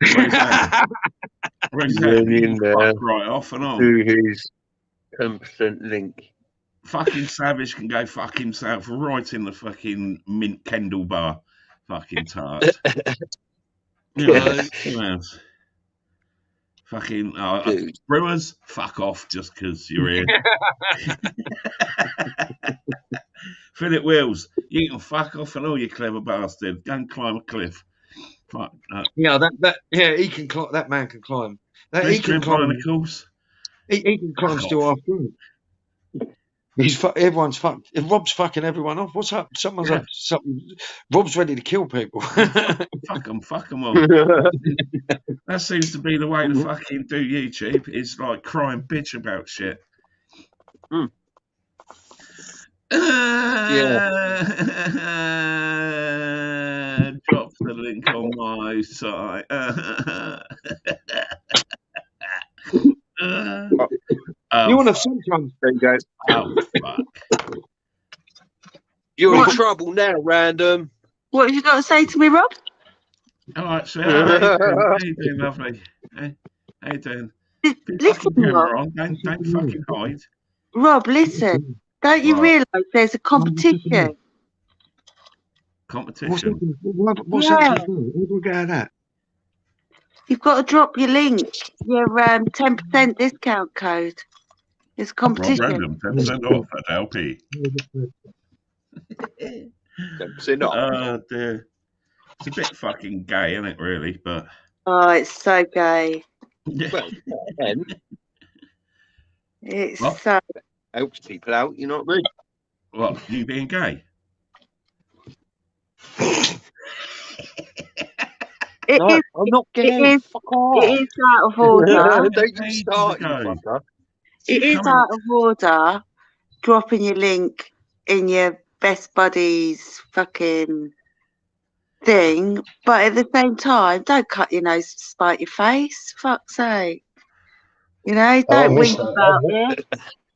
Where's that? Where's that? Run in there. Fuck right off and on. Do his 10% link. Fucking Savage can go fuck himself right in the fucking mint Kendall bar. Fucking tart. You know, who else? Fucking Dude. Brewers, fuck off just because you're here. Philip Wills, you can fuck off and all, you clever bastard. Go and climb a cliff. Fuck. Yeah, he can climb. That man can climb. He can Mystery climb. Barnacles. He can climb Fuck still off. after. Everyone's fucked. Rob's fucking everyone off. What's up? Someone's Yeah. up. Something. Rob's ready to kill people. Fuck them all. That seems to be the way to fucking do YouTube. Is like cry and bitch about shit. Mm. Drop the link on my site. You want to sometimes There you go. Oh, fuck. You're in trouble now, Random. What have you got to say to me, Rob? All right, so how you doing, lovely? Hey, how you doing? Keep Listen, fucking camera Rob. on. Don't fucking hide. Rob, listen. Don't you Right. realise there's a competition? Competition. What's Yeah. that? Where do we get at that? You've got to drop your link, your 10% discount code. It's a Rob competition. Random, 10% off at LP. Oh dear. It's a bit fucking gay, isn't it, really? But Oh, it's so gay. Well, then, It's What? so. helps people out, you know what I mean? what, you being gay? It No, is. I'm not It gay. is. Fuck off. It is out of order. Don't you Ages start, you ago. fucker. It is Come on. out of order. Dropping your link in your best buddies fucking thing, but at the same time, don't cut your nose to spite your face. Fuck's sake. You know, don't missed whinge that. about it.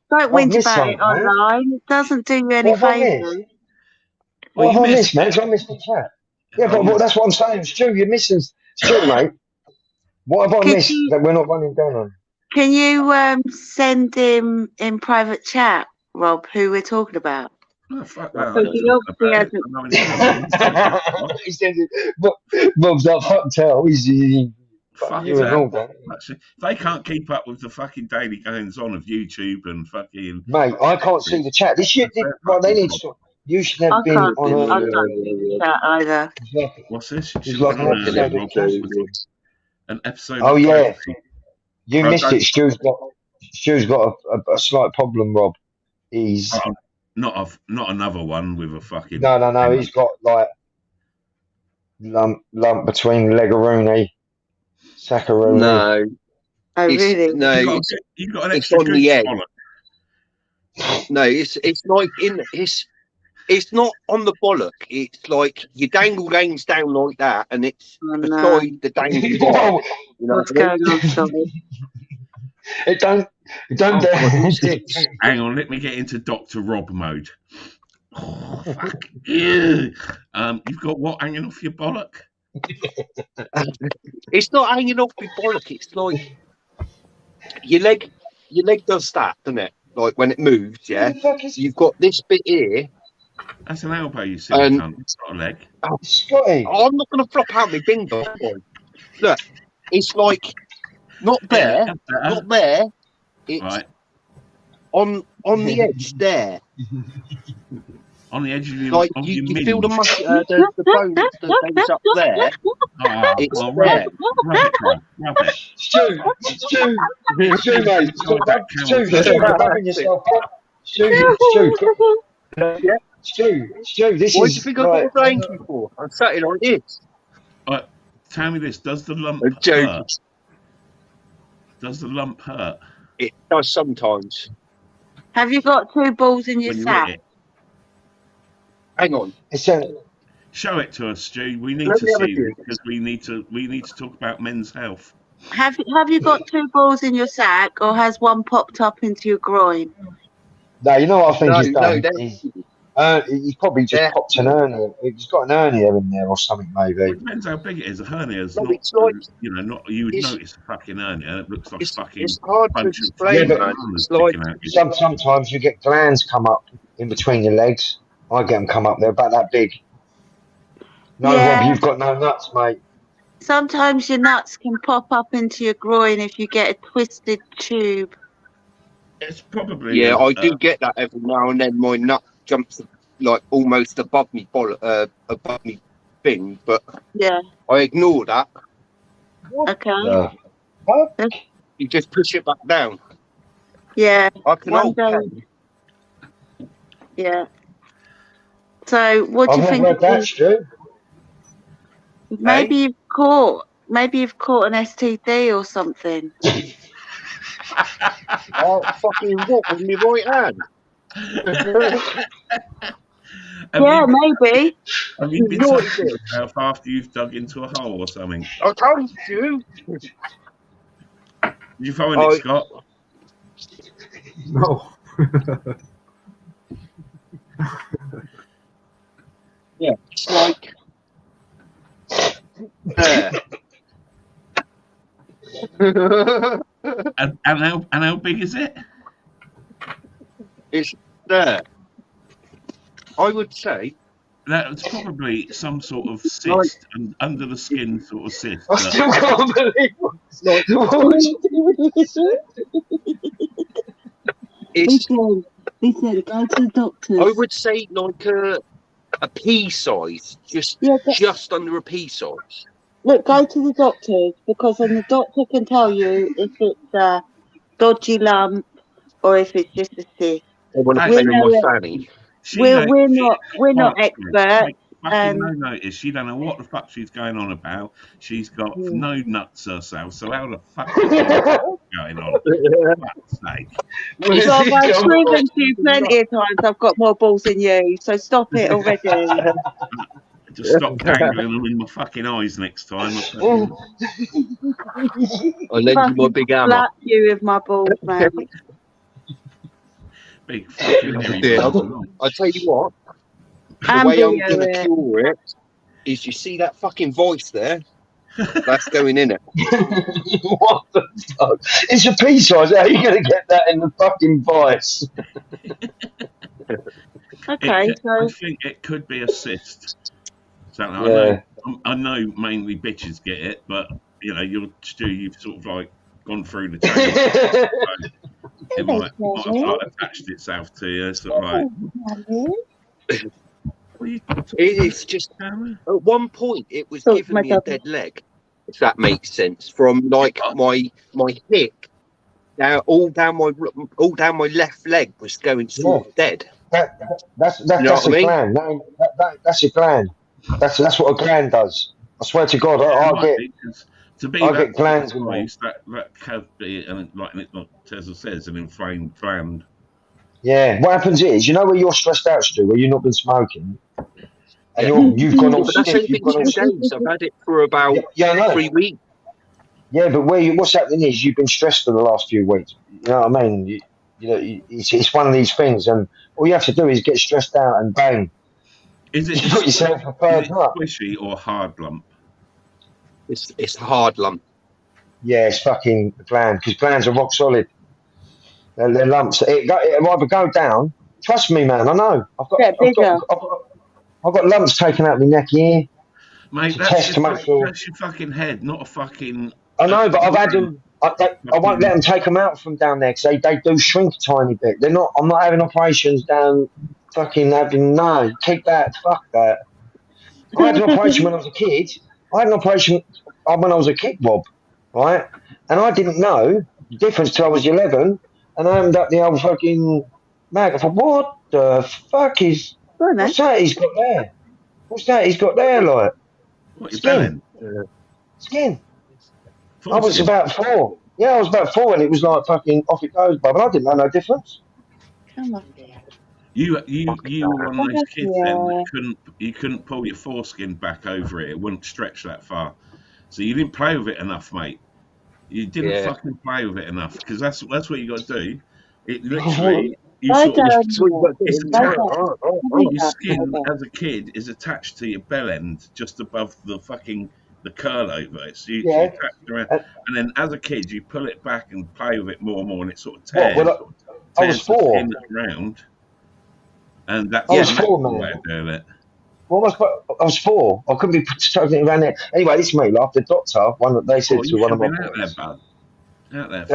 Don't whinge missed about it something, man. online. It doesn't do you any What have I missed? favours. What you have I missed- missed, man? 'Cause I missed the chat. Yeah, Oh, but that's what I'm saying. Stu, you're missing. Stu, mate. What have I Could missed you- that we're not running down on? Can you send him in private chat, Rob, who we're talking about? Oh, fuck that. Because he obviously hasn't. I know anything. He said, Bob's like, fuck tell. Fuck You and that. all that. Actually, they can't keep up with the fucking daily goings on of YouTube and fucking. Mate, I can't see the chat. This shit, well, they need to. You should have I been can't on do a. I can't do that either. It's like, What's this? You it's should like have an done episode of Casper. an episode. Oh, of yeah. Casper. You Right, missed don't- it. Stu's got a slight problem, Rob. He's Oh, not another one with a fucking. no. He's got like lump between Legaruni, Sakaruni. No, Oh, it's, really? no, You got an it's extra on the goose edge. bollock. no. It's like it's not on the bollock. It's like you dangle games down like that, and it's Oh, no. beside the dangle bar. Whoa, You know What's what I mean? going on, sorry? it don't Oh, dare. God, what's this? Hang on, let me get into Dr. Rob mode. Oh, fuck you. You've got what hanging off your bollock? It's not hanging off your bollock. It's like your leg does that, doesn't it? Like when it moves, yeah. You've got this bit here. That's an elbow, you silly And- cunt. It's not a leg. Scotty. I'm not going to flop out my bingo. Look, it's like not there, Yeah, that's not there. It's better. Right. on the edge there. On the edge of your, Like of you your feel the minge. the bone that goes up there. Oh, It's well, there. rub it. Stu, mate. Stu, rubbing yourself. Stu, this What do is you think I got a blankie for? I'm sat like this. Tell me this: does the lump I'm joking. hurt? Does the lump hurt It does sometimes. Have you got 2 balls in your when you sack? hit it? Hang on. It's a, Show it to us, Stu. We need Let to me have a see view. this because we need to talk about men's health. Have you got 2 balls in your sack, or has one popped up into your groin? no, you know what I think he's No, done? no, He's probably just Yeah. popped an hernia. He's got an hernia in there or something, maybe. It depends how big it is. A hernia is No, not, it's like- not. You would it's- notice a fucking hernia. It looks like it's fucking. it's hard to bunch of explain, Yeah, man. bananas It's like sticking out your- Sometimes you get glands come up in between your legs. I get them come up. They're about that big. No, Yeah. Rob, you've got no nuts, mate. Sometimes your nuts can pop up into your groin if you get a twisted tube. It's probably. yeah, I do get that every now and then. My nut jumps like almost above me above me thing, but Yeah. I ignore that. Okay. Yeah. You just push it back down. Yeah. I can One hold day- ten. Yeah. So what do I've you not think? read that, Stu. Maybe you've caught an STD or something. Oh, fucking what with my right hand? Yeah, maybe. Have you been Naughty touching bitch. yourself after you've dug into a hole or something? I told you. Did you find Oh. it, Scott? No. Yeah, it's like there. And how big is it? It's there. I would say That's probably some sort of cyst, under the skin sort of cyst. I still can't believe it's. Listen, go to the doctor. I would say like a pea size, just under a pea size. Look, go to the doctors, because then the doctor can tell you if it's a dodgy lump or if it's just a cyst. I want to We play with know my it. fanny. We're not experts. Fucking no notice. She don't know what the fuck she's going on about. She's got no nuts herself. So how the fuck is going on? For fuck's sake. So I've proven to you plenty of times I've got more balls than you. So stop it already. Just stop dangling them in my fucking eyes next time. I'll lend you my big hammer. Slap you with my balls, man. Big fucking hairy balls. I'll tell you what. The way I'm going to cure it is, you see that fucking voice there? That's going in it. what the fuck? It's a pea size. How are you going to get that in the fucking vice? Okay, I think it could be a cyst. So I know mainly bitches get it, but you know, you've sort of like gone through the chain. So it might have like attached itself to you, sort of like. It's just at one point it was giving me a dead leg, if that makes sense. From like my hip down all down my left leg was going sort of dead. That's a gland. That's a gland. That's what a gland does. I swear to God, I get glands in there. That could be, like Tesla says, an inflamed gland. Yeah, what happens is, you know, where you're stressed out, Stu, where you've not been smoking, and you've gone all but that's stiff. only been 2 days. I've had it for about 3 weeks. Yeah, but what's happening is you've been stressed for the last few weeks. You know what I mean? You know, it's one of these things, and all you have to do is get stressed out and bang. Is it you put yourself a third up? Squishy or hard lump? It's a hard lump. Yeah, it's fucking gland, because glands are rock solid. They're lumps. It'll either go down. Trust me, man. I know. I've got lumps taken out of my neck here. Mate, that's your fucking head, not a fucking. I know, but I've had them. I won't let them take them out from down there, because they do shrink a tiny bit. I'm not having operations down. Fucking having no. Keep that. Fuck that. I had an operation when I was a kid. I had an operation when I was a kid, Rob. Right, and I didn't know the difference till I was 11. And I opened up the old fucking mag. I thought, what the fuck is... What's that he's got there? What's that he's got there, like? What, skin? Skin. I was about 4. Yeah, I was about 4, and it was like fucking off it goes, but I didn't know no difference. Come on, dear. You were one of those kids then that you couldn't pull your foreskin back over it. It wouldn't stretch that far. So you didn't play with it enough, mate. You didn't fucking play with it enough, because that's what you got to do. It literally, your skin as a kid is attached to your bell end, just above the curl over it. So you attach around, and then as a kid you pull it back and play with it more and more, and it sort of tears. I was 4. The skin around, and that's the way of doing it. Well, I was 4. I couldn't be struggling around there. Anyway, this mate, like the doctor, they said to one of my boys. Out there.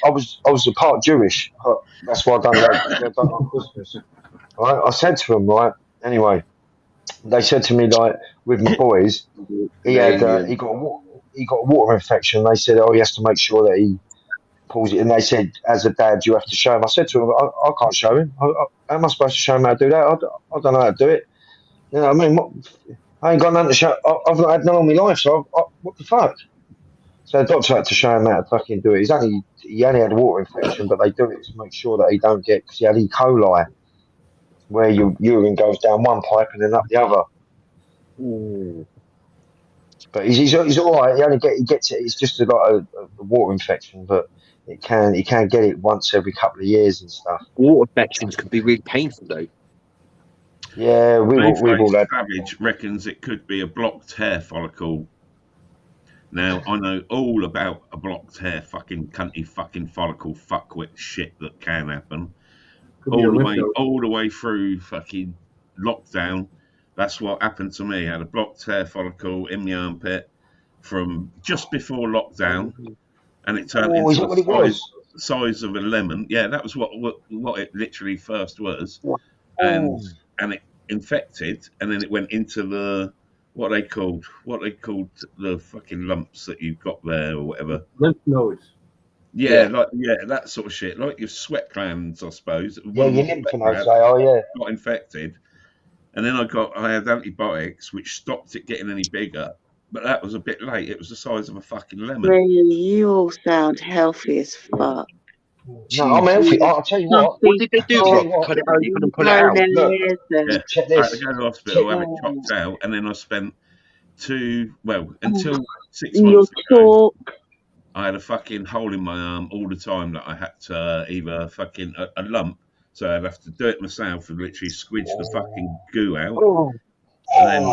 I was a part Jewish. That's why I done that on Christmas. Right? I said to them, right. Anyway, they said to me, like, with my boys, he got a water infection. They said, he has to make sure that pulls it, and they said, as a dad, you have to show him. I said to him, I can't show him. How am I supposed to show him how to do that? I don't know how to do it. You know what I mean? I ain't got nothing to show. I've not had none all my life, so what the fuck? So the doctor had to show him how to fucking do it. He only had a water infection, but they do it to make sure that he don't get, because he had E. coli, where your urine goes down one pipe and then up the other. But he's all right. He gets it. It's just a water infection, but he can get it once every couple of years and stuff. Water infections can be really painful though. Yeah, we've all had. Savage reckons it could be a blocked hair follicle. Now I know all about a blocked hair fucking cunty fucking follicle fuckwit shit that can happen. All the way through fucking lockdown. That's what happened to me. I had a blocked hair follicle in my armpit from just before lockdown, and it turned into the size of a lemon. Yeah, that was what it literally first was, and it infected, and then it went into the what they called the fucking lumps that you've got there or whatever. Lymph nodes. Yeah, that sort of shit, like your sweat glands, I suppose. Yeah, your lymph nodes. Yeah. Got infected. And then I had antibiotics, which stopped it getting any bigger. But that was a bit late. It was the size of a fucking lemon. Really, you all sound healthy as fuck. No, I'm healthy. I'll tell you what. What did they do? Cut it open and pull it out? Yeah. Check I had this. to go to the hospital, have it chopped out, and then I spent until 6 months ago, I had a fucking hole in my arm all the time that I had to either fucking a lump. So I'd have to do it myself and literally squidge the fucking goo out, and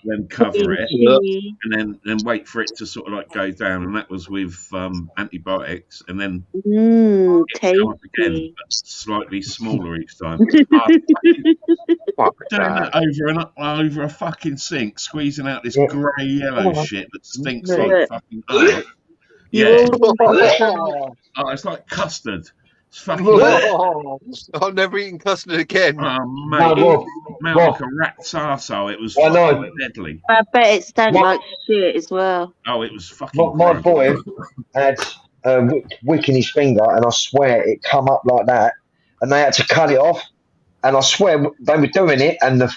then cover it, and then wait for it to sort of like go down. And that was with antibiotics, and then come up again, but slightly smaller each time. Doing that over a fucking sink, squeezing out this grey yellow shit that stinks like fucking earth. Yeah, it's like custard. It's fucking. I've never eaten custard again. Oh, mate, it smelled like a rat's arsehole. It was fucking deadly. I bet it stank like shit as well. Oh, it was fucking. My boy had wick in his finger, and I swear it come up like that, and they had to cut it off. And I swear they were doing it, and the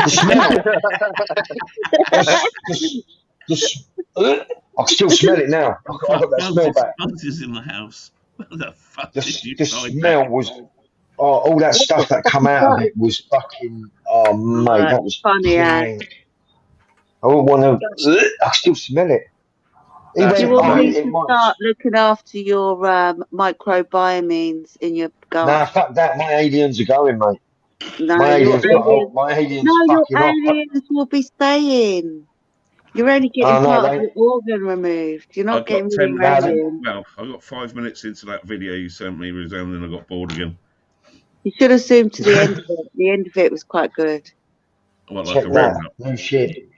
smell. I can still smell it now. I've got that smell back. Buzzes in the house. What the fuck The back? smell was all that stuff that come out of it was fucking. Oh mate, that was funny. I wouldn't want to. I still smell it. Do you want me to start looking after your microbiomes in your garden? Nah, fuck that. My aliens are going, mate. No, my aliens your aliens will be staying. You're only getting part of your organ removed. You're not getting rid of aliens. Well, I got 5 minutes into that video you sent me, and then I got bored again. You should have zoomed to the end of it. The end of it was quite good. What, like a roundup? No shit.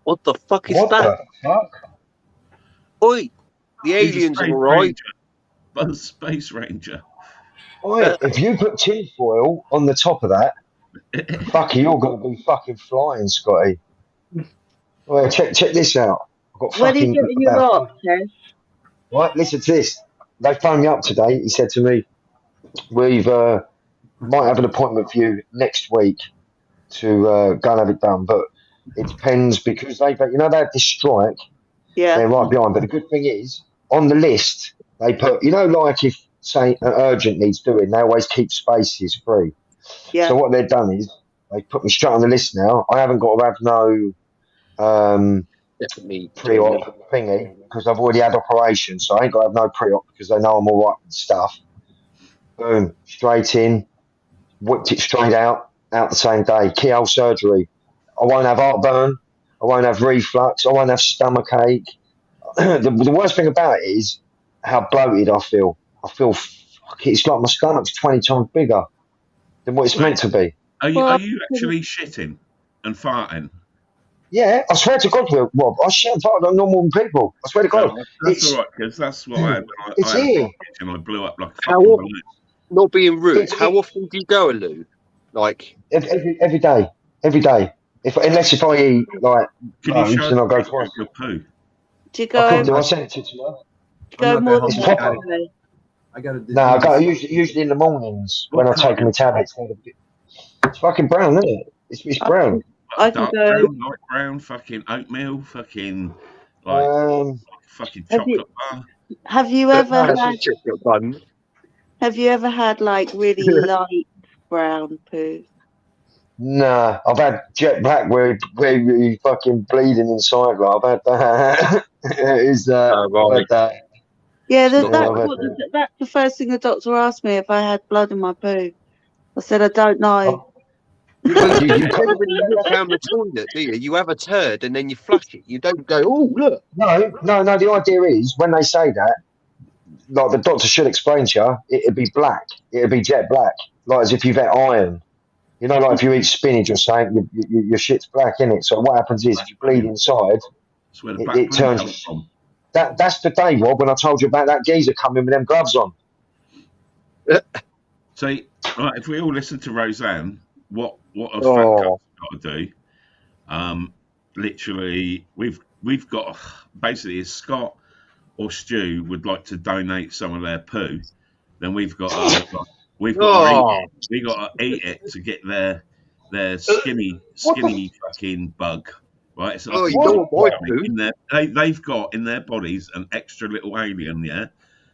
What the fuck is what that? The fuck? Oi, the aliens are right. Buzz Space Ranger. Oi, if you put tinfoil on the top of that, fucker, you're going to be fucking flying, Scotty. Well, check this out. I've got Where are you getting your rock, Ted? Right, listen to this. They phoned me up today. He said to me, "We've might have an appointment for you next week to go and have it done, but it depends because they had this strike. Yeah, they're right behind. But the good thing is, on the list they put, like if say an urgent needs doing, they always keep spaces free. Yeah. So what they've done is they put me straight on the list now. I haven't got to have no pre-op thingy because I've already had operations, so I ain't got to have no pre-op because they know I'm all right with stuff. Boom, straight in, whipped it straight out the same day. Keyhole surgery. I won't have heartburn. I won't have reflux. I won't have stomach ache. The worst thing about it is how bloated I feel. I feel it's like my stomach's 20 times bigger than what it's meant to be. Are you actually shitting and farting? Yeah, I swear to God, Rob, I shit and fart like normal people. I swear to God. No, that's all right, because that's what I had when it's I here. And I blew up like a fucking balloon. Not being rude, how often do you go, Lou? Like every day. Unless if I eat like can you show then I'll go twice. Your poo? Do you go? I sent it to you tomorrow. Go I'm more not than that It's once healthy. proper. a day. I got a No, I got disease. usually in the mornings when I What take colour? my tablets. It's fucking brown, isn't it? It's I brown. can, I can Dark go. brown, light brown, fucking oatmeal, fucking like fucking Have you chocolate bar. have you ever That's had a chocolate bun. have you ever had like really light brown poo? Nah, I've had jet black where you fucking bleeding inside. Like, I've had that. Is Oh, I've right. had that. Yeah, It's not Yeah, that's I've had what that. that's the first thing the doctor asked me if I had blood in my poo. I said I don't know. Well, You you could. never really look down the toilet, do you? You have a turd and then you flush it. You don't go, oh, look. No. The idea is when they say that, like the doctor should explain to you, it'd be black. It'd be jet black, like as if you've had iron. You know, like if you eat spinach or something, your shit's black, innit? So what happens is if you bleed inside, That's where the black it poo turns. comes from. That's the day, Rob, when I told you about that geezer coming with them gloves on. See, right, if we all listen to Roseanne, what a fat Oh, cunt's got to do? Literally, we've got basically if Scott or Stu would like to donate some of their poo, then we've got to oh, eat it to get their skinny fucking bug. Right, it's like oh, a you don't bug want my poo. in their they've got in their bodies an extra little alien, yeah,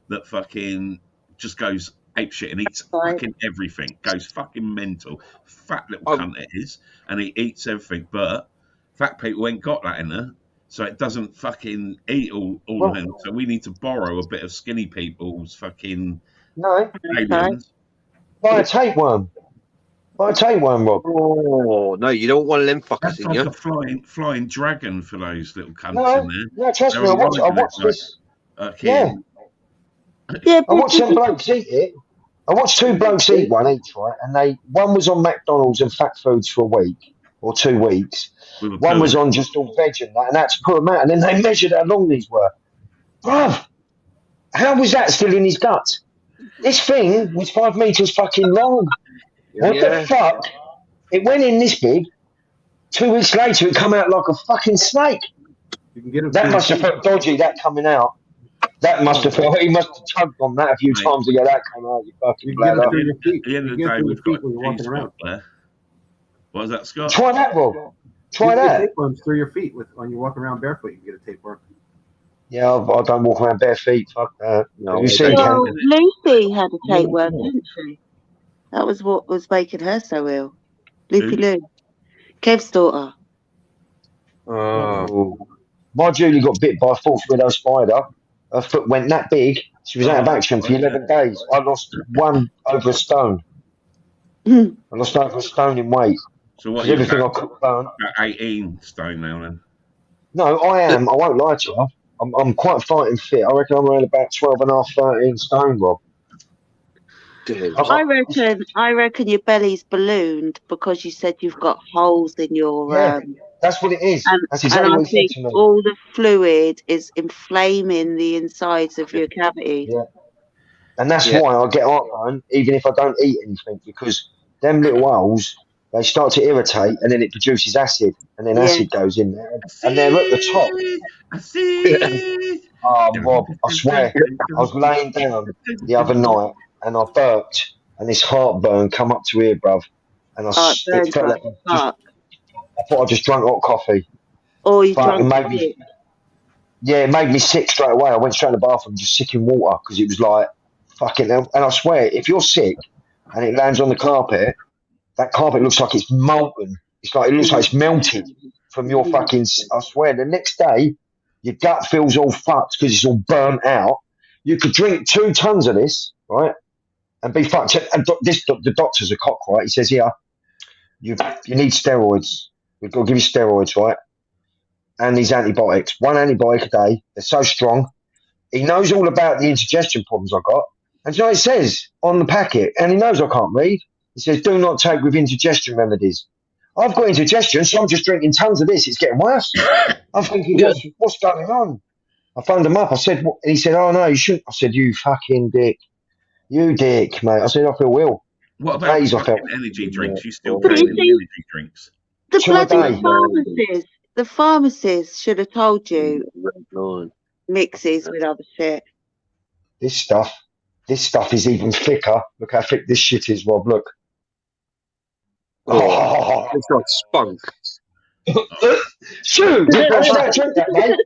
that fucking just goes apeshit and eats Right. fucking everything. Goes fucking mental. Fat little Oh, cunt it is, and he eats everything. But fat people ain't got that in there, so it doesn't fucking eat all of them. So we need to borrow a bit of skinny people's fucking No, aliens. buy a tape one. Buy a tape one, Rob. oh, no, you don't want them fuckers That's in like you. a flying dragon for those little cunts No, in there. no, trust They're me, I riding watched it like this. fucking. Yeah, I watched some blokes eat it. I watched two blokes eat one each, right? And one was on McDonald's and Fat Foods for a week or 2 weeks. With a One poo was in it. on just all veg and that, and that's put them out. And then they measured how long these were. Bruv, how was that still in his gut? This thing was 5 meters fucking long. What Yeah. the fuck? It went in this big. 2 weeks later, it come out like a fucking snake. You can get them. That must have felt dodgy, that coming out. That must have felt, he must have tugged on that a few Mate. times to get that come out, you fucking You can get them bladder. through your feet. At the end You of can the get day, through your we've got feet when you're a walking cheese around. spot there. What was that, Scott? Try that, Rob. Try You can get that. tapeworms through your feet when you're walking around barefoot. You can get a tapeworm. Yeah, I don't walk around bare feet. Fuck that. No, You I see, don't. Well, Cam? Lucy had a tapeworm, didn't she? That was what was making her so ill. Loopy Who? Lou, Kev's daughter. Oh, Oh. My Julie got bit by a false widow spider. Her foot went that big. She was out of Oh, action for right, yeah. 11 days. I lost 1 over a stone. I lost over a stone in weight So what? because You're everything I about cooked burnt. 18 stone now then. No, I am. I won't lie to you. I'm quite fighting fit. I reckon I'm around about 12 and a half, 13 stone, Rob. dude. I reckon your belly's ballooned because you said you've got holes in your Yeah, that's what it is. That's and exactly I what he think said to me. all the fluid is inflaming the insides of your cavity. Yeah. And that's Yeah. why I get heartburn even if I don't eat anything, because them little holes, they start to irritate and then it produces acid and then Yeah. acid goes in there and they're at the top. I see. Oh, Rob, I swear, I was laying down the other night and I burped and this heartburn come up to here, bruv. And Oh, it burns it felt like like I fuck. thought I just drank hot coffee. Or you But it drunk made me, it. yeah, it made me sick straight away. I went straight in the bathroom just sick in water because it was like fucking hell. And I swear, if you're sick and it lands on the carpet, that carpet looks like it's molten. It looks like it's melted from your fucking. I swear, the next day, your gut feels all fucked because it's all burnt out. You could drink 2 tons of this, right, and be fucked. And the doctor's a cock, right? He says, "Here, you need steroids. We've got to give you steroids, right? And these antibiotics. 1 antibiotic a day. They're so strong. He knows all about the indigestion problems I got. And you know what it says on the packet? And he knows I can't read. It says, do not take with indigestion remedies. I've got indigestion, so I'm just drinking tons of this. It's getting worse. I'm thinking, what's going on? I phoned him up. I said, what? And he said, oh, no, you shouldn't. I said, you fucking dick. You dick, mate. I said, I feel ill. What about Days I felt. energy drinks? You still But you taking see, energy drinks? the 2 a bloody day. pharmacists should have told you Lord. mixes with other shit. This stuff is even thicker. Look how thick this shit is, Rob. Look. Oh, it's like spunk. Stu, I was about to drink that, mate.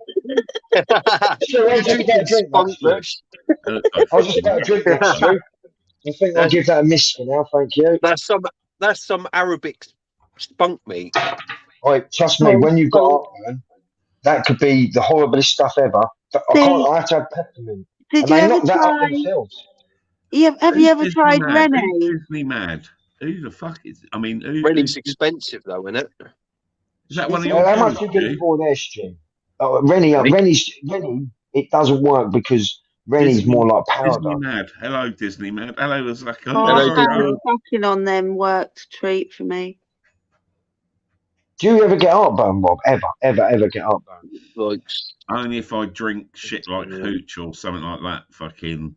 Stu, I was just about to drink that, Stu. I was just about to drink that, Stu. I think I'll give that a miss for now, thank you. That's some Arabic spunk meat. Right, trust me, when you've got heartburn, that could be the horriblest stuff ever. But I have to have peppermint. Did And you they ever knock that up try? themselves. Have you ever tried Who's Rennie? Disney mad? Who the fuck is? I mean, Rennie's expensive though, isn't it? Is that one of your? How much do you get it for there, Stu? Rennie, it doesn't work because Rennie's Disney- more like Disney powder. mad. Hello, Disney mad. Hello, was like. Fucking on them worked a treat for me. Do you ever get heartburn, Rob? Ever get heartburn? Like, only if I drink shit like hooch or something like that. Fucking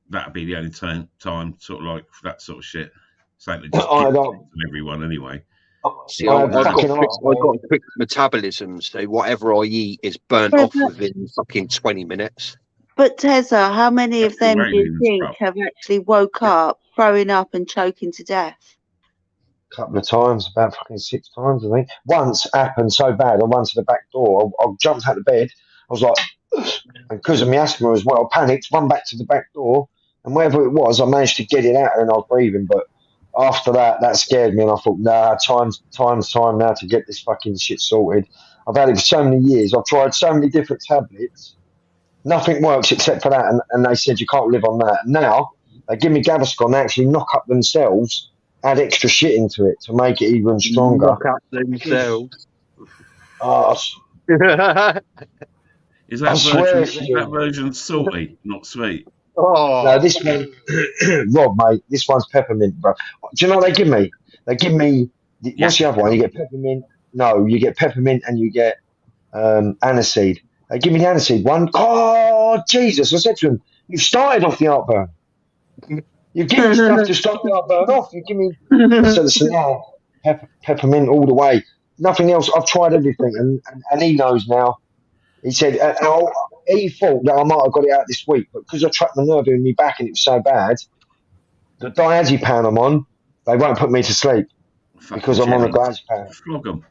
that'd be the only time sort of like that sort of shit. Something that just I gives don't- it to everyone anyway. see, I've got a quick metabolism, so whatever I eat is burnt off within fucking 20 minutes. But Tessa, how many of them do you Aliens, think bro. have actually woke up, throwing up and choking to death? Couple of times, about fucking 6 times, I think. Once happened so bad, I ran to the back door. I jumped out of bed. I was like, and because of my asthma as well, I panicked, run back to the back door, and wherever it was, I managed to get it out and I was breathing. But after that scared me, and I thought, nah, time's time now to get this fucking shit sorted. I've had it for so many years. I've tried so many different tablets. Nothing works except for that, and they said you can't live on that. Now, they give me Gaviscon, they actually knock up themselves, add extra shit into it to make it even stronger. Knock up themselves. Is I that swear version? to Is you. that version salty, not sweet? Oh. No, this one, Rob, mate, this one's peppermint, bro. Do you know what they give me? They give me, what's the other one? You get peppermint. No, you get peppermint and you get aniseed. They give me the aniseed one. Oh, Jesus. I said to him, you've started off the heartburn. You give me stuff to start the heartburn off. You give me, so now, peppermint all the way. Nothing else. I've tried everything, and he knows now. He said, he thought that I might have got it out this week, but because I trapped the nerve in my back and it was so bad, the diazepam I'm on, they won't put me to sleep because I'm on the diazepam. Flog 'em.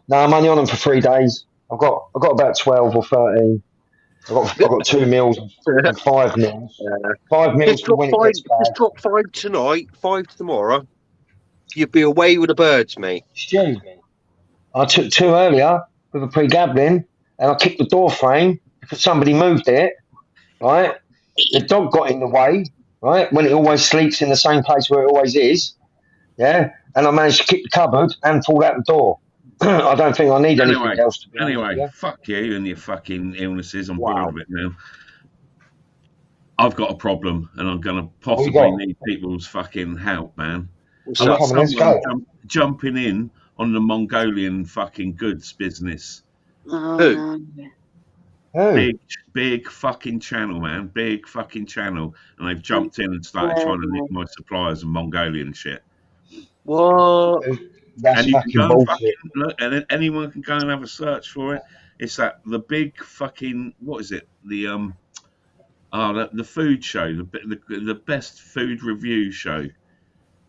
No, I'm only on them for 3 days. I've got about 12 or 13. I've got 2 meals and 5 meals. 5 meals Just for when it drop gets bad. drop 5 tonight, 5 tomorrow. You'd be away with the birds, mate. Stu, I took 2 earlier with a pregabalin, and I kicked the door frame because somebody moved it, right? The dog got in the way, right? When it always sleeps in the same place where it always is, yeah? And I managed to kick the cupboard and fall out the door. I don't think I need anything else to be honest with Anyway, you. fuck you and your fucking illnesses. I'm bored of it now. I've got a problem, and I'm going to possibly got? need people's fucking help, man. What's I've up? got Come on, let's someone jumping in on the Mongolian fucking goods business. Oh, Who? no. Big fucking channel, man. Big fucking channel. And they've jumped in and started trying to nick my suppliers and Mongolian shit. What? That's And you can fucking go and bullshit. fucking look, and then anyone can go and have a search for it. It's the big fucking, what is it? The food show, the best food review show.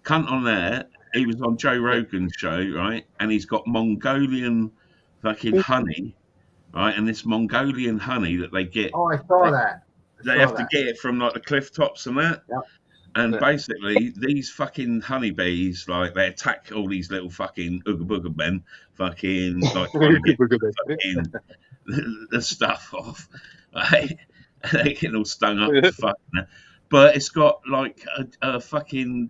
Cunt on there. He was on Joe Rogan's show, right? And he's got Mongolian fucking honey, right? And this Mongolian honey that they get, Oh, I saw that. they have to get it from like the cliff tops and that. Yep. And basically, these fucking honeybees, like, they attack all these little fucking ooga booga men, fucking, like, trying to get fucking the stuff off, right? They get all stung up and fucking. But it's got, like, a fucking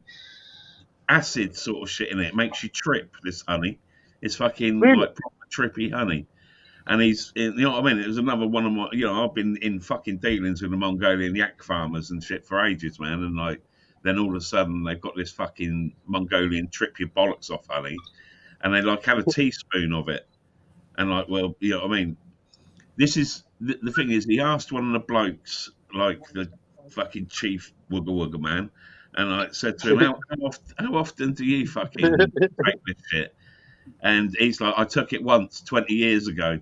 acid sort of shit in it. It makes you trip, this honey. It's fucking, like, proper trippy honey. And he's, you know what I mean? It was another one of my, you know, I've been in fucking dealings with the Mongolian yak farmers and shit for ages, man. And, like, then all of a sudden they've got this fucking Mongolian trip your bollocks off honey, and they like have a teaspoon of it, and like, well, you know what I mean. This is the thing is, he asked one of the blokes, like the fucking chief wooga wooga man, and I said to him, how often do you fucking take this shit? And he's like, I took it once 20 years ago,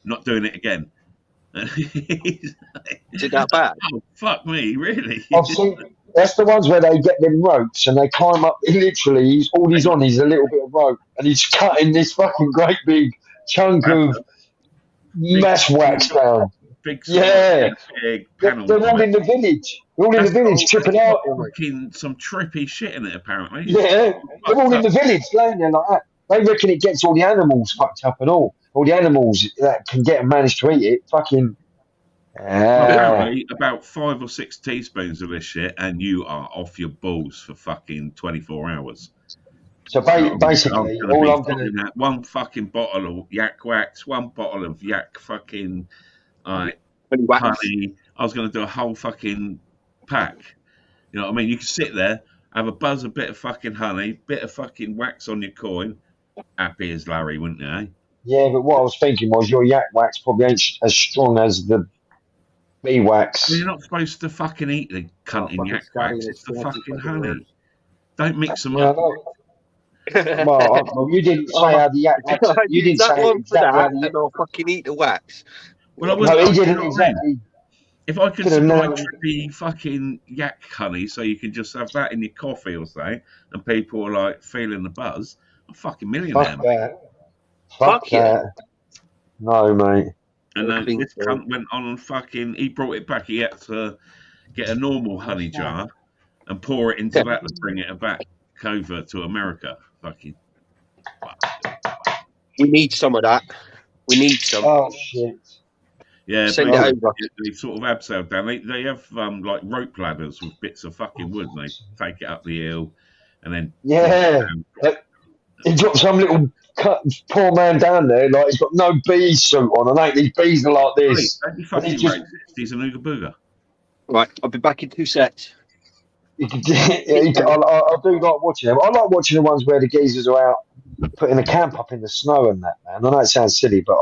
not doing it again. Is it that bad? Oh, fuck me, really? I've seen that's the ones where they get them ropes and they climb up. Literally, all he's on is a little bit of rope, and he's cutting this fucking great big chunk of mass wax down. Big, Yeah, big they're panels. all in the village. They're all in the village, tripping out. Fucking some trippy shit in it, apparently. Yeah, they're all in the village, laying there like that. They reckon it gets all the animals fucked up and all the animals that can get and manage to eat it. Fucking. Apparently, about 5 or 6 teaspoons of this shit, and you are off your balls for fucking 24 hours. So basically, all I'm doing that one fucking bottle of yak wax, one bottle of yak fucking honey. I was going to do a whole fucking pack. You know what I mean? You could sit there, have a buzz, a bit of fucking honey, bit of fucking wax on your coin. Happy as Larry, wouldn't you? Eh? Yeah, but what I was thinking was your yak wax probably ain't as strong as the bee wax. Well, you're not supposed to fucking eat the cunting yak wax. It's the fucking honey. Don't mix them up. Well, you didn't say how the yak wax. You didn't say exactly how the I'll fucking eat the wax. Well, he didn't exactly. If I could supply trippy fucking yak honey, so you can just have that in your coffee or something, and people are like feeling the buzz, I'm fucking millionaire. Fuck that. Fuck that. No, mate. And then this cunt went on and fucking, he brought it back. He had to get a normal honey jar and pour it into that to bring it back over to America. Fucking. We need some of that. We need some. Oh, shit. Yeah, Send it over. They sort of abseiled down. They have like rope ladders with bits of fucking wood, and they take it up the hill, and then he dropped some little poor man down there, like he's got no bee suit on, and ain't these bees are like this. Don't be fucking racist. He's an ooga booger. Right, I'll be back in 2 sets. I do like watching them. I like watching the ones where the geezers are out putting a camp up in the snow and that, man. I know it sounds silly, but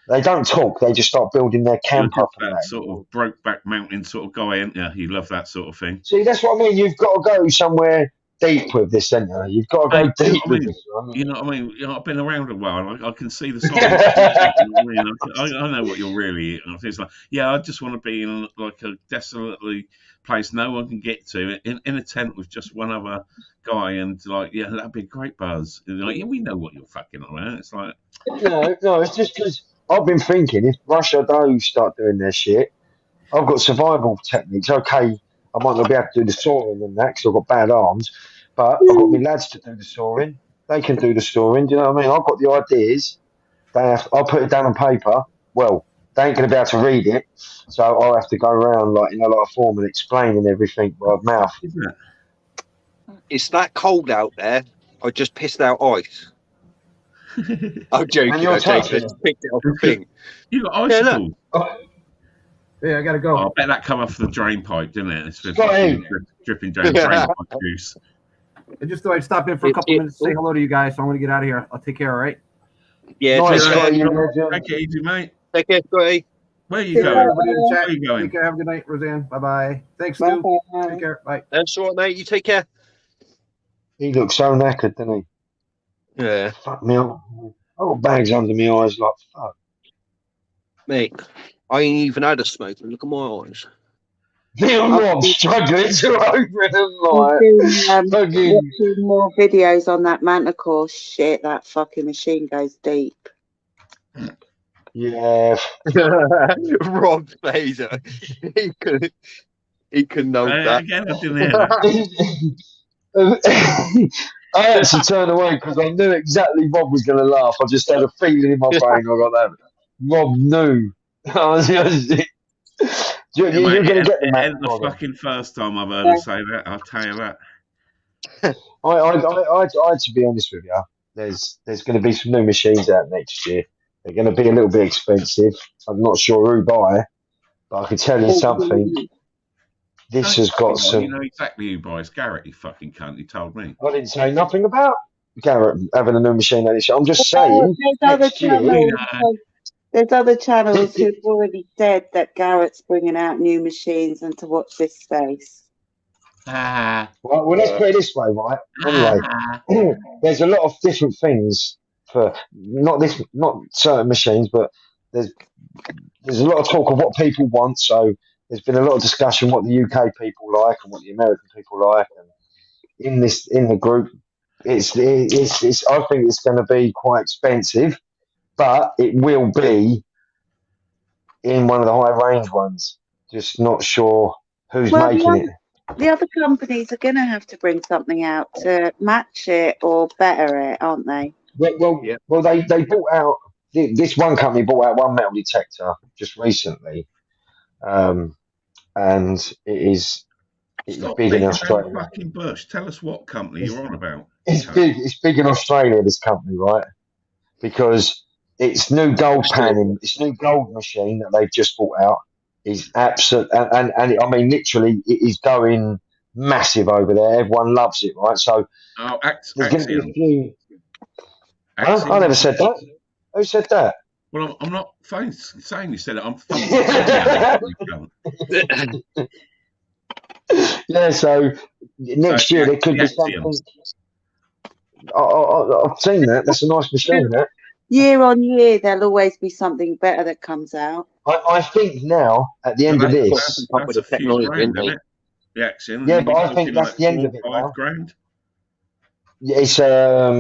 they don't talk. They just start building their camp up. That sort of Brokeback Mountain sort of guy, ain't you? You love that sort of thing. See, that's what I mean. You've got to go somewhere deep with this, ain't you? You've got to go deep with this. You know what I mean? I've been around a while. I can see the signs. I know what you're really. It's like, yeah, I just want to be in like a desolately place no one can get to, in a tent with just one other guy, and like, yeah, that'd be a great buzz. And like, yeah, we know what you're fucking on. It's like, no, it's just because I've been thinking if Russia do start doing their shit, I've got survival techniques. Okay, I might not be able to do the sawing and that because I've got bad arms, but I've got my lads to do the sawing. They can do the sawing. Do you know what I mean? I've got the ideas. I'll put it down on paper. Well, they ain't going to be able to read it, so I'll have to go around like a form and explaining everything by mouth. It's that cold out there. I just pissed out ice. I'm joking. I just picked it off the thing. You got icicles. Yeah, I gotta go. I bet that come off the drain pipe, didn't it? It's been dripping down drain pipe juice. I just thought I'd stop in for a couple minutes to say hello to you guys, so I'm gonna get out of here. I'll take care, all right? Yeah, take it easy, mate. Take care, Scotty. Where are you going? Where are you going? Take care. Have a good night, Roseanne. Bye-bye. Thanks, Stu. Take care. Bye. That's all right, mate. You take care. He looks so knackered, doesn't he? Yeah. Fuck me up. I've got bags under my eyes like fuck. Mate, I ain't even had a smoke. Look at my eyes. I'm struggling to open them watching more videos on that Manticore shit. That fucking machine goes deep. Yeah. Rob Phaser. He could know that. Again, I didn't hear that. I had to turn away because I knew exactly Rob was going to laugh. I just had a feeling in my brain. I got that. Rob knew. You're going to get the ain't the fucking first time I've heard her say that. I'll tell you that. I to be honest with you, there's going to be some new machines out next year. They're going to be a little bit expensive. I'm not sure who buy, but I can tell you something. This has got some. You know exactly who buys. Garrett, you fucking cunt. You told me. I didn't say nothing about Garrett having a new machine like this. I'm just saying. There's other channels who've already said that Garrett's bringing out new machines and to watch this space. Well, let's put it this way, right? Anyway, there's a lot of different things for not certain machines, but there's a lot of talk of what people want. So there's been a lot of discussion what the UK people like and what the American people like. And in the group, it's I think it's going to be quite expensive, but it will be in one of the high range ones. Just not sure who's Well, making it. the other companies are going to have to bring something out to match it or better it, aren't they? Well, they bought out this one company bought out one metal detector just recently, and it's Stop big in beating around the Australia. fucking bush. Tell us what company you're on about. It's big in Australia. This company, right? Because it's new gold panning, it's new gold machine that they've just bought out. Is absolute, and I mean literally, it is going massive over there. Everyone loves it, right? So there's going to be a few. Huh? I never said that. Who said that? Well, I'm not saying you said it. I'm Yeah, so next year there could be something. I've seen that. That's a nice machine, that. Year on year, there'll always be something better that comes out. I think now, at the end of this... That's a few grand, isn't it? The Axiom. Yeah, but I think that's like the end of it 5 now. grand. Yeah, it's I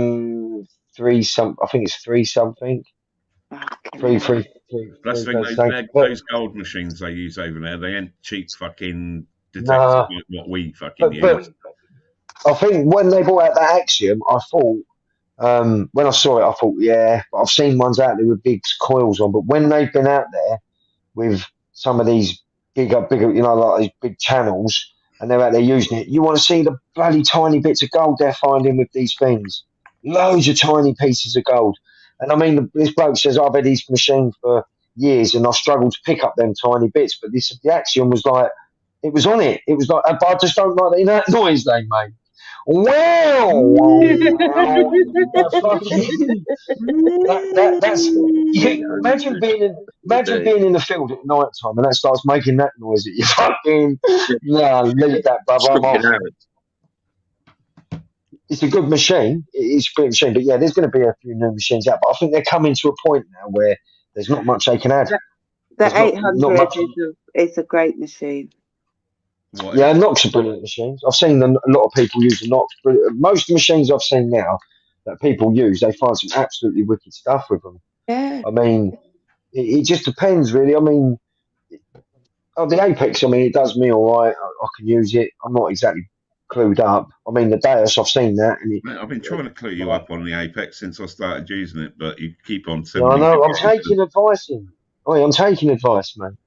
think it's 3 something. Three. Plus, those gold machines they use over there, they ain't cheap fucking detectors like what we fucking use. I think when they brought out that Axiom, I thought, when I saw it, I thought, yeah, but I've seen ones out there with big coils on. But when they've been out there with some of these bigger, like these big channels, and they're out there using it, you want to see the bloody tiny bits of gold they're finding with these things. Loads of tiny pieces of gold. And I mean, this bloke says, I've had these machines for years and I struggled to pick up them tiny bits. But the Axiom was like, it was on it. It was like, but I just don't like that noise they made. That's imagine being in the field at night time and that starts making that noise at you. Fucking leave that, brother. It's a good machine. It's a great machine, but yeah, there's going to be a few new machines out. But I think they're coming to a point now where there's not much they can add. The 800 is a great machine. Yeah, Nox are brilliant machines. I've seen a lot of people using Nox. Most of the machines I've seen now that people use, they find some absolutely wicked stuff with them. Yeah. I mean, it just depends, really. I mean, the Apex, I mean, it does me all right. I can use it. I'm not exactly clued up. I mean, the Deus, I've seen that. And Mate, I've been trying to clue you up on the Apex since I started using it, but you keep on I sending know. I'm taking advice in. I'm taking advice, man.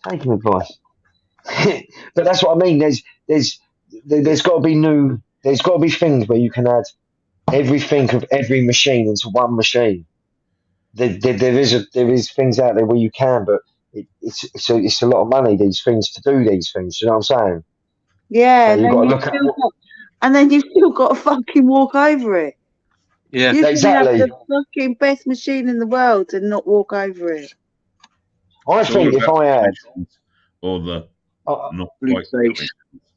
Taking advice. But that's what I mean. There's got to be new. There's got to be things where you can add everything of every machine into one machine. There is things out there where you can, but it's a lot of money. These things to do these things. You know what I'm saying? Yeah, So and then you've still got to fucking walk over it. Yeah, you exactly. Have the fucking best machine in the world and not walk over it. I think if I had or the not quite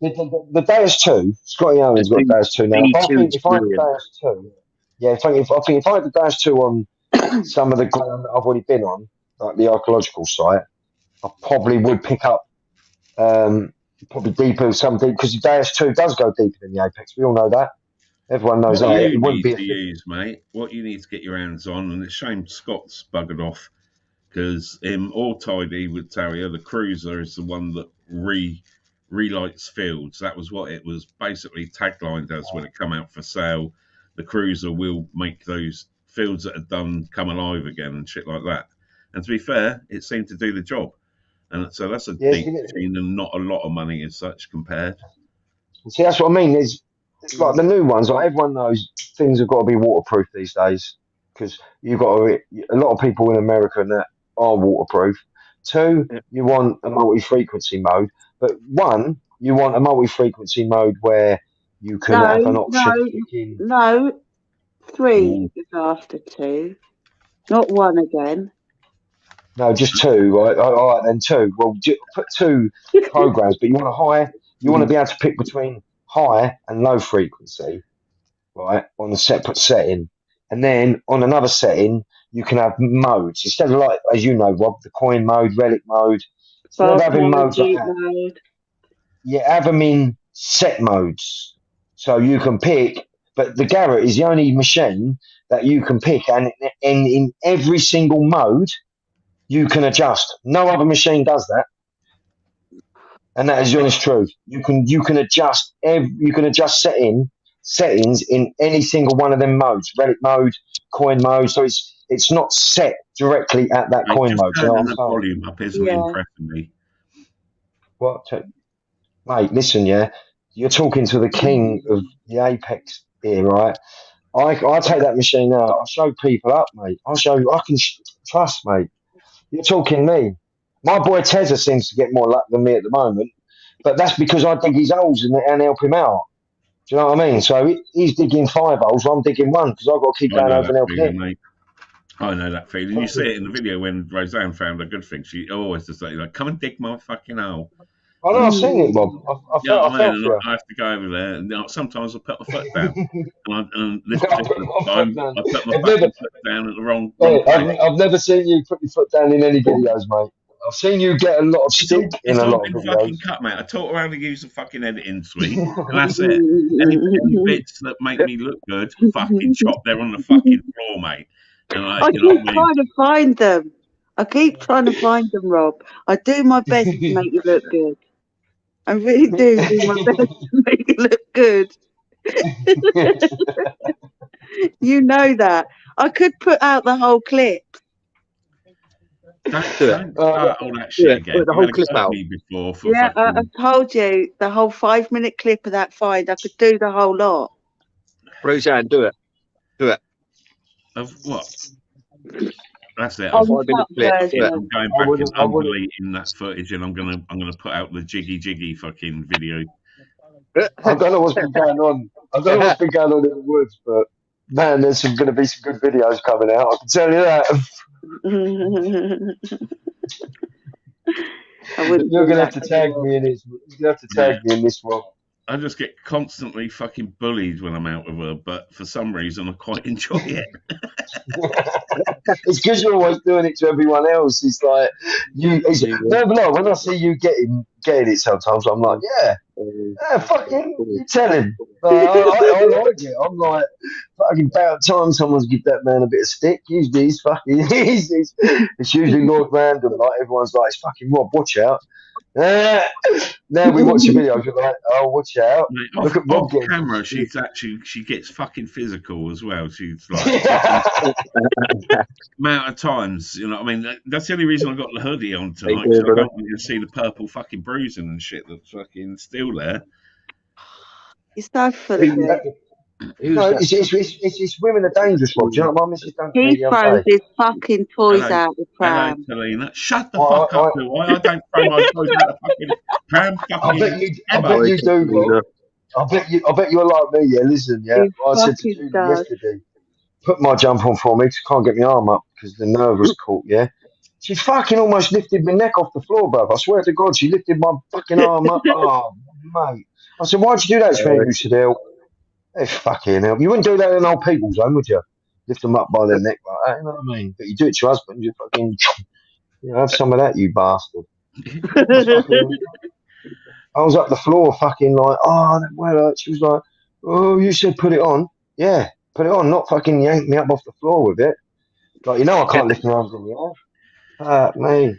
the Deus 2, Scotty Owen's got Deus 2 now. I think if I had the Deus 2, yeah, I think if I had the Deus 2 on some of the ground that I've already been on, like the archaeological site, I probably would pick up probably deeper something because the Deus 2 does go deeper than the Apex. We all know that. Everyone knows that. It wouldn't be to use, mate. What you need to get your hands on, and it's a shame Scott's buggered off because All Tidy with Terrier, the Cruiser is the one that relights fields. That was what it was basically taglined as when it come out for sale. The Cruiser will make those fields that are done come alive again and shit like that. And to be fair, it seemed to do the job. And so that's a deep machine and not a lot of money as such compared. See, that's what I mean. It's like the new ones. Like everyone knows things have got to be waterproof these days because you've got a lot of people in America and that are waterproof. 2, you want a multi-frequency mode. But 1, you want a multi-frequency mode where you can have an option. No, 3 is after 2, not 1 again. No, just 2. Right? All right, then 2. Well, put 2 programs, but you want a high. You want to be able to pick between high and low frequency, right, on a separate setting, and then on another setting you can have modes instead of like, as you know, Rob, the coin mode, relic mode. Instead of having modes like that, mode. you have them in set modes, so you can pick. But the Garrett is the only machine that you can pick, and in every single mode, you can adjust. No other machine does that, and that is the honest truth. You can adjust settings in any single one of them modes, relic mode, coin mode. So it's not set directly at that Mate, coin just mode. You know turning what the I'm saying? volume up isn't Yeah. impressing me. What, mate? Listen, yeah, you're talking to the king of the Apex here, right? I take that machine out. I show people up, mate. I can trust, mate. You're talking me. My boy Tezza seems to get more luck than me at the moment, but that's because I dig his holes and help him out. Do you know what I mean? So he's digging 5 holes, I'm digging 1 because I've got to keep I going know over and that help feeling, him. mate. I know that feeling. You see it in the video when Roseanne found a good thing. She always just like, come and dig my fucking hole. I know, I've seen it, Bob. I Yeah, felt I mean, for I have to go over there. And, sometimes I put my foot down. And this I put particular my foot time, down. I put my I've never, fucking foot down at the wrong hey, place. I've never seen you put your foot down in any videos, mate. I've seen you get a lot of stick in It's a all lot of been videos. fucking cut, mate. I taught her how to use the fucking editing suite, and that's it. Any bits that make me look good, fucking chop there on the fucking floor, mate. And I like, you know keep what I mean? trying to find them. I keep trying to find them, Rob. I do my best to make you look good. I really do my best to make you look good. You know that. I could put out the whole clip. Don't Do it. start all that Do shit it. again. Put the You whole had a clip go at out. me before for Yeah, I fucking. told you the whole 5-minute clip of that find. I could do the whole lot. Roseanne, do it. Do it. Of what? That's it. Oh, I've, 5 minute clip. Do it. I'm going back and I'm deleting that footage, and I'm gonna put out the jiggy fucking video. I don't know what's been going on. I don't know what's been going on in the woods, but man, there's going to be some good videos coming out. I can tell you that. You're going to have to tag me in this. You're going to have to tag me in this one. I just get constantly fucking bullied when I'm out with her, but for some reason I quite enjoy it. It's because you're always doing it to everyone else. It's like no, when I see you getting it sometimes, I'm like, yeah, fucking, you tell him. I like it. I'm like, fucking about time someone's give that man a bit of stick. Usually he's fucking, it's usually Lord Random. Like everyone's like, it's fucking Rob, watch out. Now we watch the videos, we're like, oh, watch out. Mate, Look at Rob off getting camera, she gets fucking physical as well. She's like, amount of times, you know what I mean? That's the only reason I got the hoodie on tonight. So I don't want you to see the purple fucking bruising and shit that's fucking still there. You're so full of it. No, it's women are dangerous, Rob. Do you know what my missus done to me He the other throws day? his fucking toys Hello. out the pram. Hello, Talina. Shut the fuck up, do I? I don't throw my toys out the fucking pram. I bet you do, Rob. I bet you're like me, yeah. Listen, yeah. I said to you yesterday, put my jump on for me because I can't get my arm up because the nerve was caught, yeah. She fucking almost lifted my neck off the floor, bruv. I swear to God, she lifted my fucking arm up. Oh, mate. I said, why'd you do that, Sven? You said, help. Hey, fucking help. You wouldn't do that in old people's home, would you? Lift them up by their neck like that, you know what I mean? But you do it to your husband, you fucking, have some of that, you bastard. I was up the floor fucking like, oh, that well hurt. She was like, oh, you said put it on. Yeah, put it on, not fucking yank me up off the floor with it. Like, I can't lift my arms in the air. Me.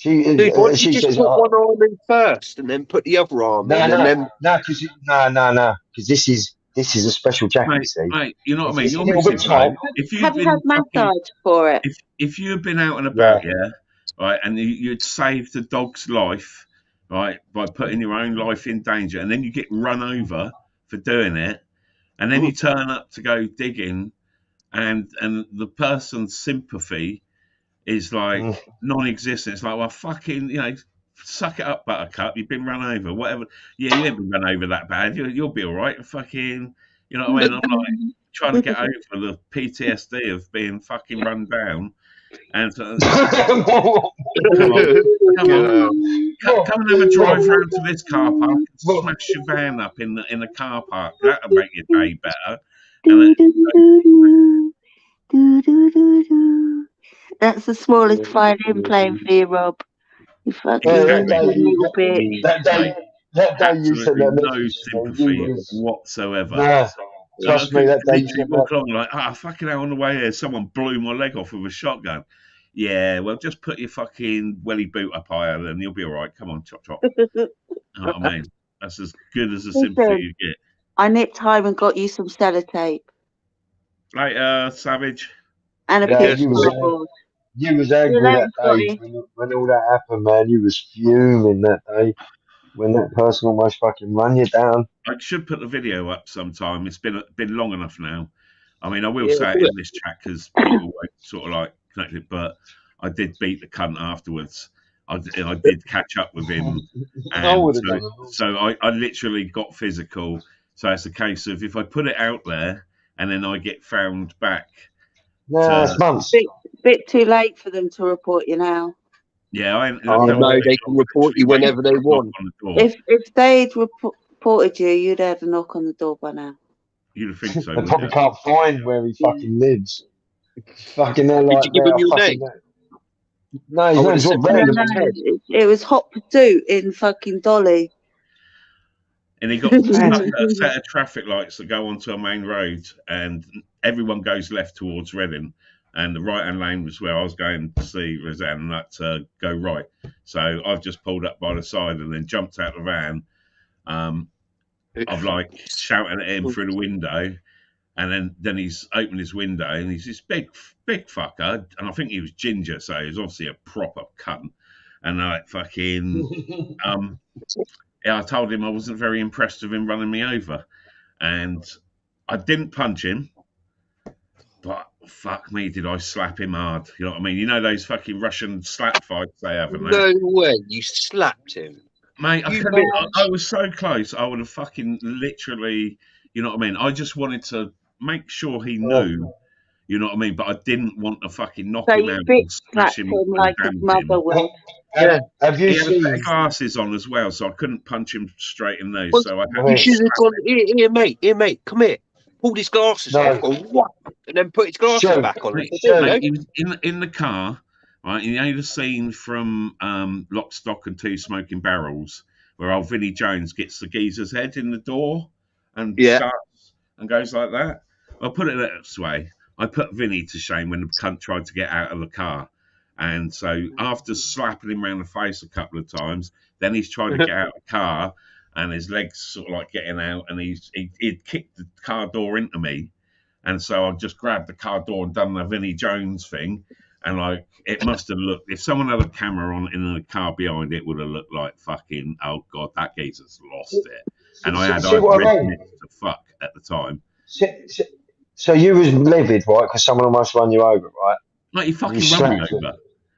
Dude, why don't you just says, put one arm in first and then put the other arm in? No, because this is a special jacket, see? Mate, you know what I mean? It's You're a little bit missing, tight. right? If you've Have you been had massage for it? if you had been out and about, right, and you'd saved the dog's life, right, by putting your own life in danger, and then you get run over for doing it, and then you turn up to go digging, and the person's sympathy is like non-existent. It's like, well, fucking, suck it up, Buttercup. You've been run over, whatever. Yeah, you haven't been run over that bad. You'll be all right. Fucking, you know what I mean? I'm like trying to get over the PTSD of being fucking run down. And so, come and have a drive round to this car park and smash your van up in the car park. That'll make your day better. And Do, do, do, do. That's the smallest violin playing for you, Rob. You fucking that Exactly. day, little bitch. that day you sent Absolutely that no message to me, sympathy you was, whatsoever. nah, And I trust me, could that day you literally sent that. walk along like, fucking hell, on the way here, someone blew my leg off with a shotgun. Yeah, well, just put your fucking welly boot up higher and you'll be all right. Come on, chop, chop. You know what I mean? That's as good as the sympathy Listen, you get. I nipped home and got you some sellotape Later, Savage. and a Yeah, piece you of was cardboard. you was See you angry later, that day Scotty. when all that happened, man. You was fuming that day when that person almost fucking run you down. I should put the video up sometime. It's been long enough now. I mean, I will Yeah, say it do in this chat because people won't sort of like connect it, but I did beat the cunt afterwards. I did catch up with him, I and would have done it. so I literally got physical. So it's a case of if I put it out there and then I get found back. Nah, it's months. Bit too late for them to report you now. Yeah, I Oh, no, they can report you whenever they want. On the door. If they'd reported you, you'd had a knock on the door by now. You'd have think so. They probably can't find where he fucking lives. Fucking hell, Did like you give him your name? No, his I would name's have Rob said Randall. No, it was Hot Pursuit in fucking Dolly. And he got a set of traffic lights that go onto a main road, and everyone goes left towards Reading, and the right-hand lane was where I was going to see Roseanne, and that to go right. So I've just pulled up by the side and then jumped out the van. I've like shouted at him through the window, and then he's opened his window, and he's this big fucker, and I think he was ginger, so he was obviously a proper cunt. And like fucking, yeah, I told him I wasn't very impressed with him running me over, and I didn't punch him, but fuck me, did I slap him hard? You know what I mean? You know those fucking Russian slap fights they have, haven't they? No way, you slapped him. Mate, I was so close. I would have fucking literally, you know what I mean? I just wanted to make sure he knew, you know what I mean? But I didn't want to fucking knock him out and smash him like his mother would. Yeah. Have you he had seen? glasses on as well, so I couldn't punch him straight in those. Well, So I you should have gone, here, mate, come here. Pulled his glasses off, go, what? And then put his glasses back on. Mate, he was in the car, right? You know the scene from Lock, Stock and Two Smoking Barrels where old Vinnie Jones gets the geezer's head in the door and starts and goes like that? I'll put it this way. I put Vinnie to shame when the cunt tried to get out of the car. And so after slapping him around the face a couple of times, then he's tried to get out of the car and his legs sort of like getting out and he'd kicked the car door into me. And so I just grabbed the car door and done the Vinnie Jones thing. And like, it must have looked, if someone had a camera on in the car behind it, would have looked like fucking, oh God, that geezer's lost it. And I had red lips to fuck at the time. So you was livid, right? Because someone almost run you over, right? Like, you fucking run me over.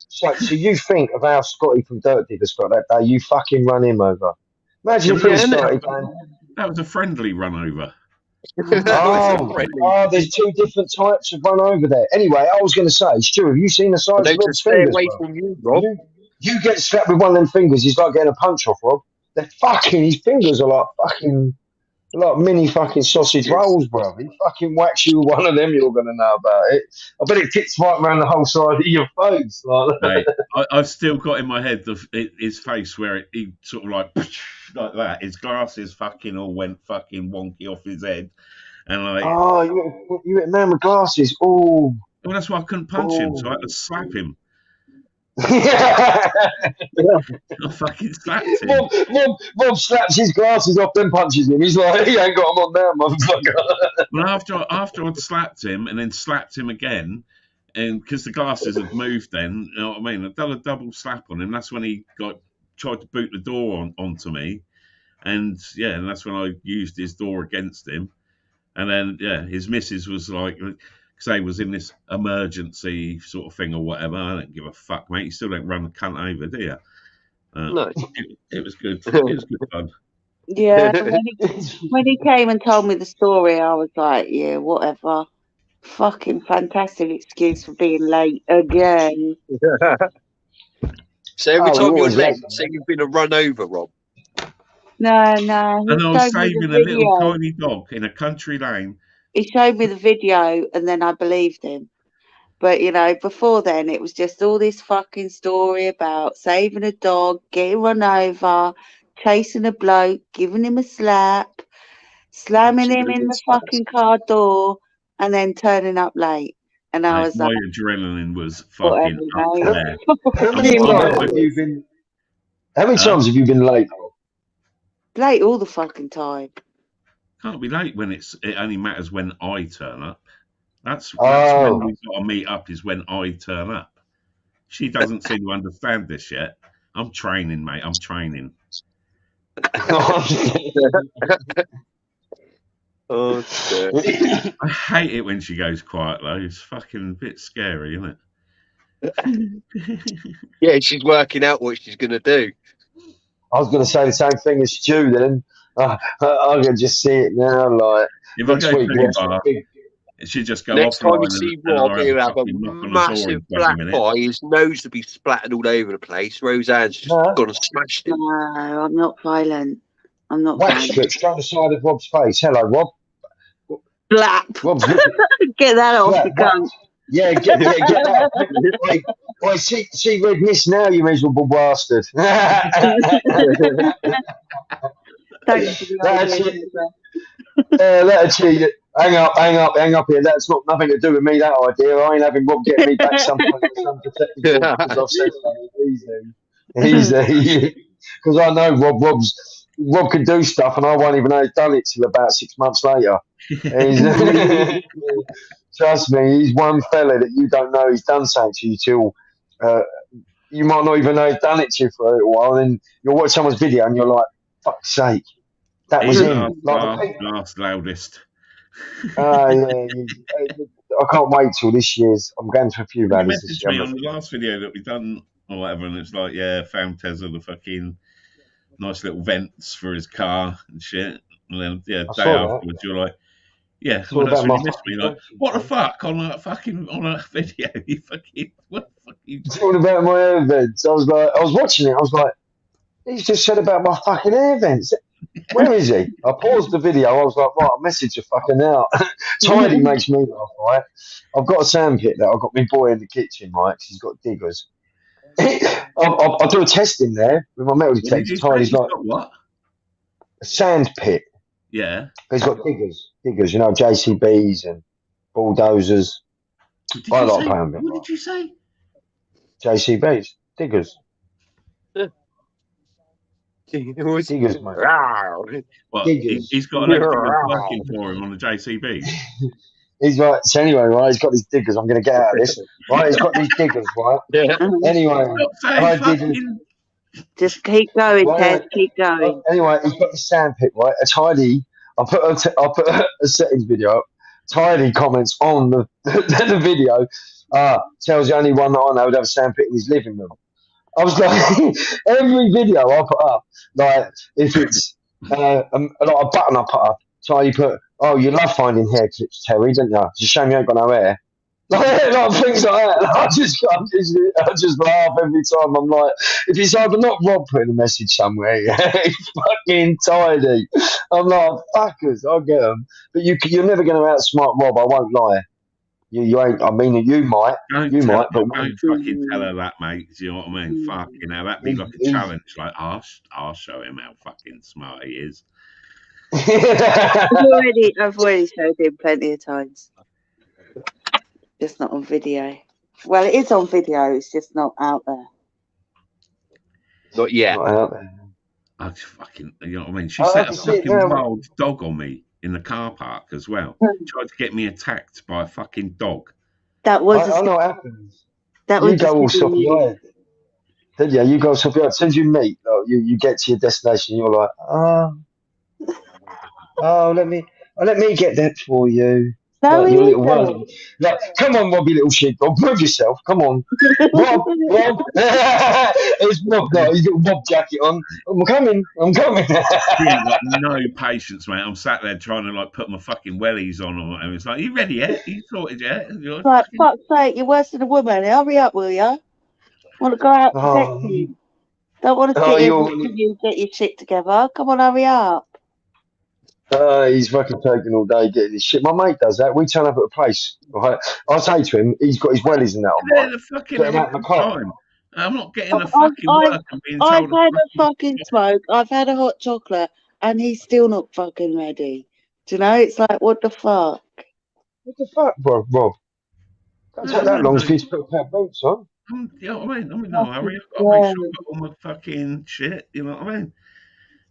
So you think of how Scotty from Dirt did us got that day, you fucking run him over. Imagine if he started going. That was a friendly run over. There's two different types of run over there. Anyway, I was going to say, Stu, have you seen the size of Rob's stay fingers? away Bro? from you, Rob. You get slapped with one of them fingers, he's like getting a punch off, Rob. They're fucking, his fingers are like fucking, like mini fucking sausage rolls, bro. He fucking whacks you with one of them, you're going to know about it. I bet it kicks right around the whole side of your face. Like Mate, I've still got in my head his face where he sort of like that. His glasses fucking all went fucking wonky off his head. And like, you hit a man with glasses. Oh, well, that's why I couldn't punch him, so I had to slap him. I fucking slapped him. Rob slaps his glasses off, then punches him. He's like, he ain't got them on now, motherfucker. Well, after I'd slapped him and then slapped him again, and because the glasses had moved, then you know what I mean, I'd done a double slap on him. That's when he tried to boot the door onto me, and and that's when I used his door against him. And then, his missus was like, say, was in this emergency sort of thing or whatever. I don't give a fuck, mate. You still don't run the cunt over, do you? No. It was good. It was good fun. Yeah, when he came and told me the story, I was like, yeah, whatever. Fucking fantastic excuse for being late again. So every time you're late, say you've been a run over, Rob. No. And I was saving a little tiny dog in a country lane. He showed me the video and then I believed him. But you know, before then, it was just all this fucking story about saving a dog, getting run over, chasing a bloke, giving him a slap, slamming him in the fucking car door, and then turning up late. And I Mate, was my like, adrenaline was whatever, fucking up mate. there. How many times have you been? How many times have you been late? Late all the fucking time. Can't be late when it only matters when I turn up. That's Oh. when we've got to meet up, is when I turn up. She doesn't seem to understand this yet. I'm training, mate. I'm training. Oh, I hate it when she goes quiet though. It's fucking a bit scary, isn't it? yeah, she's working out what she's gonna do. I was going to say the same thing as Stu then. I can just see it now. Like If I next go week, to what's the the bar, big- she'd just go Next time offline you see and Rob, I'll he'll have a fucking knock on the door massive in 20 black minutes. eye. His nose will be splattered all over the place. Roseanne's just gone and smashed him. No, I'm not violent. I'm not wax violent. strips down the side of Rob's face. Hello, Rob. Blap. Rob's Get that off the Blap. gun. Yeah, get that. Wait, see red mist now, you miserable bastard. Thanks for the That's idea. it. That's it. Hang up here. That's got nothing to do with me, that idea. I ain't having Rob get me back some point with some protective order because I've said something easy. Because I know Rob can do stuff and I won't even know he's done it till about 6 months later. Trust me, he's one fella that you don't know he's done something to you till you might not even know he's done it to you for a little while. And you'll watch someone's video and you're like, fuck's sake, that was him. Last loudest. Yeah, I can't wait till this year's. I'm going to a few You rallies this messaged me year. on the last video that we've done or whatever, and it's like, yeah, found Tezza the fucking nice little vents for his car and shit. And then, yeah, I day saw that. afterwards, you're like, yeah, Saw well, that's about really my missed me. fucking Like, what the fuck on a video? You fucking, what the fuck you Talking about my air vents. I was watching it. I was like, he's just said about my fucking air vents. Where is he? I paused the video. I was like, right, I'll message you fucking out. Tidy makes me laugh, right? I've got a sandpit that I've got my boy in the kitchen, right? 'Cause he's got diggers. I'll do a test in there with my metal detector. Tidy's like, what? a sand pit. Yeah. He's got diggers, you know, JCBs and bulldozers. I like playing with What did you say? JCBs, diggers. Diggers, mate. Well, Diggers. he's got an digger working for him on the JCB. He's like, so anyway, right, he's got these diggers. I'm going to get out of this. Right, he's got these diggers, right? Anyway, just keep going, Right, Ted. Keep going. Anyway, he's got this sandpit, right? A Tidy, I'll put a settings video up. Tidy comments on the video. Tells the only one that I know would have a sandpit in his living room. I was like, every video I put up, like if it's like a button I put up, Tidy put, oh, you love finding hair clips, Terry, don't you? It's a shame you ain't got no hair. Like things like that. I just laugh every time. I'm like, if it's either not Rob putting a message somewhere, it's fucking Tidy. I'm like, fuckers, I'll get them. But you're never going to outsmart Rob. I won't lie. You ain't. I mean, you might. But don't fucking tell her that, mate. Do you know what I mean? Fucking hell, that'd be like a challenge. Like, I'll show him how fucking smart he is. I've already showed him plenty of times. Just not on video. Well, it is on video. It's just not out there. Not yet. Not out there. I just fucking, you know what I mean? She set a fucking wild dog on me in the car park as well. Tried to get me attacked by a fucking dog. That was. I know what happens. That you was go all soppy-eyed. Yeah, you go soppy-eyed. As soon as you meet, you get to your destination, you're like, let me get that for you. No, like, you little Rob. Like, come on, Rob, you little sheepdog, move yourself. Come on, Rob. It's Rob. No, he's got a Rob jacket on. I'm coming. Like, no patience, mate. I'm sat there trying to like put my fucking wellies on, and it's like, you ready yet? You sorted yet? Like, fuck's sake, you're worse than a woman. Hurry up, will ya? Want to go out protecting? Don't want to sit here and you get your shit together. Come on, hurry up. He's fucking taking all day getting his shit. My mate does that. We turn up at a place, right? I say to him, he's got his wellies and that on, They're right? the fucking Getting having out a in the good car. time. I'm not getting a I've, fucking I've, work and being I've told to had a fucking fucking smoke. I've had a hot chocolate, and he's still not fucking ready. Do you know? It's like, what the fuck? What the fuck, bro, Rob? Don't take that long for you to put a pair of boots on. You know what I mean? I'm in no hurry. I've got to make sure I've got all my fucking shit. You know what I mean?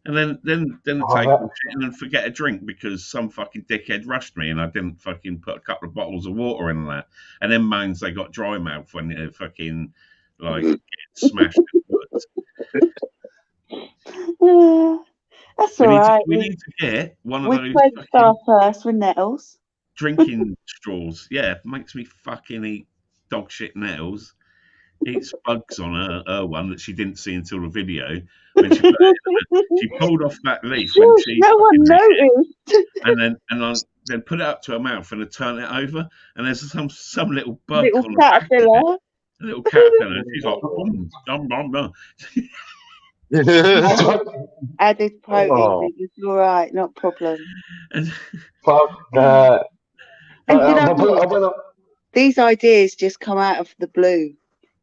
And then Oh, take that- all shit and then forget a drink because some fucking dickhead rushed me and I didn't fucking put a couple of bottles of water in there. And then moans they got dry mouth when they fucking like get smashed at work. That's all right. We need to get one of We those quenched our thirst with nettles. drinking straws. Yeah, makes me fucking eat dog shit nettles. Eats bugs on her one that she didn't see until the video. When she, she pulled off that leaf when she No one noticed. and then put it up to her mouth and then turn it over and there's some little bug Little on the back of it. caterpillar. A little caterpillar. She's like, dum, dum, dum. Added protein. Oh. It was all right, not a problem. Fuck And you know I what? went up. These ideas just come out of the blue.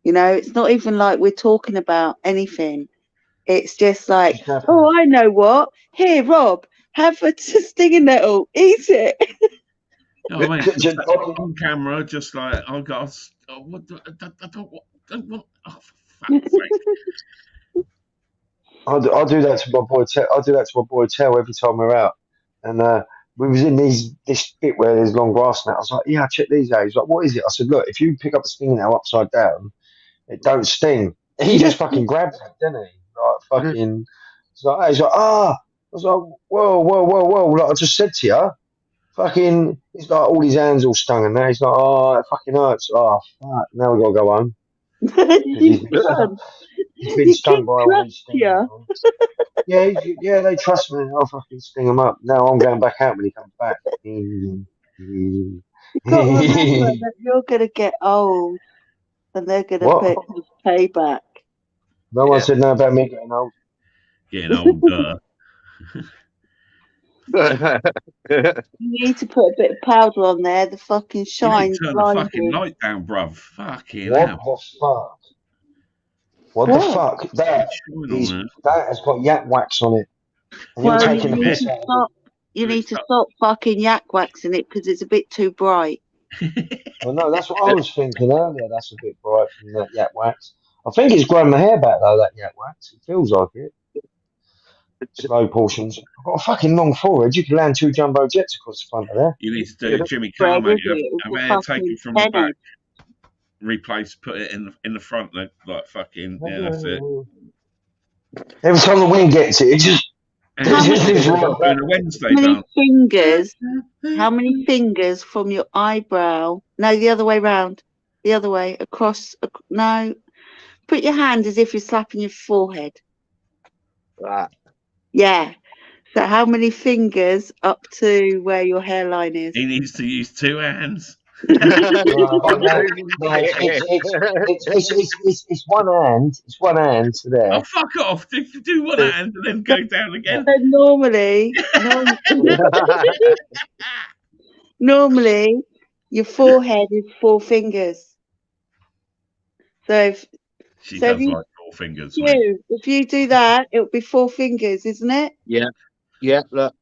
You know, it's not even like we're talking about anything. It's just like, oh, I know what. Here, Rob, have a stinging nettle. Eat it. You know what I mean? On camera, just like, oh God, what, I don't want, oh, for fuck's sake. I do that to my boy. I do that to my boy Tell every time we're out. And we was in this bit where there's long grass now. I was like, yeah, check these out. He's like, what is it? I said, look, if you pick up a stinging nettle upside down, it don't sting. He just fucking grabs it, didn't he? Like fucking. He's like, ah. I was like, whoa. Like I just said to you, fucking. He's like, all his hands all stung and now he's like, oh, it fucking hurts. Oh, fuck. Now we gotta go home. He's been stung by all these things. Yeah, they trust me. I'll fucking sting him up. Now I'm going back out when he comes back. You've got to remember that you're going to get old and they're going to put his payback. No one said no about me getting old. Getting older. You need to put a bit of powder on there. The fucking shine. Turn the fucking light down, bruv. Fucking What hell. the fuck? What the fuck? That has got yak wax on it. And you're taking the piss out of it. You need to stop fucking yak waxing it because it's a bit too bright. Well, no, that's what I was thinking earlier. That's a bit bright from that yak wax. I think it's growing my hair back though, that yak wax. It feels like it. Slow portions. I've got a fucking long forehead. You can land 2 jumbo jets across the front of there. You need to do Jimmy Carr, mate. Have hair taken from the back, replace, put it in the front, like fucking. Yeah, that's it. Every time the wind gets it, it just. How many fingers from your eyebrow? No, the other way round. The other way across. No, put your hand as if you're slapping your forehead. That. Yeah. So how many fingers up to where your hairline is? He needs to use 2 hands. It's one hand. It's one hand to there. Oh, fuck off. Do one hand and then go down again. So normally, your forehead is 4 fingers. So she does like 4 fingers. If you do that, it'll be 4 fingers, isn't it? Yeah, look.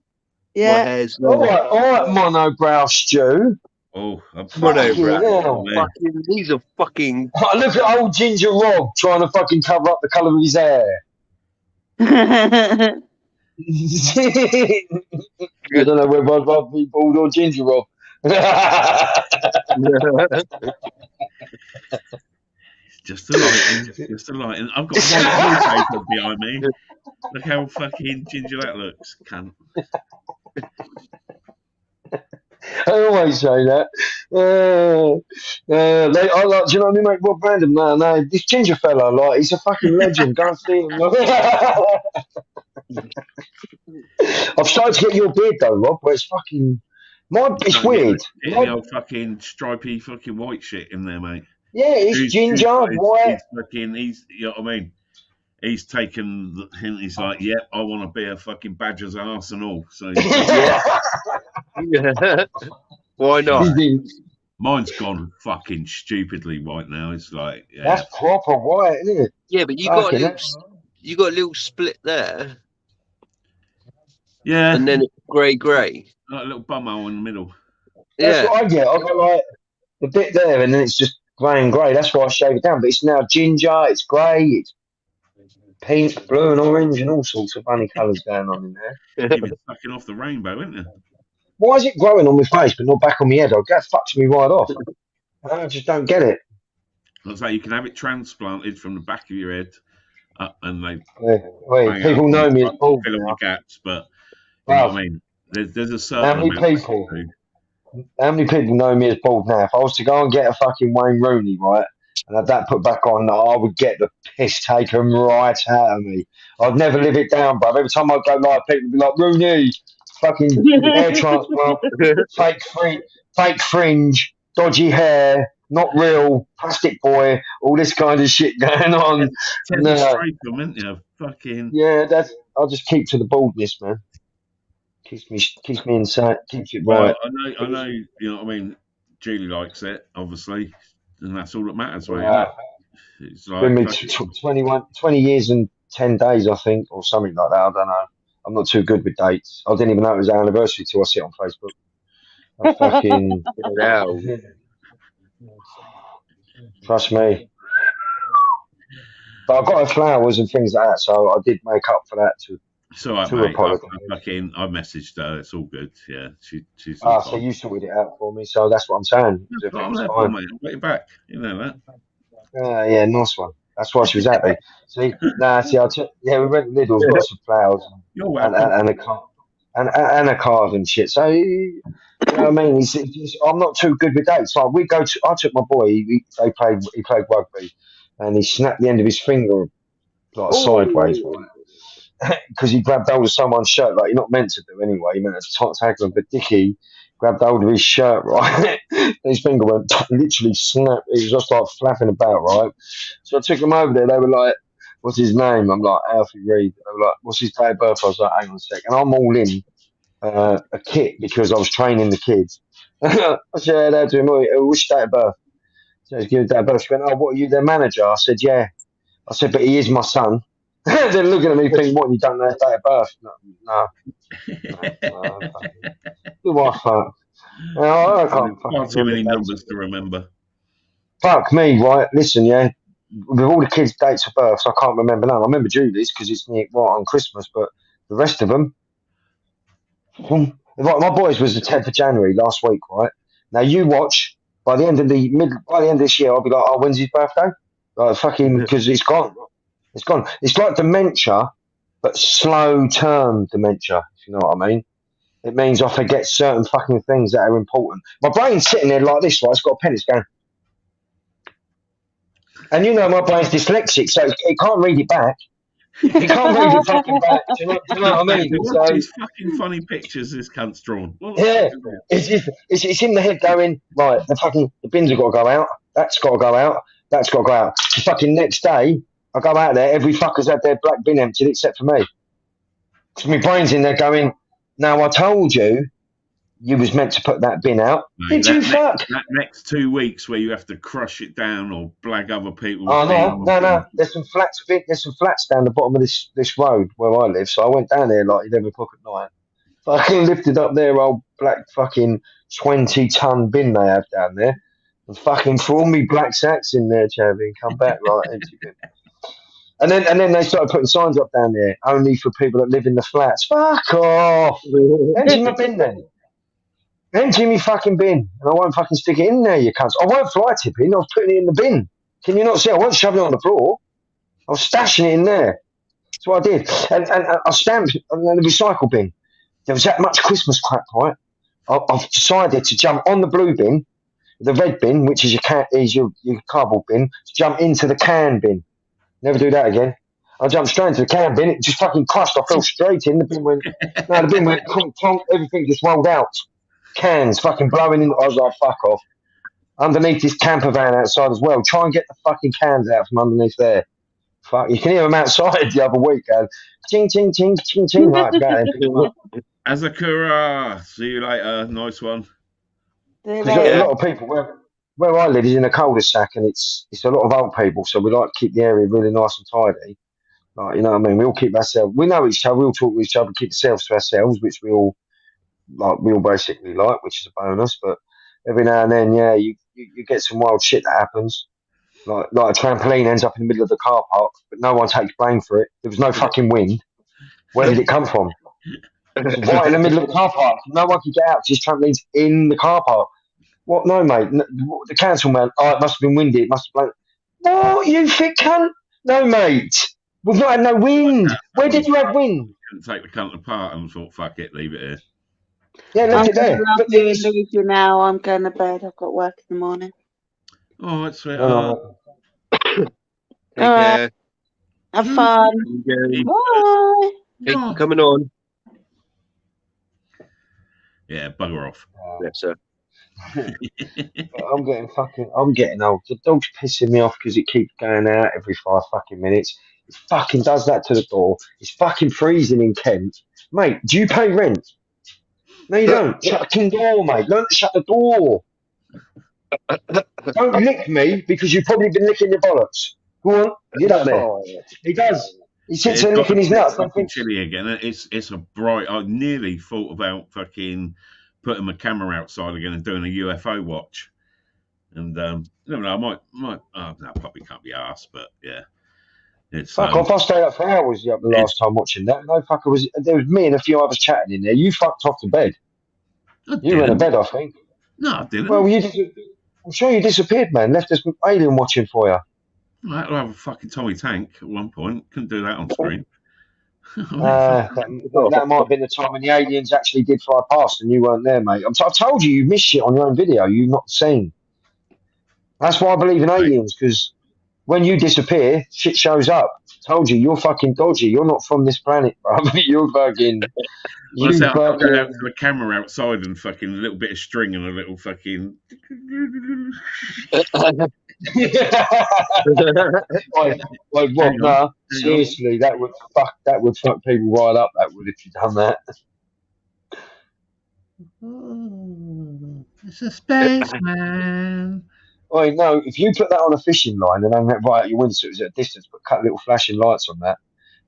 Yeah. All right, monobrow stew. Oh, monobrow. Fucking, these are fucking. Oh, look at old Ginger Rob trying to fucking cover up the colour of his hair. I don't know whether I'd rather be bald or Ginger Rob. Just a lighting. I've got white wallpaper behind me. Look how fucking ginger that looks, cunt. I always say that. I like, do you know what I mean, mate? Rob Random, no, this ginger fella, like, he's a fucking legend. Go and see him. I've started to get your beard though, Rob, where it's fucking. It's weird. Get the old fucking stripy fucking white shit in there, mate. Yeah, it's ginger, white. You know what I mean? he's taken the hint. He's like, "Yeah, I want to be a fucking Badger's arse and all." So Yeah. Why not? mine's gone fucking stupidly right now. It's like, yeah, That's proper white, isn't it? Yeah, but you got a Fucking little, hell. you got a little split there, yeah, and then it's grey. like a little bum hole in the middle. That's Yeah. what I get. I got like the bit there, and then it's just grey and grey. That's why I shave it down. But it's now ginger, it's grey, it's pink, blue, and orange, and all sorts of funny colours going on in there. You've been sucking off the rainbow, isn't you? Why is it growing on my face but not back on my head? That fucks me right off. I just don't get it. Let's say you can have it transplanted from the back of your head up, and they Wait, hang people out know and me as bald fill up now. the gaps, but you know Bruv, what I mean. There's a certain How many amount you people? can do. How many people know me as bald now? If I was to go and get a fucking Wayne Rooney, right, and have that put back on, I would get the piss taken right out of me. I'd never live it down, bruv. Every time I go live, people would be like, Rooney, fucking hair transplant, fake fringe, dodgy hair, not real, plastic boy, all this kind of shit going on. Tell No. me straight from, isn't you? Fucking Yeah, I'll just keep to the baldness, man. Keeps me inside, keeps it well, right. I know, you know what I mean. Julie likes it, obviously, and that's all that matters, mate. Yeah. It's Been like me 20 years and 10 days, I think, or something like that. I don't know. I'm not too good with dates. I didn't even know it was our anniversary till I see it on Facebook. I'm fucking. Now. Trust me. But I got her flowers and things like that, so I did make up for that too. it's all right, to mate. apologise. I messaged her. It's all good. Yeah, she's. Ah, all so fine. you sorted it out for me, so that's what I'm saying. That's what I'm Everything's there for, fine. mate. I'll get you back. You know that. Yeah, nice one. That's why she was happy. See, we went to Lidl's, got some flowers You're and, welcome. and a card and a card and shit. So you know what I mean? I'm not too good with dates. Like I took my boy. He played rugby, and he snapped the end of his finger like sideways, right? Because he grabbed hold of someone's shirt, like you're not meant to do anyway. You're meant to tackle him, but Dickie grabbed hold of his shirt, right? His finger went literally snapped. He was just like flapping about, right? So I took him over there. They were like, "What's his name?" I'm like, "Alfie Reed." They were like, "What's his date of birth?" I was like, "Hang on a sec." And I'm all in a kit because I was training the kids. I said, "How do you which date of birth?" So he's giving date of birth. She went, "Oh, what, are you their manager?" I said, "Yeah." I said, "But he is my son." They're looking at me thinking, "What, you don't know his date of birth?" No. What fuck? I can't Far too many remember numbers to remember. Fuck me, right? Listen, yeah. With all the kids' dates of birth, I can't remember none. I remember Julie's because it's near right on Christmas, but the rest of them. Right, my boys was the 10th of January last week, right? Now you watch. By the end of this year, I'll be like, "Oh, when's his birthday?" Like fucking, because it's gone. It's gone. It's like dementia, but slow term dementia. If you know what I mean. It means I forget certain fucking things that are important. My brain's sitting there like this, right? It's got a pen. It's going. And you know my brain's dyslexic, so it can't read it back. You can't read it fucking back. Do you know what I mean? What's these fucking funny pictures this cunt's drawn? Yeah, it's in the head going, right, the bins have got to go out, that's got to go out, that's got to go out. The fucking next day, I go out there, every fucker's had their black bin emptied except for me. Because my brain's in there going, now I told you, you was meant to put that bin out. Mate, Did you fuck? That next 2 weeks where you have to crush it down or blag other people. Oh no. There's some flats down the bottom of this road where I live. So I went down there like 11 o'clock at night. Fucking lifted up their old black fucking 20-ton bin they have down there, and fucking threw all me black sacks in there, Chavy, and come back right empty bin. And then they started putting signs up down there, only for people that live in the flats. Fuck off! Empty my bin then. Empty me fucking bin, and I won't fucking stick it in there, you cunts. I won't fly tipping, I was putting it in the bin. Can you not see? I wasn't shoving it on the floor. I was stashing it in there. That's what I did. And I stamped in the recycle bin. There was that much Christmas crap, right? I've decided to jump on the blue bin, the red bin, which is your cardboard bin, to jump into the can bin. Never do that again. I jumped straight into the can bin. It just fucking crushed. I fell straight in. The bin went clunk, clunk. Everything just rolled out. Cans fucking blowing in. I was like, fuck off. Underneath this camper van outside as well. Try and get the fucking cans out from underneath there. Fuck, you can hear them outside the other week going, ching, ching, ching, ching, ching, like that. Azakura, see you later. Nice one. Because a lot of people, where I live is in a cul-de-sac, and it's a lot of old people, so we like to keep the area really nice and tidy. Like, you know what I mean? We all keep ourselves, we know each other, we all talk to each other, keep ourselves to ourselves, which we all basically like, which is a bonus. But every now and then, yeah, you get some wild shit that happens. Like a trampoline ends up in the middle of the car park, but no one takes blame for it. There was no fucking wind. Where did it come from? It's right in the middle of the car park. No one could get out. Just trampolines in the car park. What? No, mate. The council man. Oh, it must have been windy. It must have blown. What? You thick cunt? No, mate. We've not had no wind. Where did you have wind? Couldn't take the cunt apart and thought, fuck it, leave it here. Yeah, look at there. Leave you now. I'm going to bed. I've got work in the morning. Oh, it's sweetheart. Take care. Have fun. Bye. Keep coming on. Yeah, bugger off. Yes, sir. I'm getting old. The dog's pissing me off because it keeps going out every 5 fucking minutes. It fucking does that to the door. It's fucking freezing in Kent. Mate, do you pay rent? No, you don't. Shut the king door, mate. Learn to shut the door. Don't lick me because you've probably been licking your bollocks. Go on, get up there. He does. He sits there licking his nuts. It's chilly again. It's a bright. I nearly thought about fucking putting my camera outside again and doing a UFO watch. And I don't know. I might. Oh, no, probably can't be asked, but yeah. It's fuck off. I stayed up for hours the last time watching that. No fucker there was me and a few others chatting in there. You fucked off to bed. You went to bed, I think. No, I didn't. Well, I'm sure you disappeared, man. Left us alien watching for you. I had to have a fucking Tommy Tank at one point. Couldn't do that on screen. That might have been the time when the aliens actually did fly past and you weren't there, mate. I've told you missed shit on your own video. You've not seen. That's why I believe in aliens, because when you disappear, shit shows up. Told you, you're fucking dodgy. You're not from this planet, bro. You're fucking. Well, I'm going out to the camera outside and fucking a little bit of string and a little fucking. No, seriously, that would fuck people right up. That would, if you'd done that. It's a spaceman. I know. If you put that on a fishing line and then right out your window, so it was at a distance, but cut little flashing lights on that,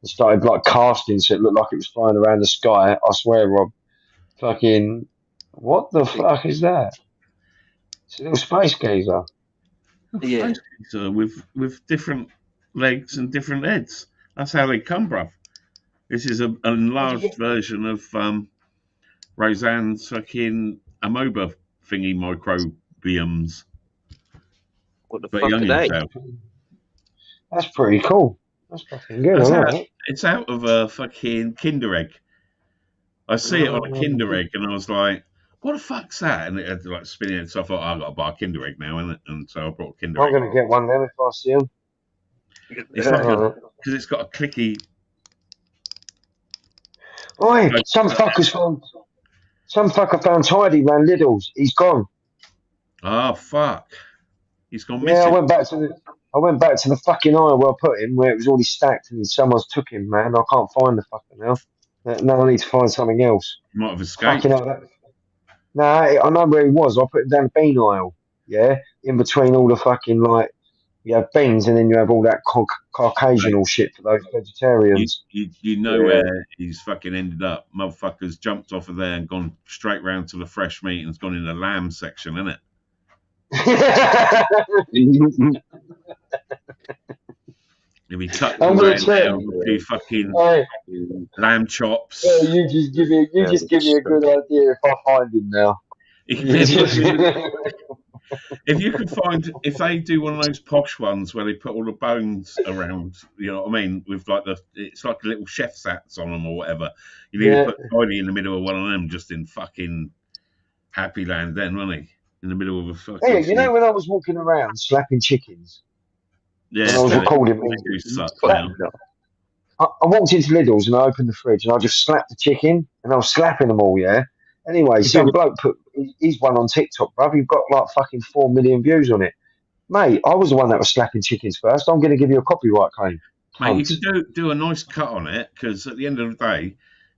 and started like casting, so it looked like it was flying around the sky. I swear, Rob. Fucking, what the fuck is that? It's a little space gazer. Yeah. With different legs and different heads. That's how they come, bruv. This is an enlarged version of Roseanne's fucking amoeba thingy microbiomes. What the fuck are they? That's pretty cool. That's fucking good. It's out of a fucking Kinder egg. I see it on a Kinder egg, and I was like, "What the fuck's that?" And it had like spinning. So I thought, I've got to buy a Kinder egg now, innit? And so I brought a Kinder egg. I'm gonna get one then if I see them. It's like because it's got a clicky. Oi, some fucker found Tidy around Lidl's. He's gone. Oh fuck! He's gone missing. Yeah, I went back to the fucking aisle where I put him, where it was already stacked, and someone's took him, man. I can't find the fucker now. Now I need to find something else. You might have escaped. Nah, I know where he was. I put him down the bean aisle. Yeah, in between all the fucking like, you have beans, and then you have all that Caucasian shit for those vegetarians. You know where he's fucking ended up. Motherfuckers jumped off of there and gone straight round to the fresh meat and has gone in the lamb section, innit? If he cut I'm gonna tell do fucking lamb chops. Yeah, you just give me a good idea if I find him now. If they do one of those posh ones where they put all the bones around, you know what I mean, with like it's like a little chef's hats on them or whatever. You need to put Tidy in the middle of one of them, just in fucking Happy Land, then, wasn't he? In the middle of a fucking. Hey, you know when I was walking around slapping chickens? Yeah, when I was recording. I walked into Lidl's and I opened the fridge and I just slapped the chicken and I was slapping them all, yeah. Anyway, some bloke put his one on TikTok, bruv. You've got like fucking 4 million views on it, mate. I was the one that was slapping chickens first. I'm going to give you a copyright claim. Mate, you can do a nice cut on it, because at the end of the day,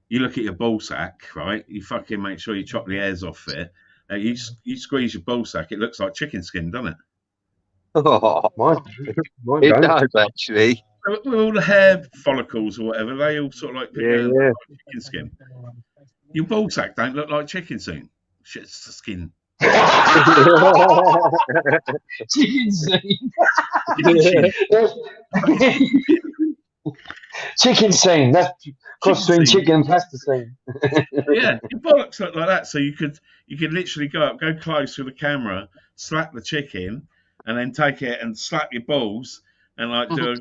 you look at your ball sack, right? You fucking make sure you chop the hairs off it. You squeeze your ball sack, it looks like chicken skin, doesn't it? Oh, Mine it don't. does actually. With all the hair follicles or whatever, they all sort of like pick out like chicken skin. Your ball sack don't look like chicken skin. Shit's the skin. Chicken scene. Chicken scene. That's cross between chicken and plasticine. Yeah, your bollocks look like that. So you could literally go close with the camera, slap the chicken, and then take it and slap your balls and like do a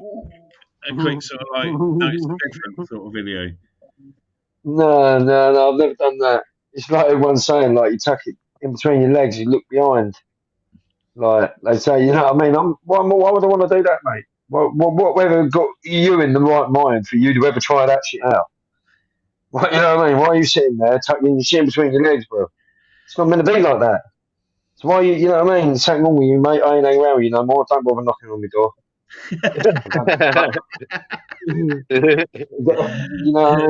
quick sort of like notice the difference sort of video. No, I've never done that. It's like everyone's saying, like you tuck it in between your legs, you look behind. Like they say, you know what I mean? Why would I want to do that, mate? Whatever got you in the right mind for you to ever try that shit out? You know what I mean? Why are you sitting there tucking your shit in between your legs, bro? It's not meant to be like that. So why you know what I mean? There's something wrong with you, mate. I ain't hanging around with you no more. Don't bother knocking on my door. You know what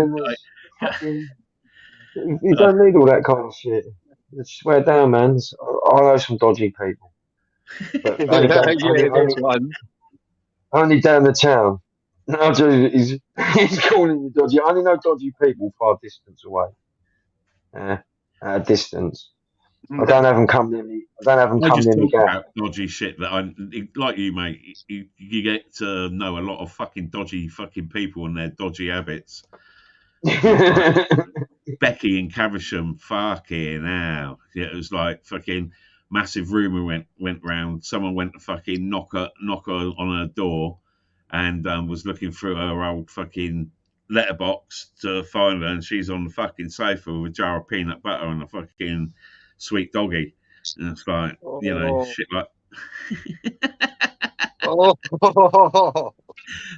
I mean? You don't need all that kind of shit. Just swear down, man. I know some dodgy people. But only down the town. No, dude, he's calling you dodgy. I only know dodgy people far distance away. At a distance. I don't have them come near me. I don't have them come near me. About dodgy shit that like you, mate. You get to know a lot of fucking dodgy fucking people and their dodgy habits. Becky in Caversham, fucking hell. Yeah, it was like fucking massive rumour went round. Someone went to fucking knock her on her door and was looking through her old fucking letterbox to find her, and she's on the fucking sofa with a jar of peanut butter and a fucking sweet doggy. And it's like, you know, shit like.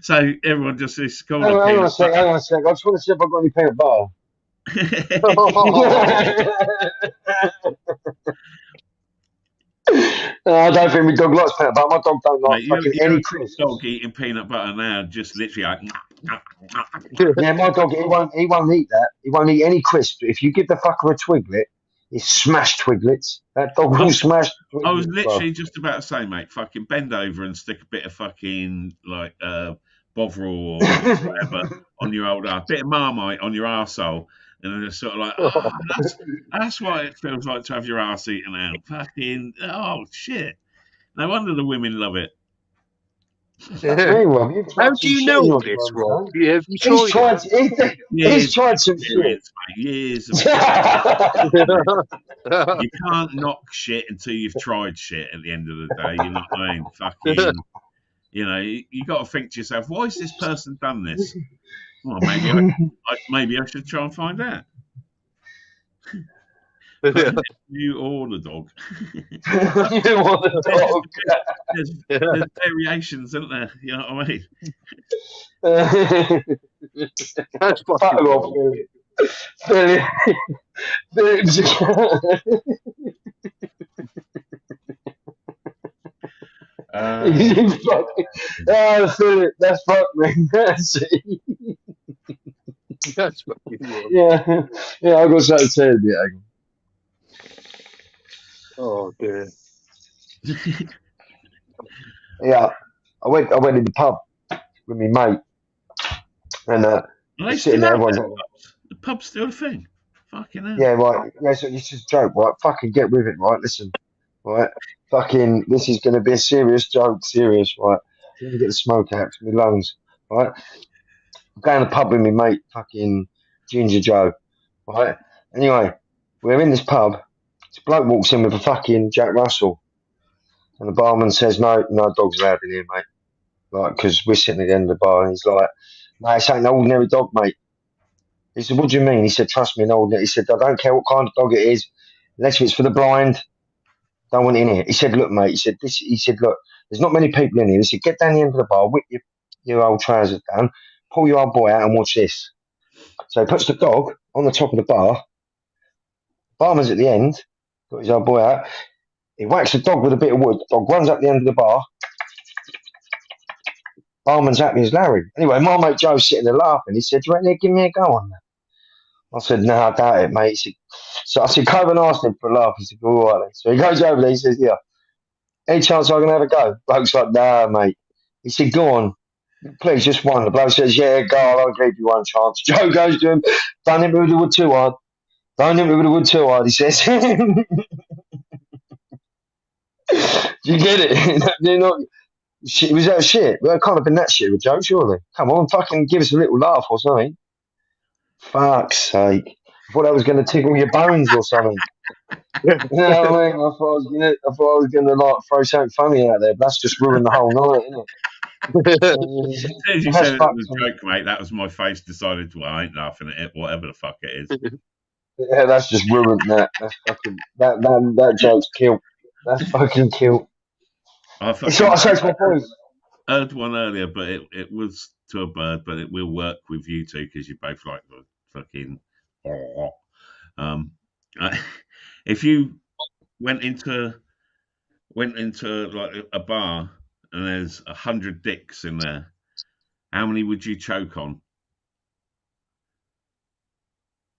So everyone just is calling. Hang on a sec. I just want to see if I've got any peanut butter. No, I don't think my dog likes peanut butter. My dog don't like any crisps. Dog eating peanut butter now, just literally like. Yeah, my dog, he won't eat that. He won't eat any crisps. If you give the fucker a Twiglet, it's smashed Twiglets. That dog will smash Twiglets. I was literally just about to say, mate, fucking bend over and stick a bit of fucking like Bovril or whatever on your old ass, bit of Marmite on your arsehole. And then it's sort of like, that's what it feels like to have your arse eaten out. Fucking, shit. No wonder the women love it. How do you know this, Rob? Have you tried it? He's tried some shit. Years of You can't knock shit until you've tried shit at the end of the day. You know what I mean? Fucking, you know, you got to think to yourself, why has this person done this? Well, maybe I should try and find out. You or the dog. You or the dog. There's variations, isn't there? You know what I mean? That's fuck off, Philip. Philip, that's fuck me. That's fucking weird. Yeah, I got something to tell you. Oh dear. Yeah, I went in the pub with my mate, and sitting there. The pub's still a thing. Fucking hell. Yeah, right. Yeah, so it's just a joke, right? Fucking get with it, right? Listen, right? Fucking, this is going to be a serious joke, serious, right? I'm going to get the smoke out to my lungs, right? I'm going to the pub with my mate, fucking Ginger Joe, right? Anyway, we're in this pub. This bloke walks in with a fucking Jack Russell, and the barman says, no dogs allowed in here, mate. Like, because we're sitting at the end of the bar, and he's like, mate, it's ain't an ordinary dog, mate. He said, what do you mean? He said, trust me, he said, I don't care what kind of dog it is, unless it's for the blind, don't want it in here. He said, look, mate, he said, look, there's not many people in here. He said, get down the end of the bar, whip your old trousers down, pull your old boy out and watch this. So he puts the dog on the top of the bar, barman's at the end, got his old boy out, he whacks the dog with a bit of wood, the dog runs up the end of the bar, barman's happy as Larry. Anyway, my mate Joe's sitting there laughing. He said, "Do you reckon they'd give me a go on that?" I said, "No, I doubt it, mate." He said, so I said, "Come and ask him for a laugh." He said, "All right then." So he goes over there. He says, "Yeah, any chance I can have a go?" Bloke's like, "Nah, mate." He said, "Go on, please, just one." The bloke says, "Yeah, go. I'll give you one chance." Joe goes to him, "Don't hit me with the wood too hard. Don't hit me with the wood too hard." He says, "Do you get it?" They're not. Shit, was that shit? Well, it can't have been that shit with Joe, surely. Come on, fucking give us a little laugh or something. Fuck's sake. I thought that was going to tickle your bones or something. You know what I mean? I thought I was gonna like throw something funny out there, but that's just ruined the whole night, isn't As it? soon as you That's said it fucked was a joke, mate, that was my face decided, well, I ain't laughing at it, whatever the fuck it is. Yeah, that's just ruined that. That's fucking that joke's killed. That's fucking killed. I It's fucking what I say to my boys. heard one earlier, but it was to a bird, but it will work with you two because you both like the fucking. If you went into like a bar and there's 100 dicks in there, how many would you choke on?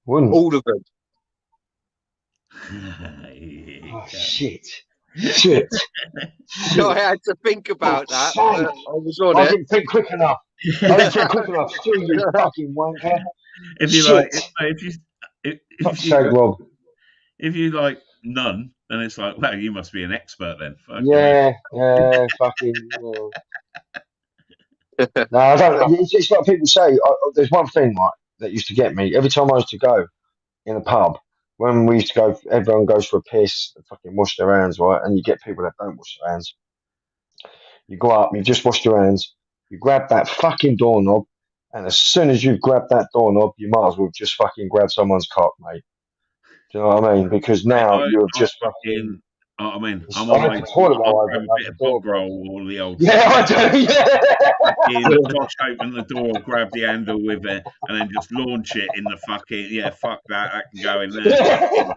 Wouldn't. All of them. Oh, shit. Shit. I had to think about that. Son, I was on I it. didn't think quick enough. I didn't think quick enough. Still, you fucking wanker. If you Shit. like, if you like none, then it's like, well, you must be an expert then. Fucking Yeah, fucking. No, I don't. It's like people say. There's one thing right that used to get me every time I was to go in a pub. When we used to go, everyone goes for a piss, fucking wash their hands, right? And you get people that don't wash their hands. You go up, you just wash your hands, you grab that fucking doorknob, and as soon as you grab that doorknob, you might as well just fucking grab someone's cock, mate. Do you know what I mean? Because now you have just fucking. I mean, I'm I had always to toilet I'll while I grab opened a up bit the of door. bog roll or the old. Yeah, I do. Yeah. Bosh open the door, grab the handle with it, and then just launch it in the fucking fuck that. That can go in there.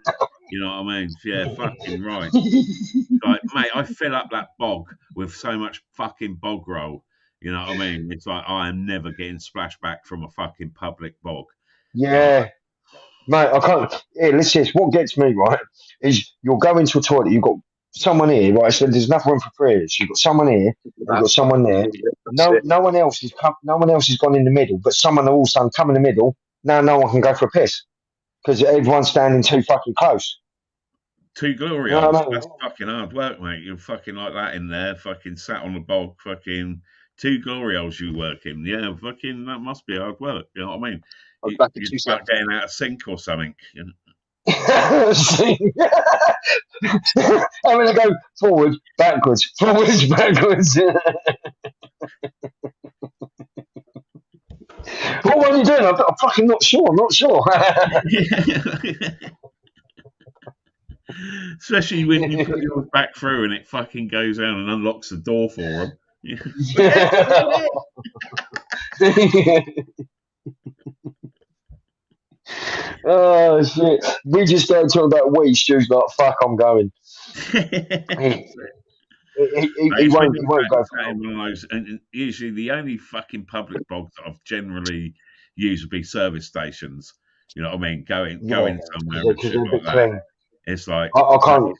You know what I mean? Yeah, fucking right. Like, mate, I fill up that bog with so much fucking bog roll. You know what I mean? It's like I am never getting splashback from a fucking public bog. Yeah. Mate, I can't. Yeah, listen, what gets me, right, is you'll go into a toilet, you've got someone here, right, so there's enough room for prayers. You've got someone here, you've got someone there. No one else has gone in the middle, but someone all of a sudden come in the middle. Now no one can go for a piss because everyone's standing too fucking close. Two glory You know holes. what I mean? That's fucking hard work, mate. You're fucking like that in there, fucking sat on the bog, fucking two glory holes you work in. Yeah, fucking that must be hard work. You know what I mean? You're start getting out of sync or something. You know? I'm gonna go forwards, backwards. What are you doing? I'm fucking not sure. I'm not sure. Especially when you put yours back through and it fucking goes down and unlocks the door for them. Oh shit! We just started talking about weed. Stu's like, "Fuck, I'm going." He won't go for one of those, and usually the only fucking public bogs that I've generally used would be service stations. You know what I mean? Going somewhere and shit like that. It's like I can't.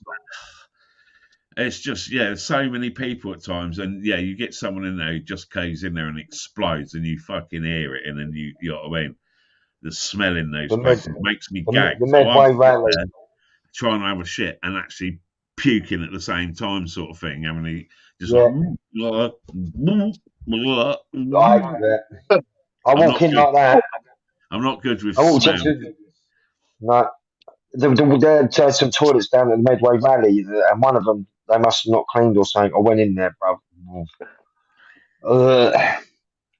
It's just there's so many people at times, and you get someone in there who just goes in there and explodes, and you fucking hear it, and then you know what I mean. The smell in those places makes me gag. The Medway Valley. Trying to have a shit and actually puking at the same time, sort of thing. Having to just I walk in like that. I'm not good with smell. No, there are some toilets down in the Medway Valley, and one of them they must have not cleaned or something. I went in there, bro.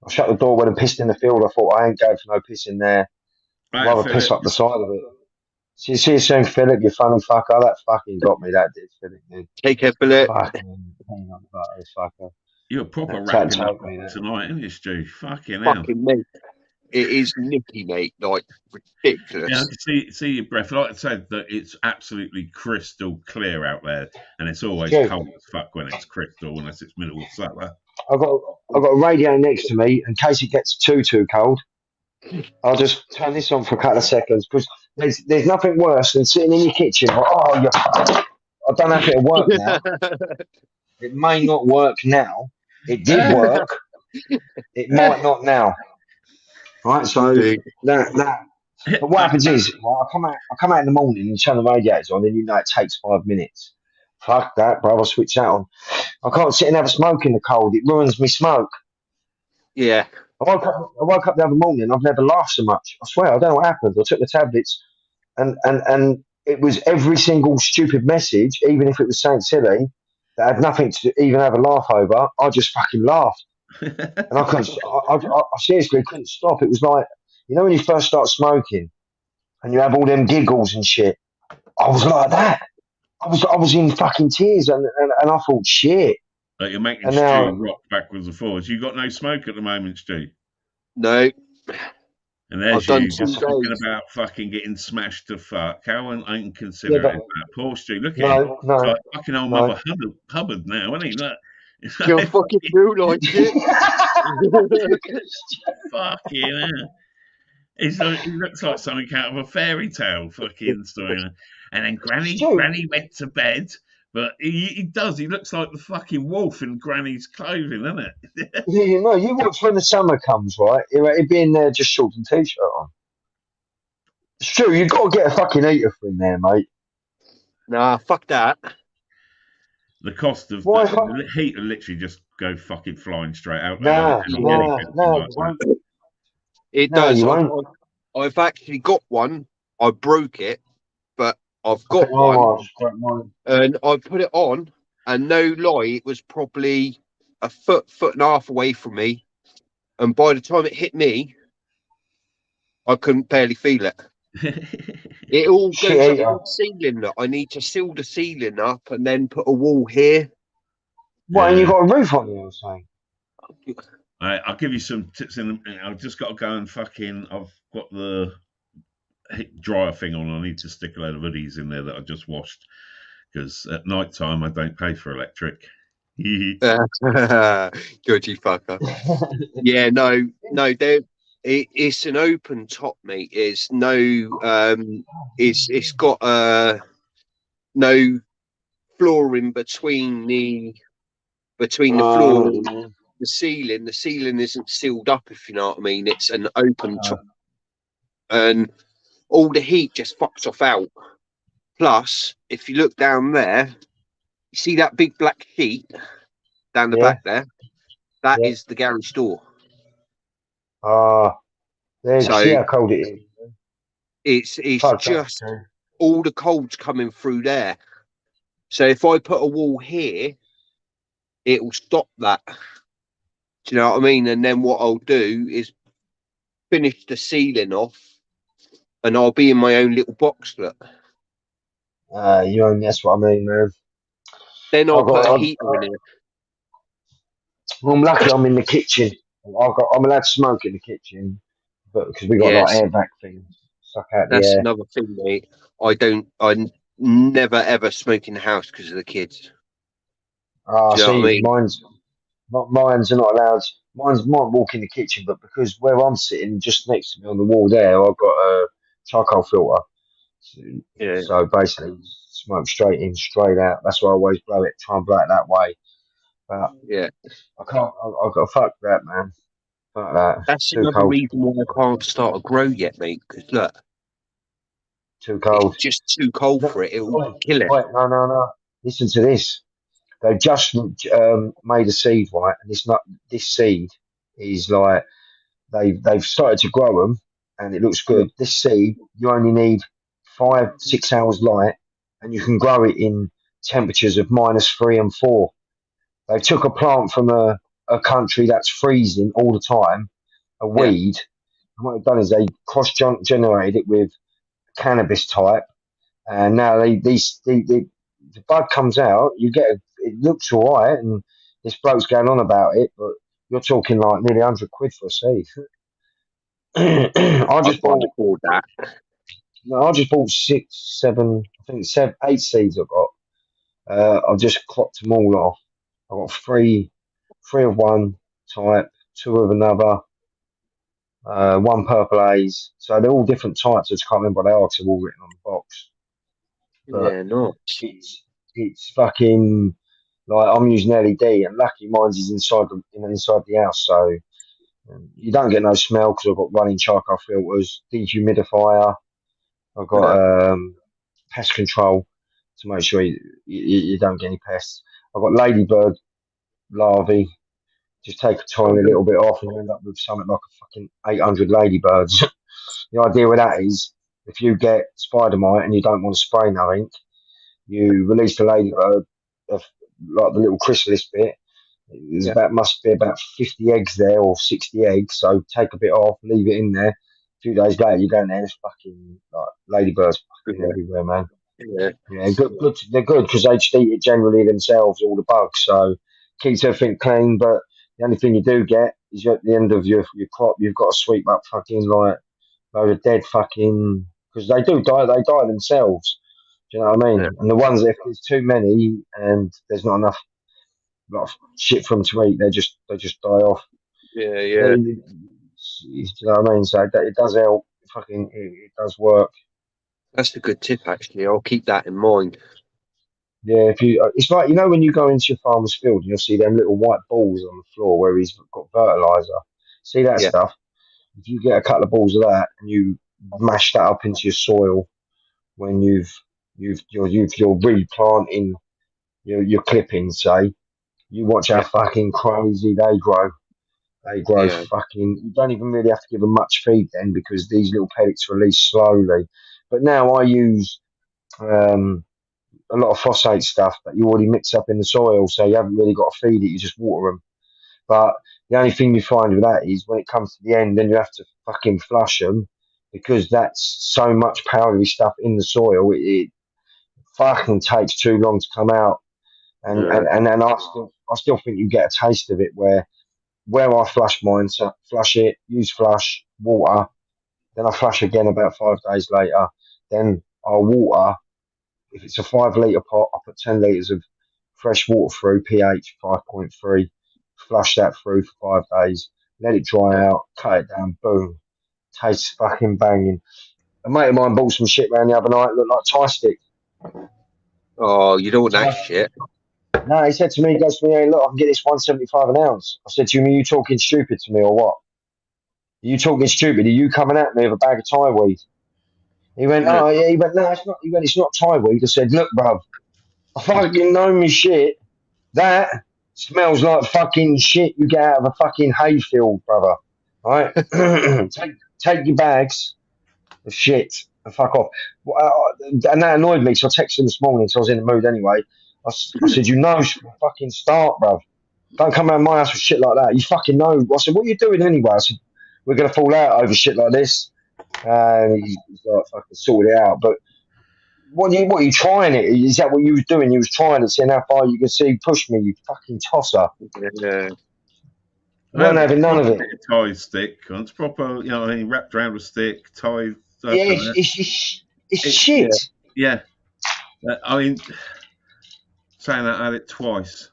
I shut the door when I pissed in the field. I thought I ain't going for no piss in there. I'd rather piss up the side of it. See you soon, Philip, you funny fucker. That fucking got me, that did, Philip. Dude. Take care, Philip. Fucker. You're proper wrapping up tonight, isn't you, Stu? Fucking hell. Fucking mate. It is nicky, mate. Like, ridiculous. Yeah, see your breath. Like I said, that it's absolutely crystal clear out there, and it's always cold as fuck when it's crystal, unless it's middle of summer. I've got a radio next to me in case it gets too cold. I'll just turn this on for a couple of seconds because there's nothing worse than sitting in your kitchen. Like, I don't know if it'll work now. It may not work now. It did work. It might not now. Right, so that. But what happens is, right, I come out in the morning and turn the radiators on, and you know it takes 5 minutes. Fuck that, bro. I'll switch that on. I can't sit and have a smoke in the cold. It ruins me smoke. Yeah. I woke up the other morning. I've never laughed so much. I swear, I don't know what happened. I took the tablets, and it was every single stupid message, even if it was something silly, that had nothing to even have a laugh over. I just fucking laughed, and I couldn't. I seriously couldn't stop. It was like, you know, when you first start smoking, and you have all them giggles and shit. I was like that. I was in fucking tears, and I thought, shit. Like you're making And Stu now- rock backwards and forwards. You got no smoke at the moment, Stu. No. And there's I've done you 2 just talking days. about fucking getting smashed to fuck. How inconsiderate Yeah, but- is that? Poor Stu. Look at him. No, It's no. like fucking old no. Mother Hubbard now, isn't he? Look. It's You're like, fucking real like shit. fucking hell. He looks like something out of a fairy tale fucking story. And then Granny went to bed. But he does. He looks like the fucking wolf in Granny's clothing, isn't it? Yeah, you know, you watch when the summer comes, right? He'd be in there just shorts and t-shirt on. It's true. You've got to get a fucking heater for in there, mate. Nah, fuck that. The cost of Why the heat will literally just go fucking flying straight out. Nah, It No, does. you I've actually got one. I broke it, but I've got one, and I put it on, and no lie, it was probably a foot and a half away from me, and by the time it hit me, I couldn't barely feel it. It all goes up the ceiling. That I need to seal the ceiling up and then put a wall here. What? And you got a roof on you or something? I'll give you some tips. I've just got to go and fucking. I've got the dryer thing on. I need to stick a load of hoodies in there that I just washed because at night time I don't pay for electric. Dodgy fucker. Yeah, no. It's an open top, mate. It's no. It's got no flooring between the floor and the ceiling. The ceiling isn't sealed up, if you know what I mean. It's an open top, and all the heat just fucks off out. Plus, if you look down there, you see that big black sheet down the back there? That is the garage door. See how cold it is. It's just all the cold's coming through there. So if I put a wall here, it will stop that. Do you know what I mean? And then what I'll do is finish the ceiling off, and I'll be in my own little box. Look. That's what I mean, man. Then I'll put a heater in here. I'm lucky I'm in the kitchen. I'm allowed to smoke in the kitchen, but because we got like air vac things stuck out That's the air. another thing, mate. I never ever smoke in the house because of the kids. Ah, Do you know what I mean? Mine's are not allowed. Mine's might walk in the kitchen, but because where I'm sitting, just next to me on the wall there, I've got a charcoal filter. So basically, smoke straight in, straight out. That's why I always blow it. Try and blow it that way. But I can't. I've got to fuck that, man. Fuck that. That's Too another cold. reason why I can't start a grow yet, mate. Because look, Too cold. it's just too cold for it. It will kill it. Wait, no. Listen to this. They've just made a seed, right? And this seed is like they've started to grow them, and it looks good. This seed, you only need 5-6 hours light, and you can grow it in temperatures of -3 and 4. They took a plant from a country that's freezing all the time, a weed, and what they've done is they cross-generated it with cannabis type, and now the bud comes out. It looks all right, and this bloke's going on about it, but you're talking like nearly 100 quid for a seed. I just bought that. No, I just bought 6, 7, I think 8 seeds I've got. I've just clocked them all off. I've got three 3 of one type, 2 of another, 1 purple haze. So they're all different types. I just can't remember what they are because they're all written on the box. But Yeah, nice. it's fucking like I'm using LED, and lucky mine's is inside the house, so you don't get no smell because I've got running charcoal filters, dehumidifier. I've got pest control to make sure you don't get any pests. I've got ladybird larvae. Just take a tiny little bit off, and you end up with something like a fucking 800 ladybirds. The idea with that is, if you get spider mite and you don't want to spray nothing, you release the ladybird, like the little chrysalis bit. There's must be about 50 eggs there or 60 eggs. So take a bit off, leave it in there. A few days later, you go in there, there's fucking like ladybirds fucking everywhere, man. Yeah, good. They're good because they just eat it generally themselves, all the bugs. So keeps everything clean. But the only thing you do get is at the end of your crop, you've got to sweep up fucking like load of dead fucking, because they do die. They die themselves. Do you know what I mean? Yeah. And the ones that if there's too many and there's not enough lot of shit for them to eat, they just die off. Yeah. You know what I mean? So it does help. Fucking, it does work. That's a good tip, actually. I'll keep that in mind. Yeah, it's like, you know, when you go into your farmer's field and you'll see them little white balls on the floor where he's got fertilizer. See that stuff? If you get a couple of balls of that and you mash that up into your soil when you're replanting your clippings, say, you watch how fucking crazy they grow. They grow fucking. You don't even really have to give them much feed then because these little pellets release slowly. But now I use a lot of phosphate stuff that you already mix up in the soil, so you haven't really got to feed it. You just water them. But the only thing you find with that is when it comes to the end, then you have to fucking flush them because that's so much powdery stuff in the soil. It fucking takes too long to come out. And I still think you get a taste of it where I flush mine, so flush it, use flush, water, then I flush again about 5 days later. Then I'll water. If it's a 5 litre pot, I put 10 litres of fresh water through, pH 5.3, flush that through for 5 days, let it dry out, cut it down, boom. Tastes fucking banging. A mate of mine bought some shit around the other night, looked like Thai stick. Oh, you don't want that shit. No, he said to me, he goes to me, hey, look, I can get this 175 an ounce. I said to him, are you talking stupid to me or what? Are you talking stupid? Are you coming at me with a bag of Thai weed? He went, oh, yeah. He went, no, it's not. He went, it's not Thai weed. I said, look, bruv, I fucking know me shit. That smells like fucking shit you get out of a fucking hayfield, brother. All right? take your bags of shit and fuck off. And that annoyed me, so I texted him this morning, so I was in the mood anyway. I said, you know, fucking start, bruv. Don't come around my house with shit like that. You fucking know. I said, what are you doing anyway? I said, we're going to fall out over shit like this. And he's like, fucking sorted it out. But what are you trying it? Is that what you was doing? You was trying it, seeing how far you could see push me, you fucking tosser. Yeah. Weren't having none of it. Tie stick. It's proper, you know, I mean, wrapped around a stick, tied. Yeah, it's shit. Yeah. I mean, saying that, I had it twice.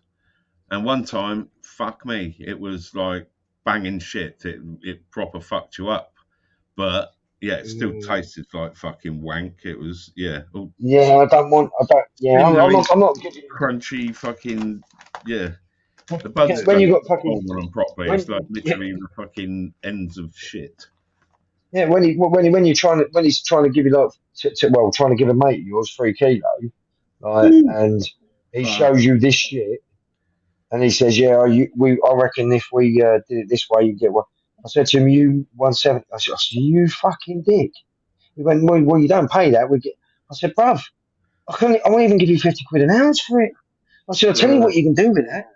And one time, fuck me, it was like banging shit. It proper fucked you up. But yeah, it still tasted like fucking wank. It was, yeah. Yeah, I'm not giving crunchy fucking, yeah. The buds when you got fucking on them properly, it's like literally the fucking ends of shit. Yeah, when he's trying to give you like trying to give a mate of yours 3 kilo, like, and he shows you this shit, and he says, yeah, I reckon if we did it this way, you get one. I said to him, you 170. I said, you fucking dick. He went, well, you don't pay that. I said, bruv, I won't even give you 50 quid an ounce for it. I said, I'll tell you what you can do with that.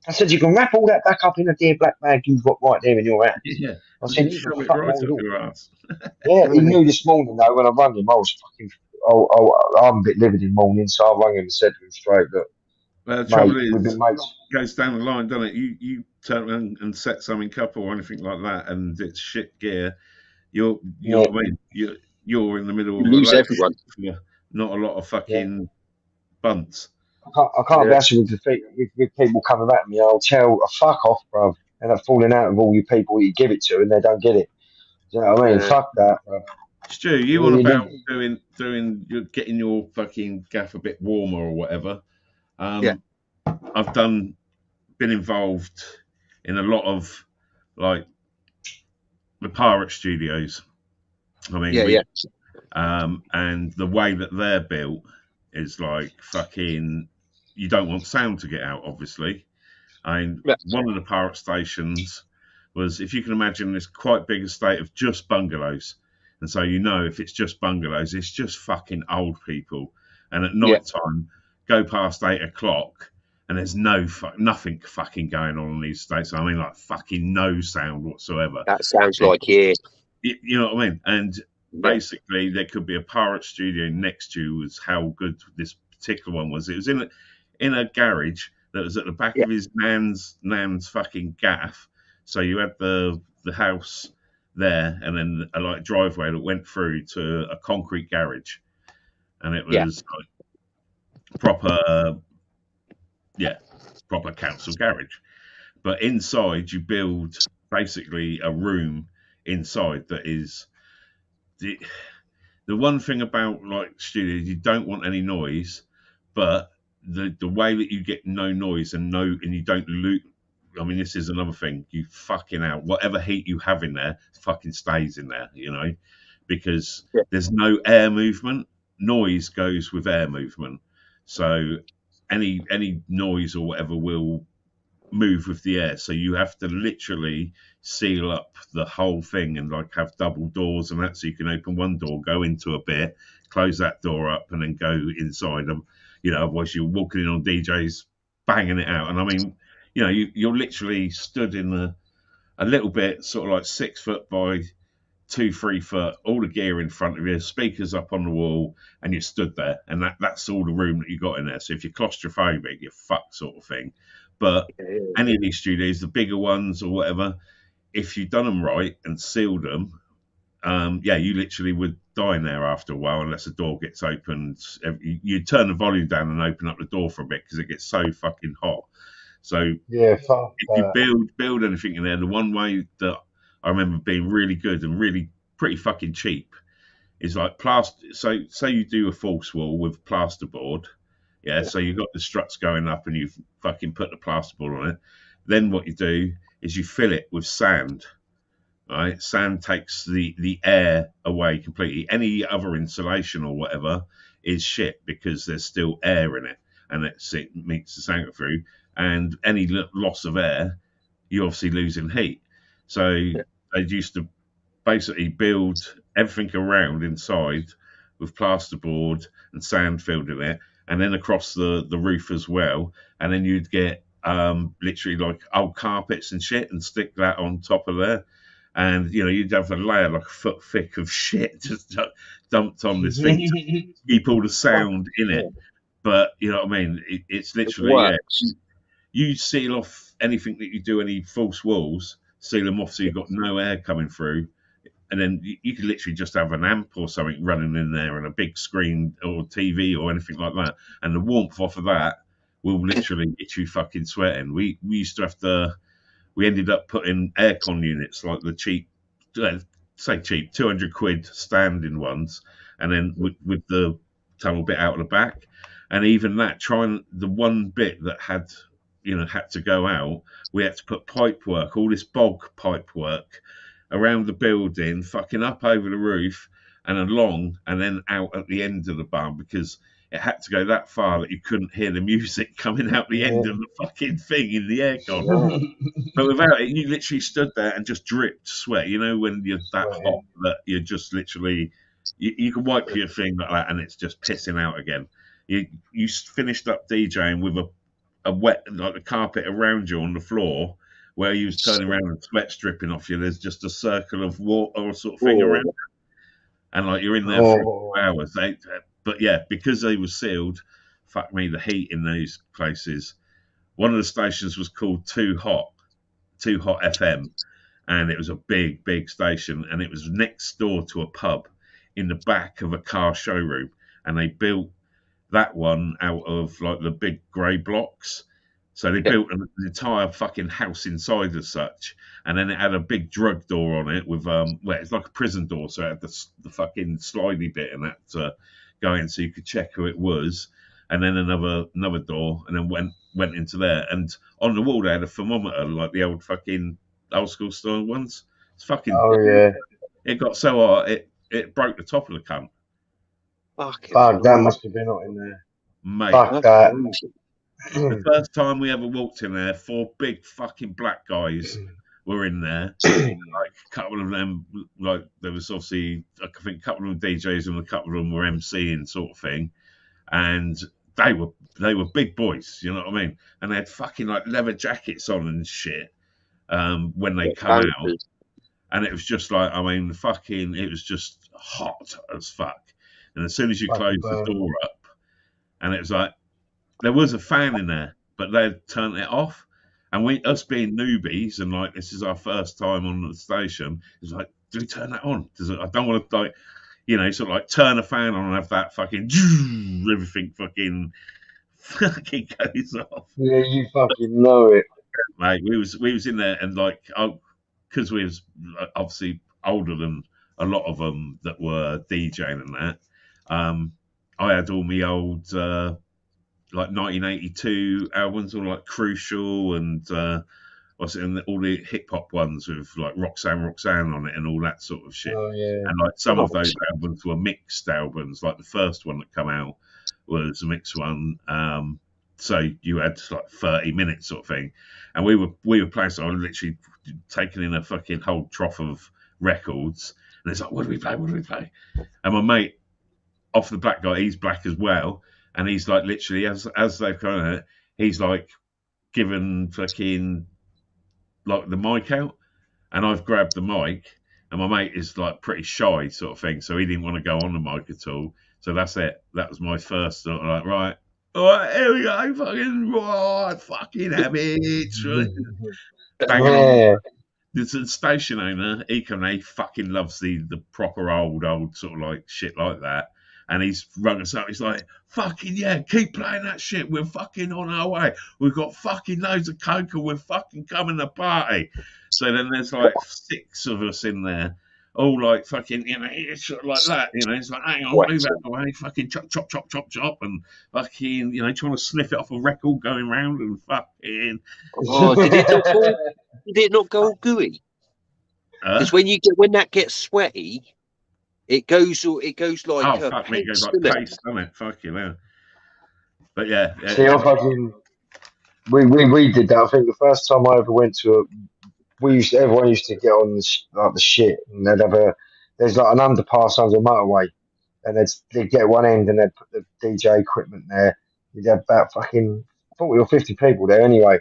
I said, you can wrap all that back up in a dear black bag you've got right there in your hand. Yeah. I said, you shove it right up your ass. Yeah, he knew this morning though when I rang him. I was fucking. I'm a bit livid in the morning, so I rang him and said to him straight that. Well, the trouble is, goes down the line, doesn't it? You turn around and set something up or anything like that, and it's shit gear. You're I mean, you're in the middle of lose everyone. Not a lot of fucking bunts. I can't be actually with people coming back to me. I'll tell fuck off, bruv. End up falling out with all you people you give it to, and they don't get it. Do you know what I mean? Yeah. Fuck that, bruv. Stu, you on about getting your fucking gaff a bit warmer or whatever. Yeah. I've been involved in a lot of like the pirate studios. I mean, and the way that they're built is like fucking. You don't want sound to get out, obviously. I mean, one of the pirate stations was, if you can imagine, this quite big estate of just bungalows. And so, if it's just bungalows, it's just fucking old people. And at night time, go past 8 o'clock and there's nothing fucking going on in these estates. I mean, like fucking no sound whatsoever. That sounds like, yeah. You know what I mean? And basically, there could be a pirate studio next to you, was how good this particular one was. It was in a garage that was at the back of his nan's fucking gaff. So you had the house there, and then a like driveway that went through to a concrete garage, and it was like proper council garage. But inside, you build basically a room inside that is the one thing about like studios, you don't want any noise, but the way that you get no noise and you don't loot. I mean, this is another thing. You fucking out whatever heat you have in there fucking stays in there, because there's no air movement. Noise goes with air movement, so any noise or whatever will move with the air. So you have to literally seal up the whole thing and like have double doors and that, so you can open one door, go into a bit, close that door up, and then go inside them. Otherwise you're walking in on DJs banging it out. And I mean, you're literally stood in a little bit, sort of like 6 foot by 2-3 foot, all the gear in front of you, speakers up on the wall, and you're stood there, and that's all the room that you got in there. So if you're claustrophobic, you're fucked, sort of thing. But any of these studios, the bigger ones or whatever, if you've done them right and sealed them, you literally would die in there after a while unless the door gets opened. You turn the volume down and open up the door for a bit because it gets so fucking hot. So if you build anything in there, the one way that I remember being really good and really pretty fucking cheap is like plaster. So say you do a false wall with plasterboard. So you've got the struts going up and you've fucking put the plasterboard on it. Then what you do is you fill it with sand. Right? Sand takes the air away completely. Any other insulation or whatever is shit because there's still air in it, and it meets the sound through. And any loss of air, you're obviously losing heat. So they used to basically build everything around inside with plasterboard and sand filled in it, and then across the roof as well. And then you'd get literally like old carpets and shit and stick that on top of there. And, you'd have a layer like a foot thick of shit just dumped on this thing to keep all the sound in it. But, you know what I mean? It's literally, you seal off anything that you do, any false walls, seal them off so you've got no air coming through. And then you could literally just have an amp or something running in there and a big screen or TV or anything like that. And the warmth off of that will literally get you fucking sweating. We used to have to... We ended up putting aircon units, like the cheap, say cheap, 200 quid standing ones, and then with the tunnel bit out of the back. And even that, the one bit that had to go out, we had to put pipe work, all this bog pipe work around the building, fucking up over the roof and along, and then out at the end of the barn, because it had to go that far that you couldn't hear the music coming out the end of the fucking thing in the aircon. But without it, you literally stood there and just dripped sweat. When you're that hot that you're just literally, you can wipe your thing like that and it's just pissing out again. You finished up DJing with a wet, like the carpet around you on the floor, where you was turning around and sweat's dripping off you. There's just a circle of water sort of thing around you. And like you're in there for 4 hours. But yeah, because they were sealed, fuck me, the heat in those places. One of the stations was called Too Hot FM, and it was a big, big station, and it was next door to a pub in the back of a car showroom, and they built that one out of like the big grey blocks. So they built an entire fucking house inside as such, and then it had a big drug door on it with well, it's like a prison door, so it had the fucking slidey bit and that to go in, so you could check who it was, and then another door, and then went into there, and on the wall they had a thermometer like the old school style ones. It's fucking. Oh yeah. It got so hot it broke the top of the cunt. Fuck, that must have been not in there. Mate. Fuck that. The first time we ever walked in there, 4 big fucking black guys were in there. Like a couple of them, like there was obviously, I think a couple of them DJs and a couple of them were MCing sort of thing, and they were big boys, you know what I mean? And they had fucking like leather jackets on and shit when they come out, and it was just like, I mean, fucking, it was just hot as fuck. And as soon as you closed the door up, and it was like, there was a fan in there, but they'd turned it off. And us being newbies, and like, this is our first time on the station, it's like, do we turn that on? I don't want to, like, you know, sort of like turn a fan on and have that fucking, everything fucking goes off. Yeah, you fucking know it. Mate, we was in there, and like, because we was obviously older than a lot of them that were DJing and that, I had all my old, like 1982 albums, all like Crucial and and all the hip hop ones with like Roxanne on it and all that sort of shit. Oh, yeah. And like some of those albums were mixed albums. Like the first one that came out was a mixed one. So you had like 30 minutes sort of thing, and we were playing. So I was literally taking in a fucking whole trough of records, and it's like, what do we play? What do we play? And my mate, off the black guy, he's black as well. And he's like literally, as they've kind of, he's like given fucking like the mic out, and I've grabbed the mic, and my mate is like pretty shy sort of thing, so he didn't want to go on the mic at all. So that's it. That was my first sort of like, right, all right, here we go, fucking have it. Bang on. The station owner, he fucking loves the proper old sort of like shit like that. And he's rung us up. He's like, fucking yeah, keep playing that shit. We're fucking on our way. We've got fucking loads of coke and we're fucking coming to party. So then there's like 6 of us in there, all like fucking, you know, like that. You know, it's like, hang on, move out the way. Fucking chop, chop, chop, chop, chop. And fucking, you know, trying to sniff it off a record going round and fucking. Oh, did it not go all gooey? Because when that gets sweaty, it goes like fuck me, it goes like paste, doesn't it? Fuck you, man. But yeah. See, I fucking we did that. I think the first time I ever went to everyone used to get on the shit, and there's like an underpass under the motorway, and they'd get one end and they'd put the DJ equipment there. You'd have about fucking 40 or 50 people there anyway.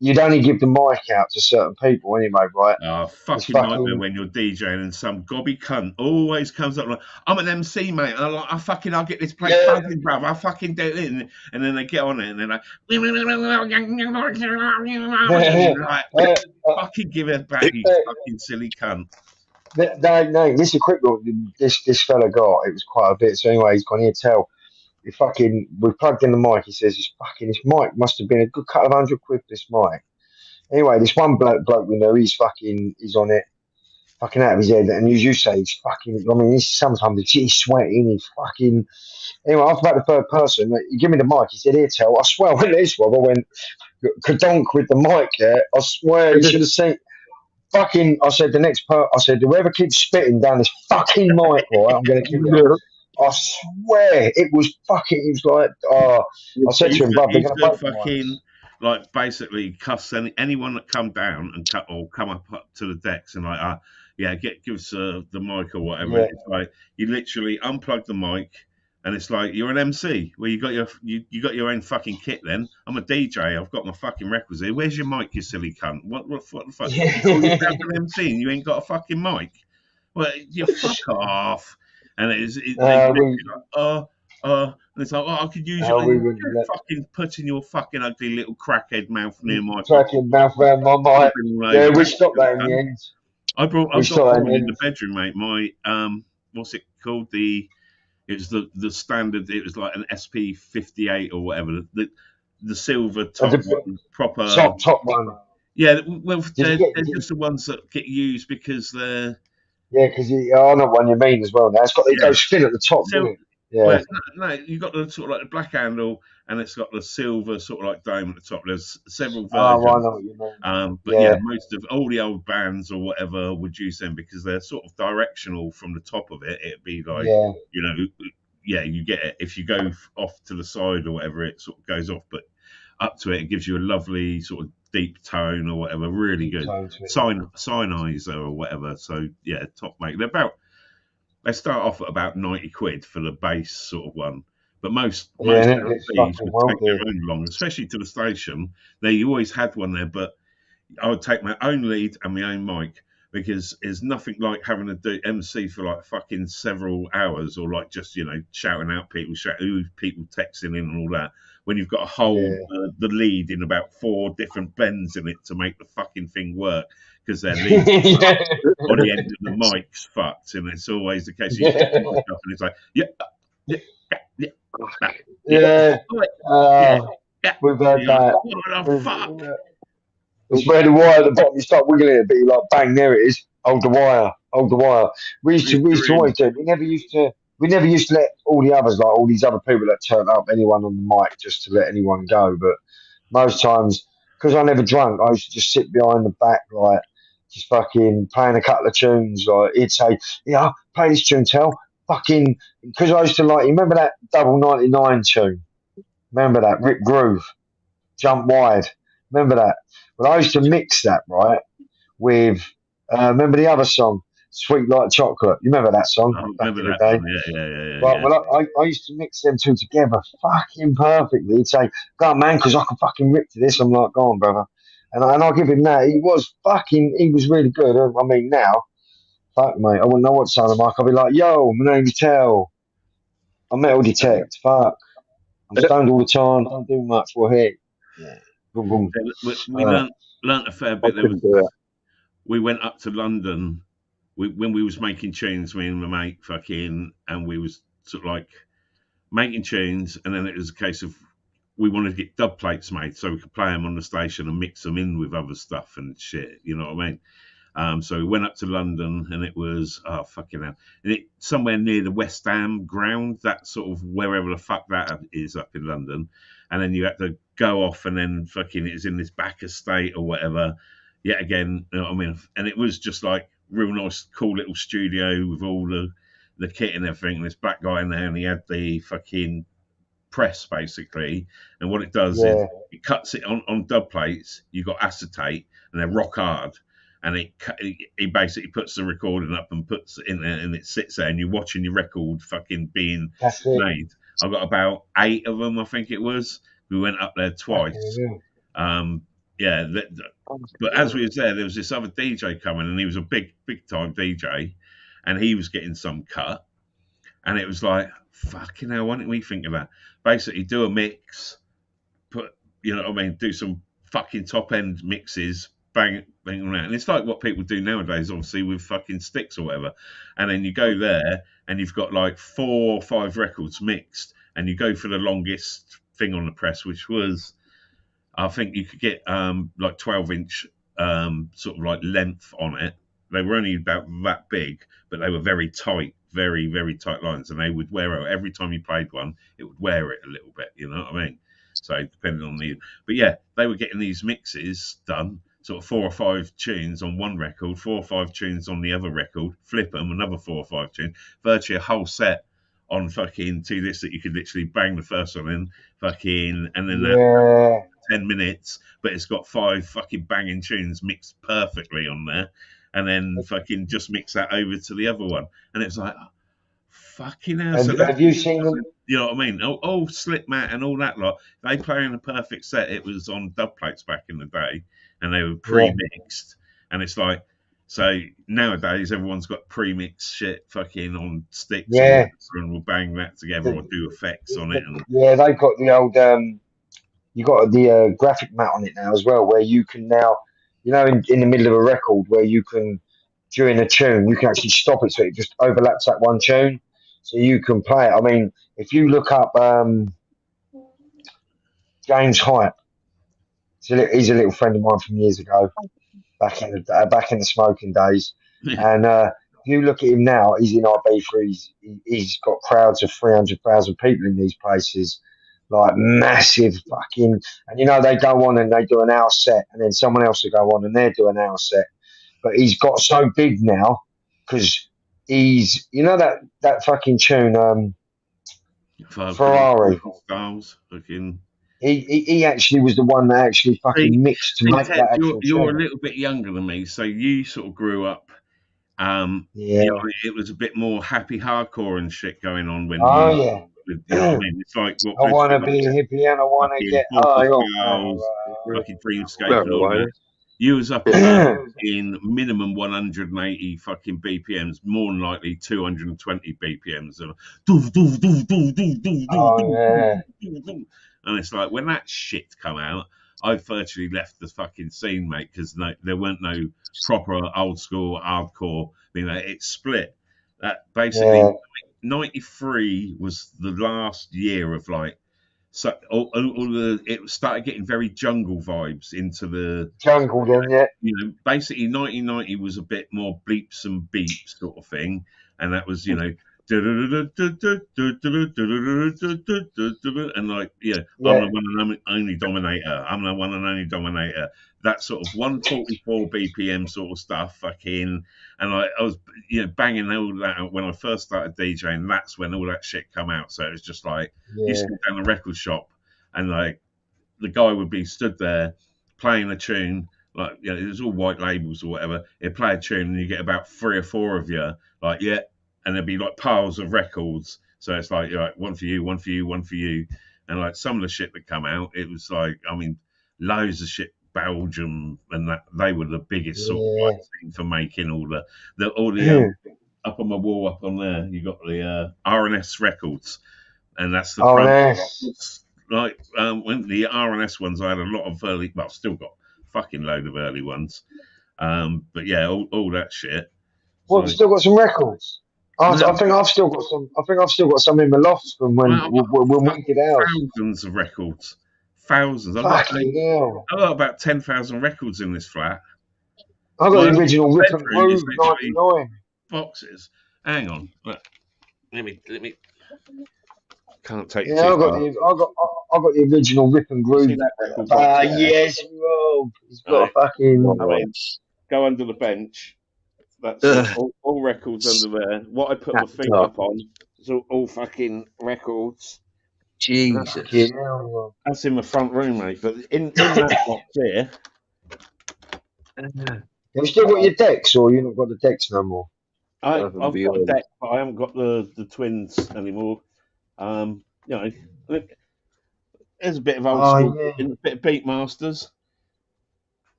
You'd only give the mic out to certain people anyway, right? Oh, fucking nightmare when you're DJing and some gobby cunt always comes up like, I'm an MC, mate. And I'm like, I'll get this place buzzing, bruv. I'll fucking do it. And then they get on it and they're like, fucking give it back, you fucking silly cunt. No, this equipment this fella got, it was quite a bit. So anyway, he's gone here tell. We plugged in the mic. He says, this mic must have been a good couple of £100 for this mic. Anyway, this one bloke we know, he's on it, fucking out of his head. And as you say, he's fucking, I mean, sometimes he's sweating, he's fucking. Anyway, after about the third person, he gave me the mic. He said, here, tell. I swear, when this one, I went kadonk with the mic there. I swear, you should have seen. Fucking, I said, whoever keeps spitting down this fucking mic, right, I'm going to kill you. I swear it was like, I said to him, "Bro, they're going to fucking like basically cuss anyone that come down and come up to the decks and like, give us the mic or whatever." Yeah. It's like you literally unplug the mic, and it's like you're an MC. Well, you got your own fucking kit. Then I'm a DJ. I've got my fucking requisite. Where's your mic, you silly cunt? What the fuck? You're an MC and you ain't got a fucking mic. Well, you fuck off. And and it's like, I could use your fucking putting your fucking ugly little crackhead mouth near my fucking mouth around my mic. Yeah, we stopped that in the end. I've got one in the bedroom, mate. My what's it called? The It was the standard. It was like an SP58 or whatever. The silver top one, proper top one. Yeah, well, they're get- just the ones that get used because they're Yeah, because I know what you mean as well. Now it goes thin at the top, So- doesn't it? Yeah. Well, no, you've got the sort of like the black handle, and it's got the silver sort of like dome at the top. There's several Oh, versions. I know what you mean. But yeah, most of all the old bands or whatever would use them because they're sort of directional from the top of it. It'd be like, Yeah. you know, yeah, you get it. If you go off to the side or whatever, it sort of goes off. But up to it, it gives you a lovely sort of deep tone or whatever. Really good. Sennheiser or whatever. So yeah, top mate. They start off at about 90 quid for the base sort of one. But most Yeah, MCs would take their own along, especially to the station. You always had one there, but I would take my own lead and my own mic because there's nothing like having to do MC for like fucking several hours or like just, you know, shouting out people texting in and all that when you've got to hold the lead in about 4 different blends in it to make the fucking thing work because their lead or the end of the mic's fucked, and it's always the case. You pick the mic up and it's like, We've had that. What the fuck? It's where the wire at the bottom, you start wiggling it, but you're like, bang, there it is. Hold the wire. We used to always do it. We never used to let all the others, like all these other people that turn up, anyone on the mic, just to let anyone go. But most times, because I never drunk, I used to just sit behind the back, like, just fucking playing a couple of tunes. Like, he'd say, yeah, play this tune, Tell. Fucking, because I used to like, you remember that Double 99 tune? Remember that? Rip Groove, Jump Wide. Remember that? But I used to mix that, right, with, remember the other song, Sweet Like Chocolate? You remember that song? I remember that one, yeah. Right, well, I used to mix them two together fucking perfectly. He'd say, go on, man, because I can fucking rip to this. I'm like, go on, brother. And I'll give him that. He was really good. I mean, now, fuck, mate, I wouldn't know what to say on the mic. I'll be like, yo, my name's Tell. I metal detect. Fuck. I'm stoned all the time. Don't do much. Well, hey. Yeah. Boom, boom. We learnt a fair bit. We went up to London when we was making tunes, me and my mate and we was sort of like making tunes, and then it was a case of we wanted to get dub plates made so we could play them on the station and mix them in with other stuff and shit, you know what I mean? So we went up to London, and it was fucking hell, and it somewhere near the West Ham ground, that sort of wherever the fuck that is up in London, and then you had to go off, and then fucking it's in this back estate or whatever. Yet again, you know what I mean? And it was just like real nice, cool little studio with all the kit and everything. And this black guy in there, and he had the fucking press basically. And what it does is it cuts it on dub plates. You got acetate, and they're rock hard. And he basically puts the recording up and puts it in there, and it sits there, and you're watching your record fucking being made. I've got about 8 of them, I think it was. We went up there twice. But as we was there was this other DJ coming, and he was a big time DJ, and he was getting some cut, and it was like, fucking hell, why didn't we think of that? Basically, do a mix, do some fucking top end mixes, bang around. And it's like what people do nowadays, obviously, with fucking sticks or whatever. And then you go there, and you've got like 4 or 5 records mixed, and you go for the longest thing on the press, which was, I think you could get like 12-inch sort of like length on it. They were only about that big, but they were very tight, very, very tight lines, and they would wear out every time you played one. It would wear it a little bit, you know what I mean? So depending on but yeah, they were getting these mixes done, sort of 4 or 5 tunes on one record, 4 or 5 tunes on the other record, flip them, another 4 or 5 tunes, virtually a whole set on fucking to this that you could literally bang the first one in, fucking, and then that 10 minutes, but it's got 5 fucking banging tunes mixed perfectly on there, and then fucking just mix that over to the other one, and it's like, fucking hell. Have you seen them? You know what I mean? Oh, Slipmat and all that lot. They play in a perfect set. It was on dub plates back in the day, and they were pre-mixed. And it's like, so nowadays everyone's got pre-mixed shit fucking on sticks. Yeah. And we'll bang that together or do effects on it. And yeah, they've got the old, you got the graphic mat on it now as well, where you can now, you know, in the middle of a record, where you can, during a tune, you can actually stop it so it just overlaps that one tune. so you can play it. I mean, if you look up James Hype, he's a little friend of mine from years ago, back in the smoking days. And if you look at him now, he's in RB3. He's got crowds of 300,000 people in these places, like massive fucking. And you know, they go on and they do an hour set, and then someone else will go on and they do an hour set. But he's got so big now because he's, you know, that fucking tune, Ferrari. Styles, fucking. He actually was the one that actually fucking mixed to make that actual You're tune. a little bit younger than me, so you sort of grew up. Yeah. You know, it was a bit more happy hardcore and shit going on when. Oh you, yeah. You know what I mean? It's like what I want to be a hippie and I want to get. Fucking Dreamscape and all that. You was up in minimum 180 fucking BPMs, more than likely 220 BPMs. And it's like, when that shit come out, I virtually left the fucking scene, mate, because there weren't no proper old school hardcore. You know, it split. That basically, 93 was the last year of like, so it started getting very jungle vibes into the jungle. Then, yeah. You know, basically 1990 was a bit more bleeps and beeps sort of thing, and that was, you know, and like, yeah, I'm the one and only dominator. I'm the one and only dominator. That sort of 144 BPM sort of stuff, fucking, and I was, you know, banging all that out when I first started DJing. That's when all that shit come out. So it was just like, you sit down the record shop, and like the guy would be stood there playing a tune, like, you know, it was all white labels or whatever. He'd play a tune, and you get about 3 or 4 of you, like, yeah. And there'd be like piles of records. So it's like, you're like, one for you, one for you, one for you. And like some of the shit that come out, it was like, I mean, loads of shit, Belgium, and that they were the biggest sort of like thing for making all the up on my wall up on there. You got the R&S records, and that's the R&S. Like when the R&S ones, I had a lot of early, well, still got a fucking load of early ones. But yeah, all that shit. Well, so, still got some records. I think I've still got some. I think I've still got some in my loft from when we did ours. Thousands of records, thousands. I've got about 10,000 records in this flat. I've got the original Rip and Groove '99 boxes. Hang on, let me. Can't take. Yeah, I got the original Rip and Groove. Yes, Rob. He's got a fucking. Go under the bench. That's all records under there. What I put my feet up on is all fucking records. Jesus. That's in the front room, mate. But in that box here. Have you still got your decks, or you not got the decks no more? I've got a deck, but I haven't got the twins anymore. You know, look, there's a bit of old school, a bit of Beatmasters.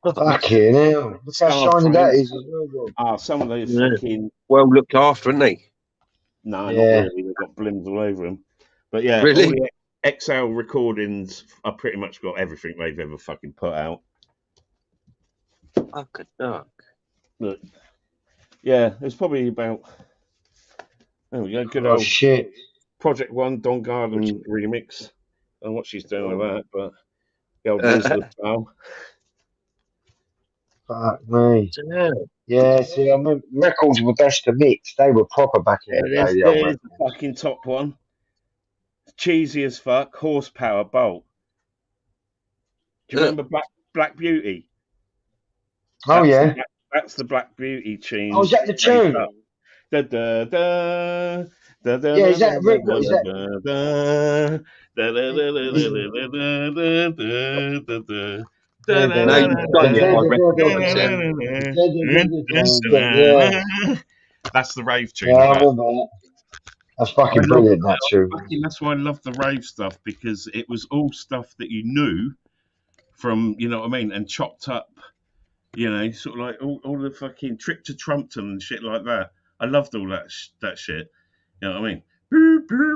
Fucking hell. Look how shiny that is as well. Some of those fucking... Well looked after, aren't they? No, not really. They've got blims all over them. But yeah, really? All the XL recordings, I pretty much got everything they've ever fucking put out. Fucking duck. Look. Yeah, it's probably about... There we go. Good old shit. Project One, Don Garden remix. I don't know what she's doing with that, but the old Wizard style. Fuck me. Yeah, see, I mean, records were best to mix. They were proper back in the day. There's the fucking top one. Cheesy as fuck. Horsepower Bolt. Do you remember Black Beauty? Oh, yeah. That's the Black Beauty tune. Oh, is that the tune? Da, da, da, da, da, yeah, is that Rick? What is that? That's the rave tune. Yeah, I remember that. That's fucking brilliant, that tune. That's why I love the rave stuff, because it was all stuff that you knew from, you know what I mean, and chopped up, you know, sort of like all the fucking Trip to Trumpton and shit like that. I loved all that shit. You know what I mean?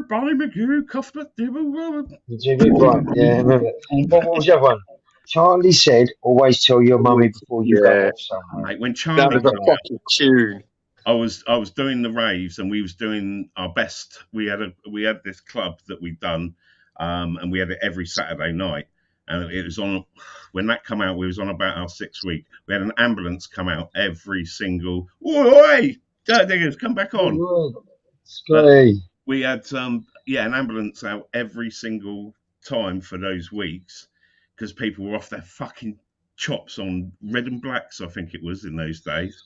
Barney McGoo, Cuthbert Dibble. Right, yeah, I remember. What was the other one? Charlie said, always tell your mummy before you go off somewhere. Mate, when Charlie that was a fucking tune. I was doing the raves, and we was doing our best. We had this club that we'd done, and we had it every Saturday night. And it was on when that come out. We was on about our 6th week. We had an ambulance come out every single. Oi, diggers, come back on. We had an ambulance out every single time for those weeks because people were off their fucking chops on red and blacks. I think it was in those days.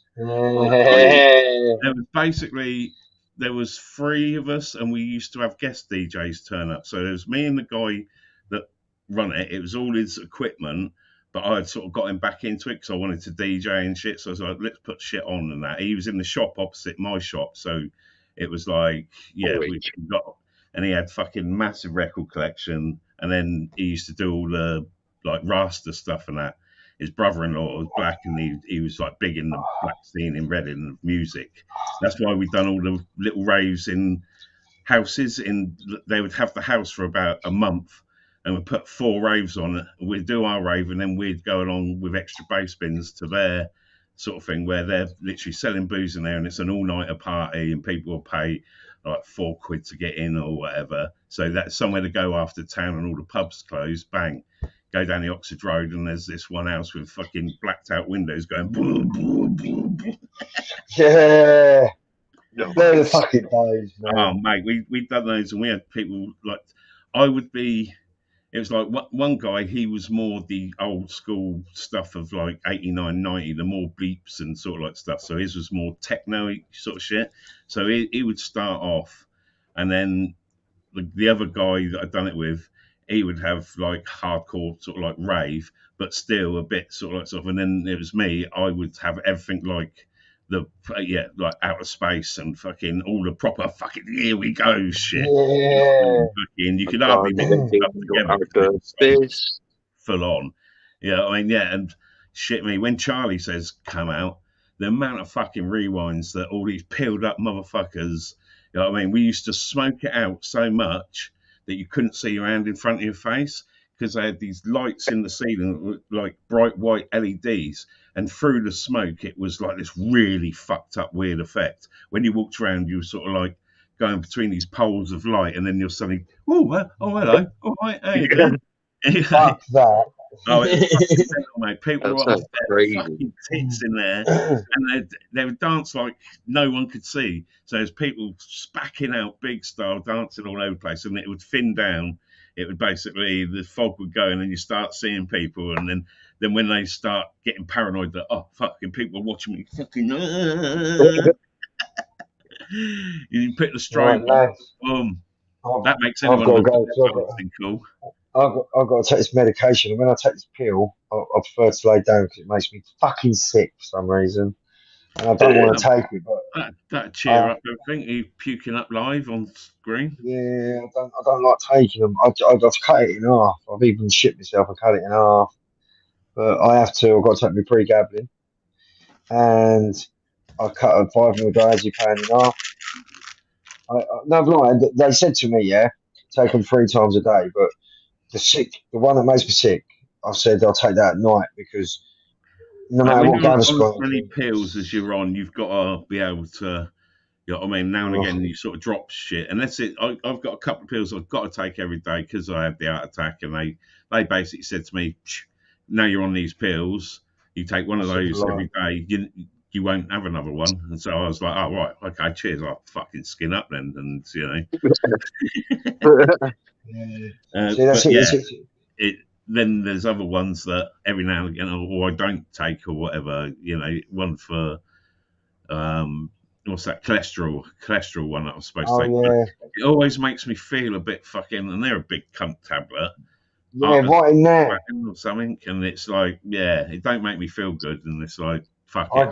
There was 3 of us, and we used to have guest DJs turn up. So there was me and the guy that run it. It was all his equipment, but I had sort of got him back into it because I wanted to DJ and shit. So I was like, let's put shit on and that. He was in the shop opposite my shop, so it was like, we got, and he had fucking massive record collection, and then he used to do all the like Rasta stuff and that. His brother-in-law was black, and he was like big in the black scene in Reading of music. That's why we've done all the little raves in houses. They would have the house for about a month, and we'd put 4 raves on it. We'd do our rave, and then we'd go along with extra bass bins to their sort of thing, where they're literally selling booze in there, and it's an all-nighter party, and people will pay like £4 to get in or whatever. So that's somewhere to go after town, and all the pubs closed. Bang. Go down the Oxford Road, and there's this one house with fucking blacked out windows going boom, boom, boom, boom. Yeah. They're the fucking days, man. Oh, mate, we'd done those, and we had people like, it was like one guy, he was more the old school stuff of like 89, 90, the more bleeps and sort of like stuff. So his was more techno sort of shit. So he would start off, and then the other guy that I'd done it with, he would have like hardcore sort of like rave, but still a bit sort of, and then it was me. I would have everything like like outer space and fucking all the proper fucking here we go shit. Fucking, you could hardly mix it up together. Full on. Yeah, I mean, and shit me, when Charlie Says come out, the amount of fucking rewinds that all these peeled up motherfuckers, you know what I mean? We used to smoke it out so much that you couldn't see your hand in front of your face because they had these lights in the ceiling, like bright white LEDs, and through the smoke, it was like this really fucked up weird effect. When you walked around, you were sort of like going between these poles of light, and then you're suddenly, hello, all right, how you doing? Fuck that. Oh, it's mate. People were off their fucking tits in there, and they would dance like no one could see. So there's people spacking out big style, dancing all over the place, and it would thin down. It would basically, the fog would go, and then you start seeing people, and then when they start getting paranoid that, oh, fucking people are watching me, fucking, you put the strobe on, that makes anyone look cool. I've got to take this medication, and when I take this pill, I prefer to lay down because it makes me fucking sick for some reason, and I don't want to take it. But that cheer up everything. Are you puking up live on screen? Yeah, I don't like taking them. I've cut it in half. I've even shit myself and cut it in half, but I have to. I've got to take my pregabalin, and I cut a 5 ml diazepam in half. No, blind. They said to me, take them 3 times a day, but the one that makes me sick, I said I'll take that at night because no matter what kind of as many pills as you're on, you've got to be able to, you know what I mean, now and again you sort of drop shit. And that's it. I've got a couple of pills I've got to take every day because I had the heart attack, and they basically said to me, now you're on these pills, you take one of those every day, you won't have another one. And so I was like, oh, right, okay, cheers, I'll fucking skin up then, and you know. Then there's other ones that every now and again, or I don't take or whatever, you know, one for what's that, cholesterol one that I was supposed to take. Yeah. It always makes me feel a bit fucking, and they're a big cunt tablet. Yeah, right in there. Or something, and it's like, it don't make me feel good, and it's like, fuck it.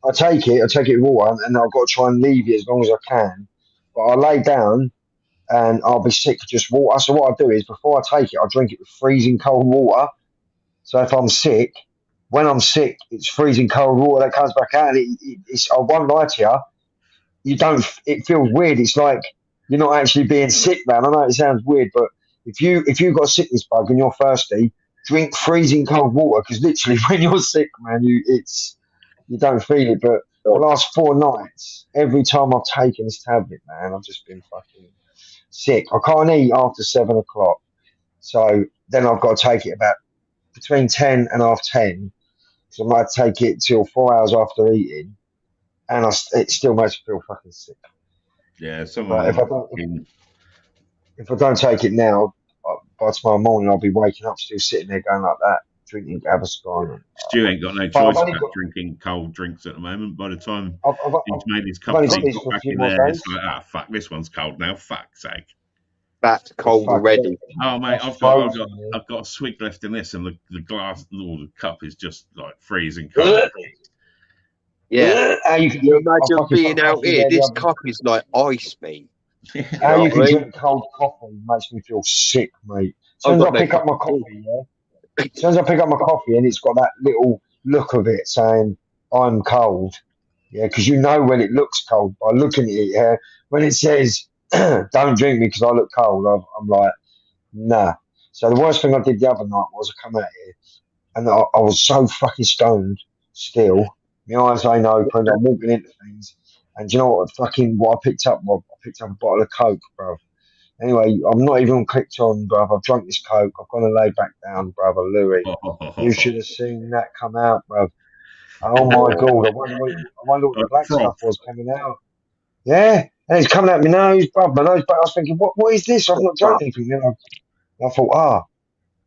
I take it with water, and I've got to try and leave it as long as I can. But I lay down, and I'll be sick for just water. So what I do is, before I take it, I drink it with freezing cold water. So if I'm sick, when I'm sick, it's freezing cold water that comes back out. And it's I won't lie to you, it feels weird. It's like you're not actually being sick, man. I know it sounds weird, but if you've got a sickness bug and you're thirsty, drink freezing cold water, because literally when you're sick, man, you don't feel it. But the last 4 nights, every time I've taken this tablet, man, I've just been fucking sick. I can't eat after 7 o'clock. So then I've got to take it about between 10 and half 10. So I might take it till 4 hours after eating. And it still makes me feel fucking sick. Yeah, some But of if I don't take it now, by tomorrow morning, I'll be waking up still sitting there going like that, drinking Gaviscon. Stu ain't got no choice about drinking cold drinks at the moment. By the time he's made his cup of tea, back in there, it's like, ah, fuck, this one's cold now. Fuck's sake. That's cold already. Oh mate, I've got a swig left in this, and the glass or the cup is just like freezing cold. Yeah. You imagine being out here, this cup is like ice, mate. How you can drink cold coffee makes me feel sick, mate. As soon as I pick up my coffee, as soon as I pick up my coffee and it's got that little look of it saying I'm cold, because you know when it looks cold by looking at it. Yeah, when it says don't drink me because I look cold, I'm like, nah. So the worst thing I did the other night was I come out here and I was so fucking stoned still. My eyes ain't open. I'm walking into things. And do you know what I picked up? Rob? I picked up a bottle of Coke, bro. Anyway, I'm not even clicked on, bruv. I've drunk this Coke. I've gone to lay back down, brother Louis. You should have seen that come out, bruv. Oh my God. I wonder what the black stuff was coming out. Yeah. And it's coming out my nose, bruv. My nose, but I was thinking, what is this? I've not drunk anything. Then I thought,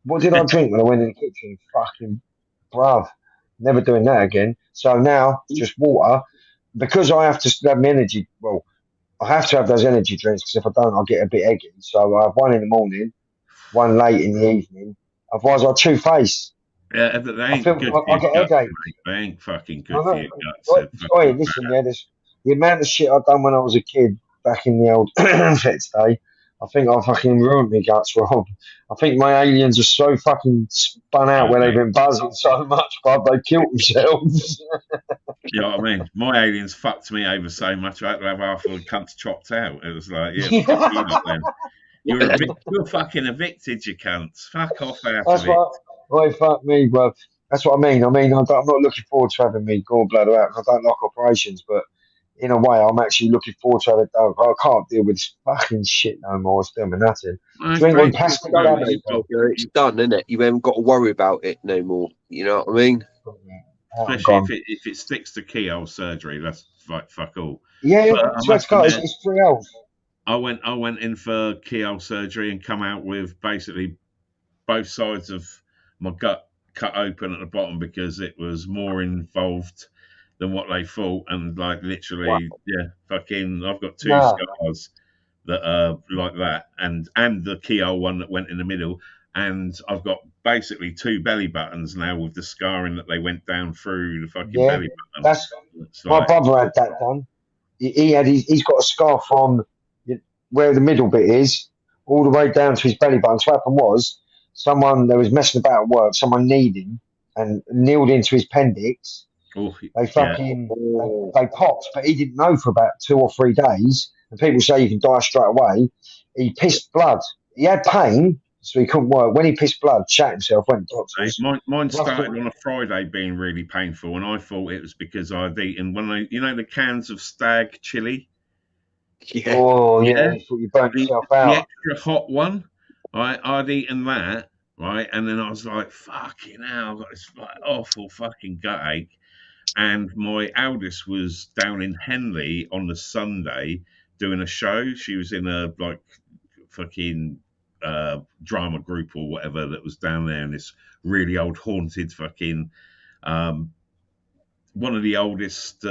what did I drink when I went in the kitchen? Fucking, bruv. Never doing that again. So now, just water. Because I have to have my energy, well, I have to have those energy drinks because if I don't, I'll get a bit eggy. So I have one in the morning, one late in the evening. Otherwise, I'll two-face. Yeah, but they ain't good for your guts, mate. They ain't fucking good for your guts. Oi, listen, the amount of shit I've done when I was a kid back in the old Feds day, I think I fucking ruined my guts, Rob. I think my aliens are so fucking spun out when they've been buzzing so much, but they killed themselves. You know what I mean? My aliens fucked me over so much I had to have half of the cunts chopped out. It was like, yeah, fuck you up then. You're fucking evicted, you cunts. Fuck off out of it. Why fuck me, bro. That's what I mean. I'm not looking forward to having me gallbladder out because I don't like operations, but in a way, I'm actually looking forward to have it done. I can't deal with this fucking shit no more. It's doing me nothing. It's done, isn't it? You haven't got to worry about it no more. You know what I mean? Especially if it sticks to keyhole surgery, that's like fuck all. Yeah, it's 3 hours. I went in for keyhole surgery and come out with basically both sides of my gut cut open at the bottom because it was more involved than what they thought, and like literally, fucking, I've got 2 scars that are like that, and the keyhole one that went in the middle, and I've got basically 2 belly buttons now with the scarring that they went down through the fucking belly button. My brother had that done. He's got a scar from where the middle bit is all the way down to his belly button. So what happened was someone that was messing about at work, someone kneed him and kneeled into his appendix. They they popped, but he didn't know for about 2 or 3 days. And people say you can die straight away. He pissed blood. He had pain, so he couldn't work. When he pissed blood, shat himself, went to doctors. Mine started on a Friday being really painful, and I thought it was because I'd eaten one of the cans of Stag chili. Yeah. Oh yeah, you burnt yourself out. The extra hot one, right? I'd eaten that, right, and then I was like, "Fucking hell!" I've got this awful fucking gut ache. And my eldest was down in Henley on the Sunday doing a show. She was in a fucking drama group or whatever that was down there in this really old haunted fucking one of the oldest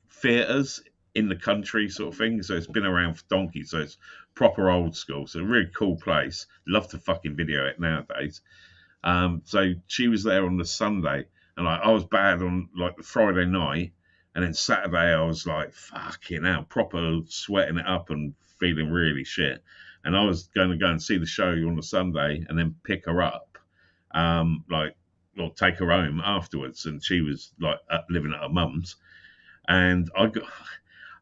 theatres in the country sort of thing. So it's been around for donkeys. So it's proper old school. So a really cool place. Love to fucking video it nowadays. So she was there on the Sunday. And I was bad on like the Friday night, and then Saturday I was like fucking hell, proper sweating it up and feeling really shit. And I was going to go and see the show on the Sunday and then pick her up, or take her home afterwards. And she was like living at her mum's, and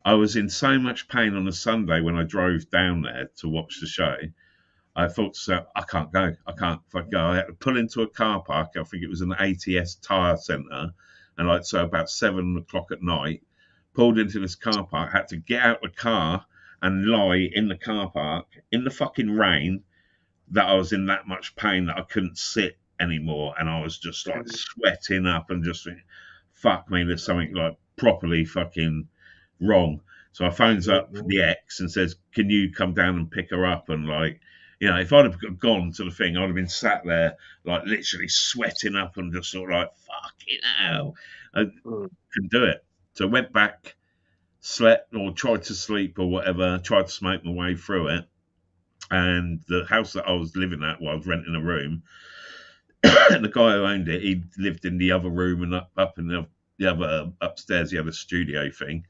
I was in so much pain on the Sunday when I drove down there to watch the show. I thought, so I can't go. I can't go. I had to pull into a car park. I think it was an ATS tyre centre. And so about 7 o'clock at night, pulled into this car park, had to get out the car and lie in the car park in the fucking rain, that I was in that much pain that I couldn't sit anymore. And I was just like sweating up and just thinking, fuck me, there's something like properly fucking wrong. So I phones up the ex and says, can you come down and pick her up? And like, you know, if I'd have gone to the thing, I'd have been sat there like literally sweating up and just sort of like, fucking hell. I couldn't do it. So I went back, slept or tried to sleep or whatever, tried to smoke my way through it. And the house that I was living at, I was renting a room. And the guy who owned it, he lived in the other room and up in the other upstairs, he had a studio thing.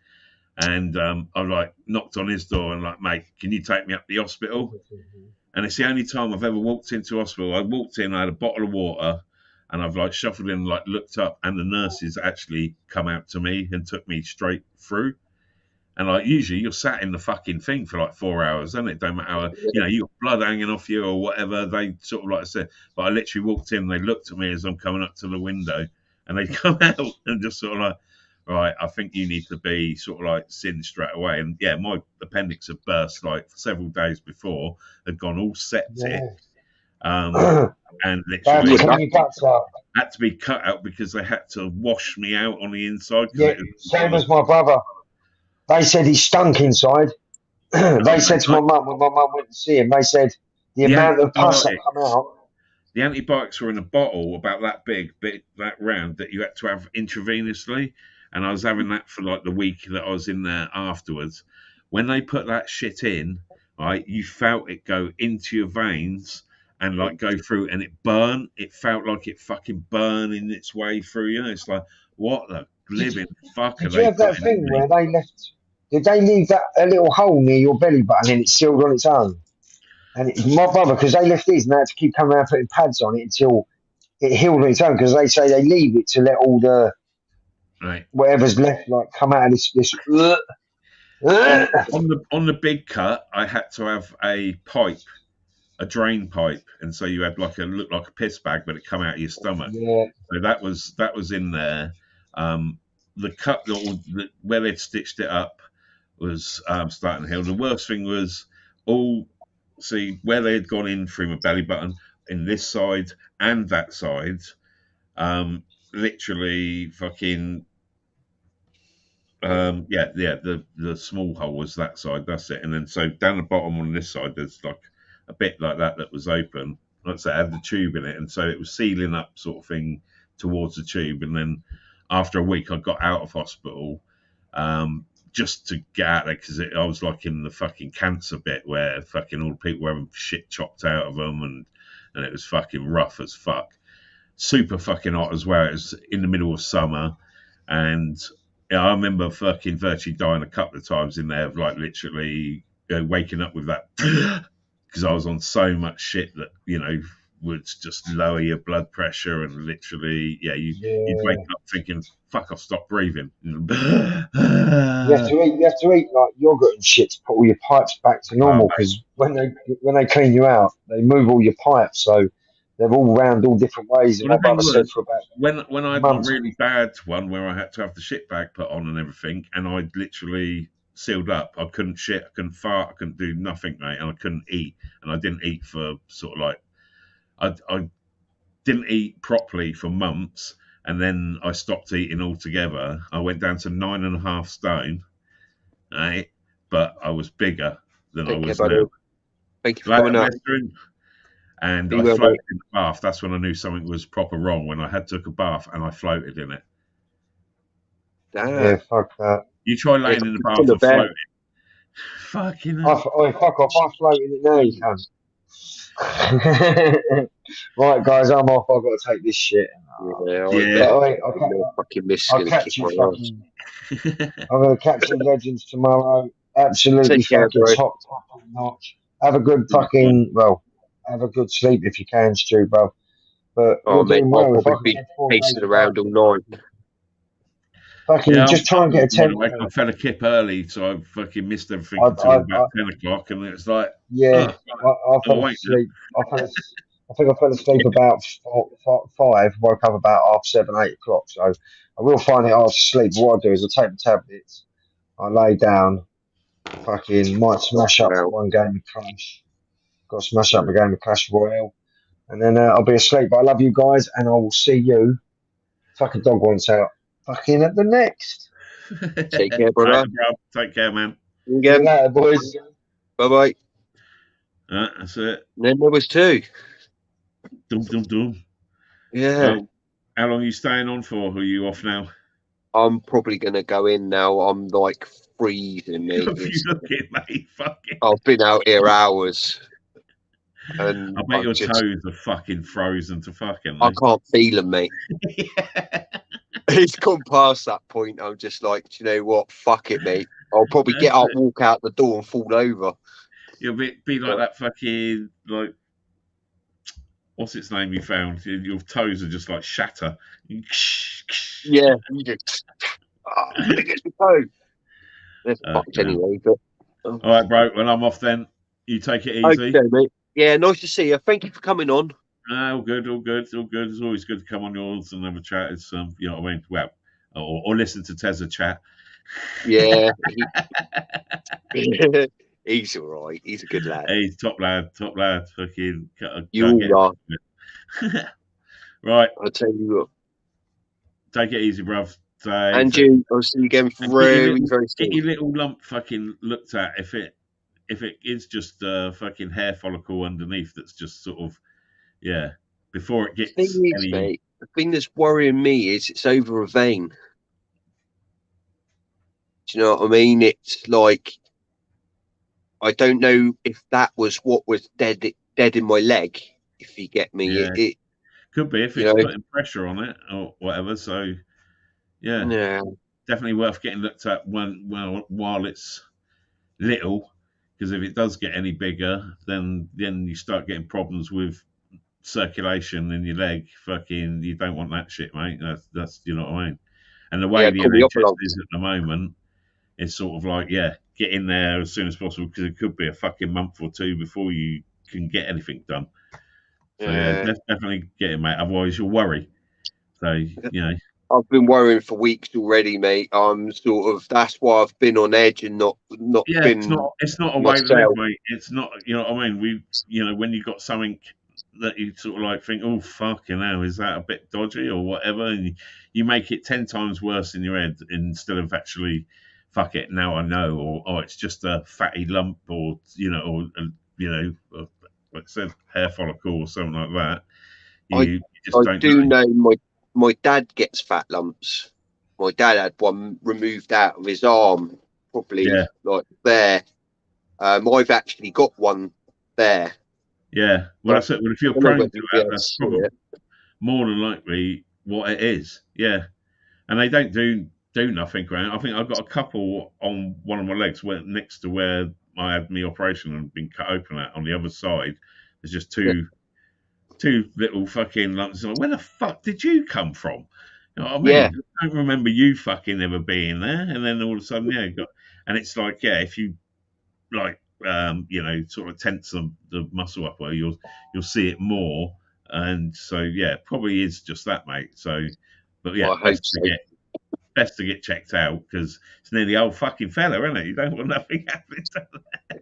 And I like knocked on his door and like, mate, can you take me up the hospital? And it's the only time I've ever walked into hospital. I walked in, I had a bottle of water, and I've like shuffled in, like looked up, and the nurses actually come out to me and took me straight through. And like usually you're sat in the fucking thing for like 4 hours, and it don't matter how, you know, you got blood hanging off you or whatever. They sort of like said, but I literally walked in, they looked at me as I'm coming up to the window, and they come out and just sort of like, right, I think you need to be sort of like seen straight away. And yeah, my appendix had burst like several days before, had gone all septic. And literally had to be cut out because they had to wash me out on the inside. Yeah, same as my brother. They said he stunk inside. They said to my mum when my mum went to see him, they said the amount of pus that come out. The antibiotics were in a bottle about that big, that round, that you had to have intravenously. And I was having that for like the week that I was in there afterwards. When they put that shit in, right, you felt it go into your veins and like go through, and it burn. It felt like it fucking burning its way through you. It's like, what the living fuck are they? Did you have that thing where they left? Did they leave a little hole near your belly button and it sealed on its own? And my brother, because they left his, and they had to keep coming around putting pads on it until it healed on its own. Because they say they leave it to let all the whatever's left like come out of this. On the big cut, I had to have a pipe, a drain pipe, and so you had like looked like a piss bag, but it come out of your stomach. Yeah. So that was in there. The cut where they'd stitched it up was starting to heal. The worst thing was where they had gone in through my belly button in this side and that side. Literally fucking. The small hole was that side, that's it. And then so down the bottom on this side, there's like a bit like that was open. Like I said, it had the tube in it, and so it was sealing up sort of thing towards the tube. And then after a week, I got out of hospital just to get out there because I was like in the fucking cancer bit where fucking all the people were having shit chopped out of them, and it was fucking rough as fuck. Super fucking hot as well. It was in the middle of summer, and yeah, I remember fucking virtually dying a couple of times in there, of like literally waking up with that because I was on so much shit that, you know, would just lower your blood pressure, and literally, you'd wake up thinking, fuck, I've stopped breathing. You have to eat like yogurt and shit to put all your pipes back to normal, because when they clean you out, they move all your pipes, so they're all round all different ways. And my brother said for about when I had a really bad one where I had to have the shit bag put on and everything, and I'd literally sealed up. I couldn't shit, I couldn't fart, I couldn't do nothing, mate, and I couldn't eat. And I didn't eat for sort of like, I didn't eat properly for months, and then I stopped eating altogether. I went down to 9.5 stone, right? But I was bigger than I was now. Thank you for coming up. And I floated in the bath. That's when I knew something was proper wrong, when I had took a bath and I floated in it. Damn. Yeah, fuck that. You try laying in the bath and floating. Fucking hell. Fuck off. I float in it now, you cunt. Right, guys, I'm off. I've got to take this shit. I'll catch you fucking. I'm going to catch some legends tomorrow. Absolutely fucking top notch. Have a good fucking, have a good sleep if you can, Stu, bro. But I'll probably be pacing around all night. Fucking just try and get a 10. I fell a kip early, so I fucking missed everything until about 10 o'clock, and it's like, I fell asleep. I think I fell asleep about 5, woke up about 7:30, 8 o'clock. So I will find it after sleep. What I'll do is I'll take the tablets, I lay down. Fucking might smash up Well, one game of Clash. Got to smash up a game of Clash Royale. And then I'll be asleep. But I love you guys, and I will see you. Fucking dog wants out. Fucking at the next. take care, Right, brother. bro. Take care, man. See you Again. later, boys. Bye bye. That's it. And then there was 2. Dum dum dum. Yeah. Well, how long are you staying on for? Are you off now? I'm probably gonna go in now. I'm like freezing, mate. If you look at mate, fucking. I've been out here hours, and I bet I'm your just, toes are fucking frozen to fucking. I can't feel them, mate. Yeah. It's gone past that point. I'm just like, do you know what? Fuck it, mate. I'll probably get up, walk out the door, and fall over. You'll be like that fucking like. What's its name you found? Your toes are just like shatter. Yeah, you just. It gets my toe. They're fucked Yeah. anyway. But All right, bro. Well, I'm off then. You take it easy. okay, mate. Yeah, nice to see you. Thank you for coming on. All good, all good, all good. It's always good to come on yours and have a chat. It's you know what I mean. Well, or listen to Tezza chat. Yeah, he's all right. He's a good lad. He's top lad, top lad. Fucking You are. Right. I'll tell you what. Take it easy, bruv. And you, I'll see you again very Get soon. your little lump fucking looked at. If it is just a fucking hair follicle underneath that's just sort of before it gets The thing is, mate, the thing that's worrying me is it's over a vein. Do you know what I mean? It's like I don't know if that was what was dead in my leg. If you get me, Yeah. it could be if it's putting pressure on it or whatever. So yeah, definitely worth getting looked at while it's little, because if it does get any bigger, then you start getting problems with circulation in your leg. Fucking, you don't want that shit, mate. That's you know what I mean. And the way the NHS is at the moment, it's sort of like get in there as soon as possible, because it could be a fucking month or 2 before you can get anything done. So definitely get it, mate. Otherwise you'll worry. So you know. I've been worrying for weeks already, mate. I'm sort of that's why I've been on edge and not been. It's not a way to live, mate. It's not, you know what I mean. When you got something that you sort of like think, oh fucking hell, is that a bit dodgy or whatever, and you make it 10 times worse in your head instead of actually, fuck it, now I know, or oh, it's just a fatty lump, or like I said, hair follicle or something like that. You just I don't do know my dad gets fat lumps. My dad had one removed out of his arm, probably like there. I've actually got one there. Yeah, well, that's it. Well, if you're prone to that, that's probably more than likely what it is. Yeah, and they don't do nothing around. I think I've got a couple on one of my legs next to where I had my operation and been cut open at. On the other side, there's just two little fucking lumps. Like, where the fuck did you come from? You know what I mean? Yeah. I don't remember you fucking ever being there. And then all of a sudden, and it's like, if you like, sort of tense the muscle up, where you'll see it more. And so, probably is just that, mate. So, but best to get checked out, because it's nearly old fucking fella, isn't it? You don't want nothing happening to that.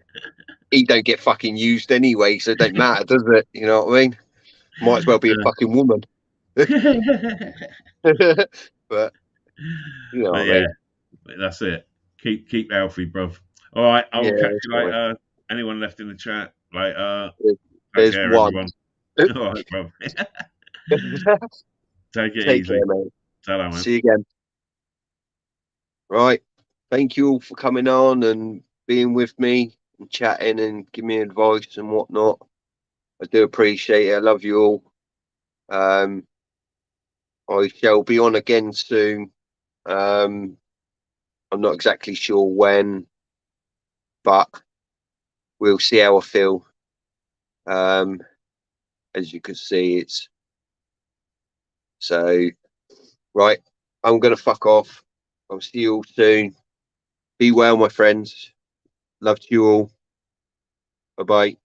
He don't get fucking used anyway, so it don't matter, does it? You know what I mean? Might as well be a fucking woman. But you know, that's it. Keep healthy, bruv. All right, I'll catch you later. Anyone left in the chat later? There's one. All right, bruv. Take it easy. Care, mate. Ta-ra, man. See you again. Right. Thank you all for coming on and being with me and chatting and giving me advice and whatnot. I do appreciate it. I love you all. I shall be on again soon. I'm not exactly sure when, but we'll see how I feel. As you can see, it's so right. I'm gonna fuck off. I'll see you all soon. Be well, my friends. Love to you all. Bye bye.